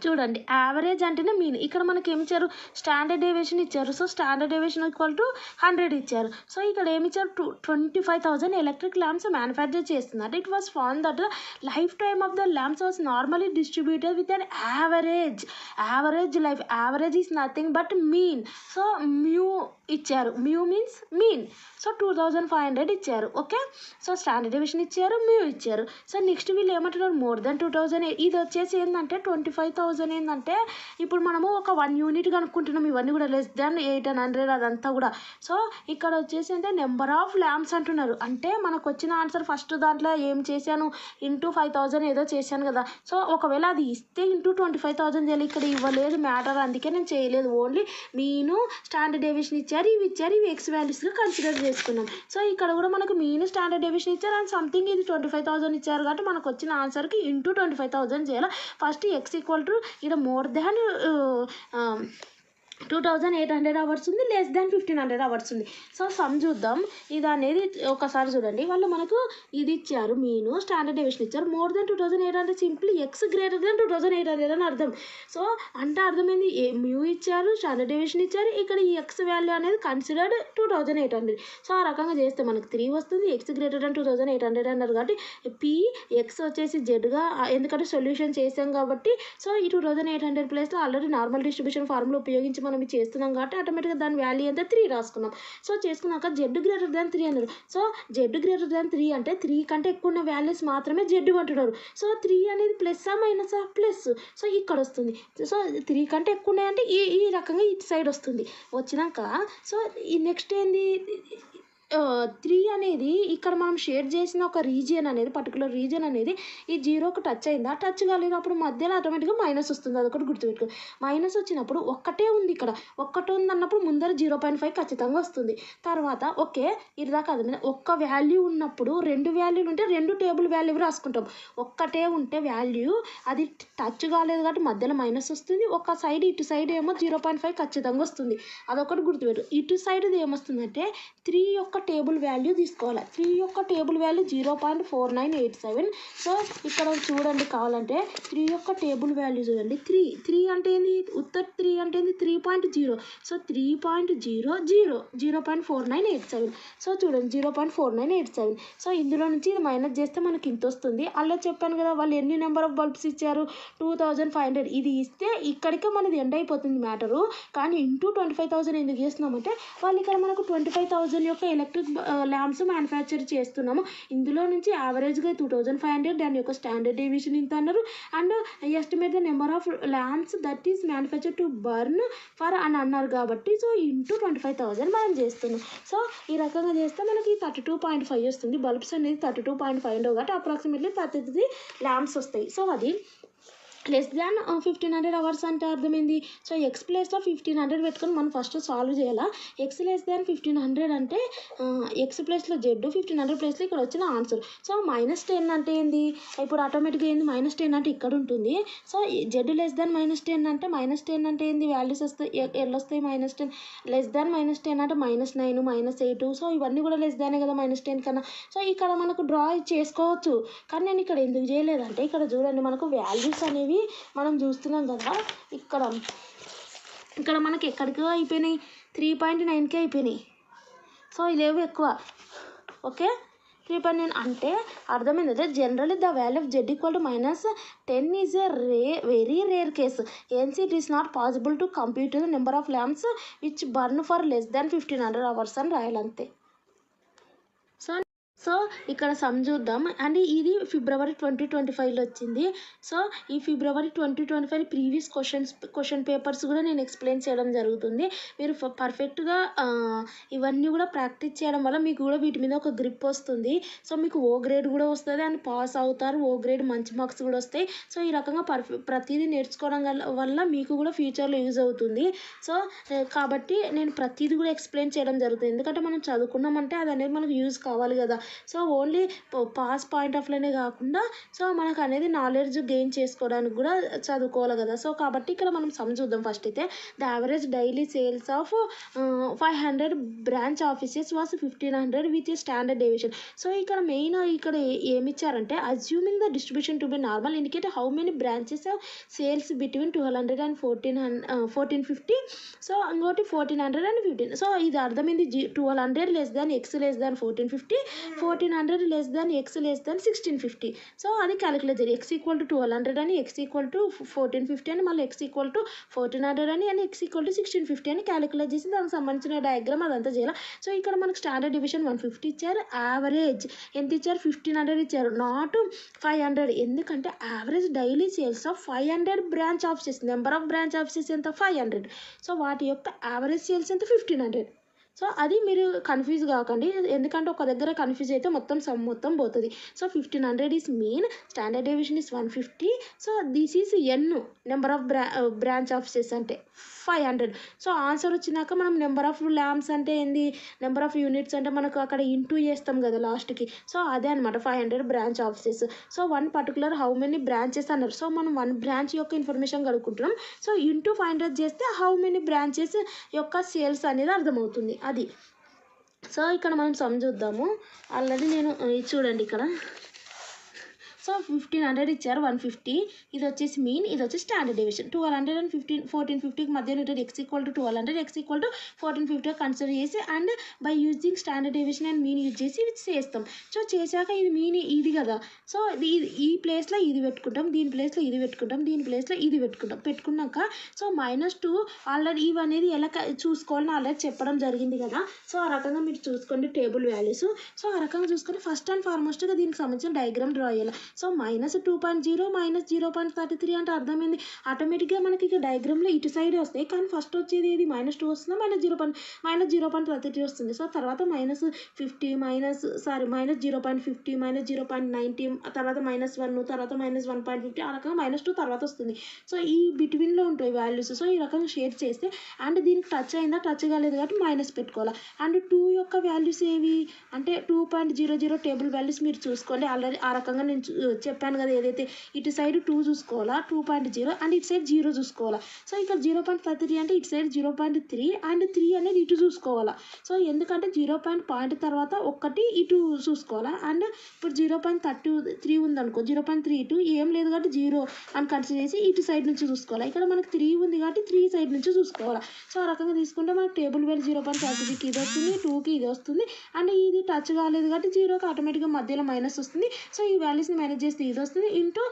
చూడండి average అంటేనే mean. ఇక్కడ మనకి ఏమి ఇచ్చారు, స్టాండర్డ్ డేవియేషన్ ఇచ్చారు. So standard deviation equal to 100 ఇచ్చారు. సో ఇక్కడ ఏమి ఇచ్చారు, 25,000 ఎలక్ట్రిక్ ల్యాంప్స్ మ్యానుఫ్యాక్చర్ చేస్తున్నారు. It was found that the life time of the lamps was normally distributed with an average life. Average is nothing but mean. So mu ఇచ్చారు, mu means mean. So 2500 ఇచ్చారు. Okay, so standard deviation ఇచ్చారు, mu ఇచ్చారు. So next వీళ్ళు ఏమంటున్నారు, more than 2000. ఇది వచ్చేసి ఏంటంటే 25,000 ఏంటంటే ఇప్పుడు మనము ఒక 1 యూనిట్ కనుక్కుంటున్నాం. ఇవన్నీ కూడా లెస్ దాన్ 800 అదంతా కూడా. సో ఇక్కడ వచ్చేసి అంటే నెంబర్ ఆఫ్ ల్యాంప్స్ అంటున్నారు. అంటే మనకు వచ్చిన ఆన్సర్ ఫస్ట్ దాంట్లో ఏం చేశాను, ఇంటూ 5000 ఏదో చేశాను కదా. సో ఒకవేళ అది ఇస్తే ఇంటూ 25,000 చేయాలి. ఇక్కడ ఇవ్వలేదు మ్యాటర్, అందుకే నేను చేయలేదు. ఓన్లీ మీను స్టాండర్డ్ డేవియేషన్ ఇచ్చారు, ఇవి ఎక్స్ వాల్యూస్గా కన్సిడర్ చేసుకున్నాం. సో ఇక్కడ కూడా మనకు మీన్ స్టాండర్డ్ డేవియేషన్ ఇచ్చారు అండ్ సంథింగ్ ఇది 25,000 ఇచ్చారు కాబట్టి మనకు వచ్చిన ఆన్సర్కి ఇంటూ 25,000 చేయాలి. ఫస్ట్ ఎక్స్ ఈక్వల్ టు ఇక్కడ మోర్ దాన్ 2800 అవర్స్ ఉంది, లెస్ దాన్ 1500 అవర్స్ ఉంది. సో సమ్ చూద్దాం. ఇది అనేది ఒకసారి చూడండి, వాళ్ళు మనకు ఇది ఇచ్చారు, మీను స్టాండర్డ్ డేవియేషన్ ఇచ్చారు. More than 2800 simply X greater than 2800 అని అర్థం. సో అంటే అర్థమైంది, మ్యూ ఇచ్చారు, స్టాండర్డ్ డేవియేషన్ ఇచ్చారు, ఇక్కడ ఈ ఎక్స్ వాల్యూ అనేది కన్సిడర్డ్ 2800. సో ఆ రకంగా చేస్తే మనకు 3 వస్తుంది. ఎక్స్ గ్రేటర్ దాన్ 2800 అన్నారు కాబట్టి పి ఎక్స్ వచ్చేసి జెడ్గా, ఎందుకంటే సొల్యూషన్ చేసాం కాబట్టి. సో ఈ 2800 ప్లేస్లో ఆల్రెడీ నార్మల్ డిస్ట్రిబ్యూషన్ ఫార్ములా ఉపయోగించి మనం ఇది చేస్తున్నాం కాబట్టి ఆటోమేటిక్గా దాని వాల్యూ ఎంత 3 రాసుకున్నాం. సో చేసుకున్నాక జెడ్ గ్రేటర్ దాన్ 3 అన్నారు. సో జెడ్ గ్రేటర్ దాన్ 3 అంటే 3 కంటే ఎక్కువ ఉన్న వాల్యూస్ మాత్రమే జెడ్ అంటున్నారు. సో 3 అనేది ప్లస్సా మైనసా, ప్లస్. సో ఇక్కడ వస్తుంది. సో 3 కంటే ఎక్కువ ఉన్నాయంటే ఈ రకంగా ఇటు సైడ్ వస్తుంది. వచ్చినాక సో ఈ నెక్స్ట్ ఏంది, 3 అనేది ఇక్కడ మనం షేర్ చేసిన ఒక రీజియన్ అనేది, పర్టికులర్ రీజియన్ అనేది ఈ 0కు టచ్ అయిందా, టచ్ కాలేదు, అప్పుడు మధ్యలో ఆటోమేటిక్గా మైనస్ వస్తుంది. అదొకటి గుర్తుపెట్టుకో. మైనస్ వచ్చినప్పుడు ఒక్కటే ఉంది, ఇక్కడ ఒక్కటే ఉంది అన్నప్పుడు ముందర 0.5 ఖచ్చితంగా వస్తుంది. తర్వాత ఓకే ఇది దాకా అది ఒక్క వాల్యూ ఉన్నప్పుడు 2 వాల్యూలు ఉంటే 2 టేబుల్ వాల్యూ రాసుకుంటాం. ఒక్కటే ఉంటే వాల్యూ అది టచ్ కాలేదు కాబట్టి మధ్యలో మైనస్ వస్తుంది. ఒక సైడ్ ఇటు సైడ్ ఏమో 0.5 ఖచ్చితంగా వస్తుంది. అదొకటి గుర్తుపెట్టు. ఇటు సైడ్ ఏమొస్తుందంటే 3 యొక్క టేబుల్ వాల్యూ తీసుకోవాలి. 3 యొక్క టేబుల్ వాల్యూ 0.4987. సో ఇక్కడ చూడండి కావాలంటే 3 యొక్క టేబుల్ వాల్యూ చూడండి. 3 అంటే ఏంది, ఉత్తర్ 3 అంటే ఏంది 3.0. సో 3.00 0.4987. సో చూడండి 0.4987. సో ఇందులో నుంచి ఇది మైనస్ చేస్తే మనకి ఇంత వస్తుంది. అలా చెప్పాను కదా వాళ్ళు ఎన్ని నెంబర్ ఆఫ్ బల్బ్స్ ఇచ్చారు, 2500. ఇది ఇస్తే ఇక్కడికే మనది ఎండ్ అయిపోతుంది మ్యాటరు. కానీ ఇంటూ 25,000 ఎందుకు చేస్తున్నామంటే వాళ్ళు ఇక్కడ మనకు 25,000 యొక్క ఎలక్ట్రిక్ ల్యాంప్స్ మ్యానుఫ్యాక్చర్ చేస్తున్నాము. ఇందులో నుంచి యావరేజ్గా 2500 దాని యొక్క స్టాండర్డ్ డేవియేషన్ ఇంత అన్నారు. And estimate the number of lamps that is manufacture to burn for అని అన్నారు కాబట్టి సో ఇంటూ 25,000 మనం చేస్తున్నాం. సో ఈ రకంగా చేస్తే మనకి 32.5 వస్తుంది. బల్బ్స్ అనేది 32.5 కాబట్టి అప్రాక్సిమేట్లీ 30 ల్యాంప్స్ వస్తాయి. సో అది లెస్ దాన్ 1500 అవర్స్ అంటే అర్థమైంది. సో ఎక్స్ ప్లేస్లో 1500 పెట్టుకొని మనం ఫస్ట్ సాల్వ్ చేయాలా. ఎక్స్ లెస్ దాన్ 1500 అంటే ఎక్స్ ప్లేస్లో జెడ్, 1500 ప్లేస్లో ఇక్కడ వచ్చిన ఆన్సర్. సో -10 అంటే ఏంది, ఇప్పుడు ఆటోమేటిక్గా ఏంది -10 అంటే ఇక్కడ ఉంటుంది. సో జెడ్ లెస్ దాన్ -10 అంటే -10 అంటే ఏంది, వాల్యూస్ వస్తాయి ఎల్ వస్తాయి. -10 లెస్ దాన్ -10 అంటే -9 -8. సో ఇవన్నీ కూడా లెస్ దానే కదా -10 కన్నా. సో ఇక్కడ మనకు డ్రా చేసుకోవచ్చు. కానీ నేను ఇక్కడ ఎందుకు చేయలేదంటే ఇక్కడ చూడండి మనకు వాల్యూస్ అనేవి మనం చూస్తున్నాం కదా. ఇక్కడ మనకి ఎక్కడికి అయిపోయినాయి, 3.9కే అయిపోయినాయి. సో ఇదేవి ఎక్కువ. ఓకే 3.9 అంటే అర్థమైంది కదా. Generally the value of Z equal to -10 is a very rare case. Hence it is not possible to compute the number of lamps which burn for less than 1500 hours అని రాయాలంతే. So ఇక్కడ some చూద్దాం. And ఇది ఫిబ్రవరి 2025లో వచ్చింది. So ఈ ఫిబ్రవరి 2025 previous question papers కూడా నేను explain చేయడం జరుగుతుంది. మీరు పర్ఫెక్ట్గా ఇవన్నీ కూడా ప్రాక్టీస్ చేయడం వల్ల మీకు కూడా వీటి మీద ఒక గ్రిప్ వస్తుంది. సో మీకు ఓ గ్రేడ్ కూడా వస్తుంది అండ్ పాస్ అవుతారు. ఓ గ్రేడ్ మంచి మార్క్స్ కూడా వస్తాయి. సో ఈ రకంగా ప్రతిదీ నేర్చుకోవడం వల్ల మీకు కూడా ఫ్యూచర్లో యూజ్ అవుతుంది. సో కాబట్టి నేను ప్రతిదీ కూడా ఎక్స్ప్లెయిన్ చేయడం జరుగుతుంది. ఎందుకంటే మనం చదువుకున్నామంటే అది అనేది మనకు యూజ్ కావాలి కదా. సో ఓన్లీ పాస్ పాయింట్ ఆఫ్లోనే కాకుండా సో మనకు అనేది నాలెడ్జ్ గెయిన్ చేసుకోవడానికి కూడా చదువుకోవాలి కదా. సో కాబట్టి ఇక్కడ మనం సమ్ చూద్దాం. ఫస్ట్ అయితే the average daily sales of 500 branch offices was 1500 with standard deviation. So ఇక్కడ మెయిన్ ఇక్కడ ఏమి ఇచ్చారంటే assuming the distribution to be normal indicate how many branches of sales between 1200 and 1450. So ఇంకోటి 1400 అండ్ 15. సో ఇది అర్థమైంది. 1200 less than x less than 1450, 1400 less than x less than 1650. So అది calculate చేయాలి. X equal to 1200 అని, X equal to 1450 అని, మళ్ళీ X equal to 1400 అని, X equal to 1650 అని క్యాలిక్యులేట్ చేసి దానికి సంబంధించిన డయాగ్రామ్ అదంతా చేయాలి. సో ఇక్కడ మనకు స్టాండర్డ్ డివిజన్ 150 ఇచ్చారు. యావరేజ్ ఎంత ఇచ్చారు? 1500 ఇచ్చారు, నాట్ 500. ఎందుకంటే average daily sales of 500 branch offices, number of branch offices ఎంత? 500. సో వాటి యొక్క యావరేజ్ సేల్స్ ఎంత? 1500. సో అది మీరు కన్ఫ్యూజ్ కాకండి, ఎందుకంటే ఒక దగ్గర కన్ఫ్యూజ్ అయితే మొత్తం సమ్ మొత్తం పోతుంది. So 1500 is mean, standard deviation is 150. So this is N, number of branch offices అంటే 500. సో ఆన్సర్ వచ్చినాక మనం నెంబర్ ఆఫ్ ల్యాంప్స్ అంటే ఏంది, నెంబర్ ఆఫ్ యూనిట్స్ అంటే మనకు అక్కడ ఇంటూ చేస్తాం కదా లాస్ట్కి. సో అదే అనమాట 500 branch offices. So one particular how many branches అన్నారు. సో మనం వన్ బ్రాంచ్ యొక్క ఇన్ఫర్మేషన్ కనుక్కుంటున్నాం. సో ఇంటూ 500 చేస్తే హౌ మెనీ బ్రాంచెస్ యొక్క సేల్స్ అనేది అర్థమవుతుంది. అది సో ఇక్కడ మనం సమ్ చూద్దాము. ఆల్రెడీ నేను చూడండి ఇక్కడ. సో 1500 ఇచ్చారు, 150. ఇది వచ్చేసి మీన్, ఇది వచ్చేసి స్టాండర్డ్ డేవియేషన్. 1200 అండ్ 1450కి మధ్యలో ఉంటుంది. X equal to 1200, X equal to 1450 consider చేసి and by using standard deviation and mean use చేసి ఇది చేస్తాం. సో చేశాక ఇది మీన్ ఇది కదా. సో ఈ ప్లేస్లో ఇది పెట్టుకుంటాం, దీని ప్లేస్లో ఇది పెట్టుకుంటాం, దీని ప్లేస్లో ఇది పెట్టుకుంటాం. పెట్టుకున్నాక సో -2 ఆల్రెడీ ఇవి అనేది ఎలా చూసుకోవాలని ఆల్రెడీ చెప్పడం జరిగింది కదా. సో ఆ రకంగా మీరు చూసుకోండి టేబుల్ వాల్యూస్. సో ఆ రకంగా చూసుకొని ఫస్ట్ అండ్ ఫార్మోస్ట్గా దీనికి సంబంధించిన డయాగ్రామ్ డ్రా చేయాలి. సో -2.0 -0.33 అంటే అర్థమైంది. ఆటోమేటిక్గా మనకి ఇక డయాగ్రామ్లో ఇటు సైడే వస్తాయి, కానీ ఫస్ట్ వచ్చేది ఏది -2 వస్తుందా, -0.33 వస్తుంది. సో తర్వాత -50 -0.50 -0.90 తర్వాత -1 తర్వాత -1.50 ఆ రకంగా -2 తర్వాత వస్తుంది. సో ఈ బిట్వీన్లో ఉంటాయి వాల్యూస్. సో ఈ రకంగా షేర్ చేస్తే అండ్ దీనికి టచ్ అయిందా, టచ్ కాలేదు కాబట్టి మైనస్ పెట్టుకోవాలి. అండ్ 2 యొక్క వాల్యూస్ ఏవి అంటే 2.00 టేబుల్ వాల్యూస్ మీరు చూసుకోండి. ఆల్రెడీ ఆ రకంగా నేను చెప్పాను కదా, ఏదైతే ఇటు సైడ్ 2 చూసుకోవాలా 2.0 అండ్ ఇటు సైడ్ 0 చూసుకోవాలా. సో ఇక్కడ 0.33 అంటే ఇటు సైడ్ 0.3 అండ్ 3 అనేది ఇటు చూసుకోవాలా. సో ఎందుకంటే 0 పాయింట్ తర్వాత ఒకటి ఇటు చూసుకోవాలా. అండ్ ఇప్పుడు 0.33 ఉందనుకో, 0.32 ఏం లేదు కాబట్టి 0 అని కన్సిడర్ చేసి ఇటు సైడ్ నుంచి చూసుకోవాలి. ఇక్కడ మనకు 3 ఉంది కాబట్టి 3 సైడ్ నుంచి చూసుకోవాలి. సో ఆ రకంగా తీసుకుంటే మనకు టేబుల్ వాల్యూ 0.33కి ఇది వస్తుంది, 2కి ఇది వస్తుంది అండ్ ఇది టచ్ కాలేదు కాబట్టి 0కి ఆటోమేటిక్గా మధ్యలో మైనస్ వస్తుంది. సో ఈ వాల్యూస్ని మేనేజ్ చేస్తే ఇది వస్తుంది. Into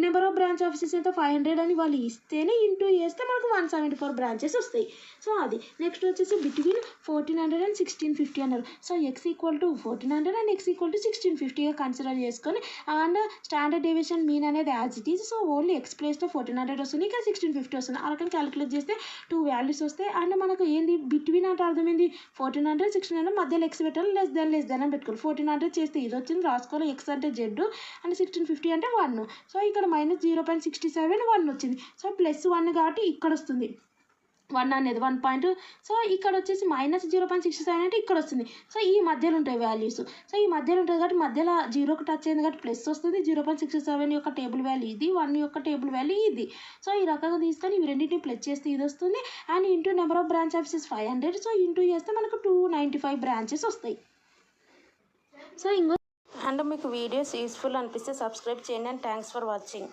number of branch offices అయితే 500 అని వాళ్ళు ఇస్తేనే ఇంటూ చేస్తే మనకు 174 బ్రాంచెస్ వస్తాయి. సో అది నెక్స్ట్ వచ్చేసి బిట్వీన్ 1400 అండ్ 1650 అన్నారు. So X equal to 1400 and X equal to 1650గా కన్సిడర్ చేసుకొని అండ్ స్టాండర్డ్ డేవియేషన్ మీన్ అనేది as it is. So only X ప్లేస్లో 1400 వస్తుంది, ఇక్కడ 1650 వస్తుంది. ఆ రకంగా క్యాలిక్యులేట్ చేస్తే 2 వాల్యూస్ వస్తాయి. అండ్ మనకు ఏంది బిట్వీన్ అంటే అర్థమైంది 1400 1600 మధ్యలో ఎక్స్ పెట్టాలి, లెస్ దాన్ అని పెట్టుకోవాలి. 1400 చేస్తే ఇది వచ్చింది రాసుకోవాలి, ఎక్స్ అంటే జెడ్ అండ్ 1650 అంటే 1. సో ఇక్కడ -0.67 1 వచ్చింది. సో +1 కాబట్టి ఇక్కడ వస్తుంది 1 అనేది 1 పాయింట్. సో ఇక్కడ వచ్చేసి -0.67 అంటే ఇక్కడ వస్తుంది. సో ఈ మధ్యలో ఉంటాయి వాల్యూస్. సో ఈ మధ్యలో ఉంటుంది కాబట్టి మధ్యలో 0కి టచ్ అయింది కాబట్టి ప్లస్ వస్తుంది. 0.67 యొక్క టేబుల్ వాల్యూ ఇది, 1 యొక్క టేబుల్ వాల్యూ ఇది. సో ఈ రకంగా తీసుకొని ఇవి రెండింటిని ప్లస్ చేస్తే ఇది వస్తుంది. And into number of branch offices 500. So into చేస్తే మనకు 295 బ్రాంచెస్ వస్తాయి. సో ఇంకో అండ్ మీకు వీడియోస్ యూస్ఫుల్ అనిపిస్తే సబ్స్క్రైబ్ చేయండి అండ్ థ్యాంక్స్ ఫర్ వాచింగ్.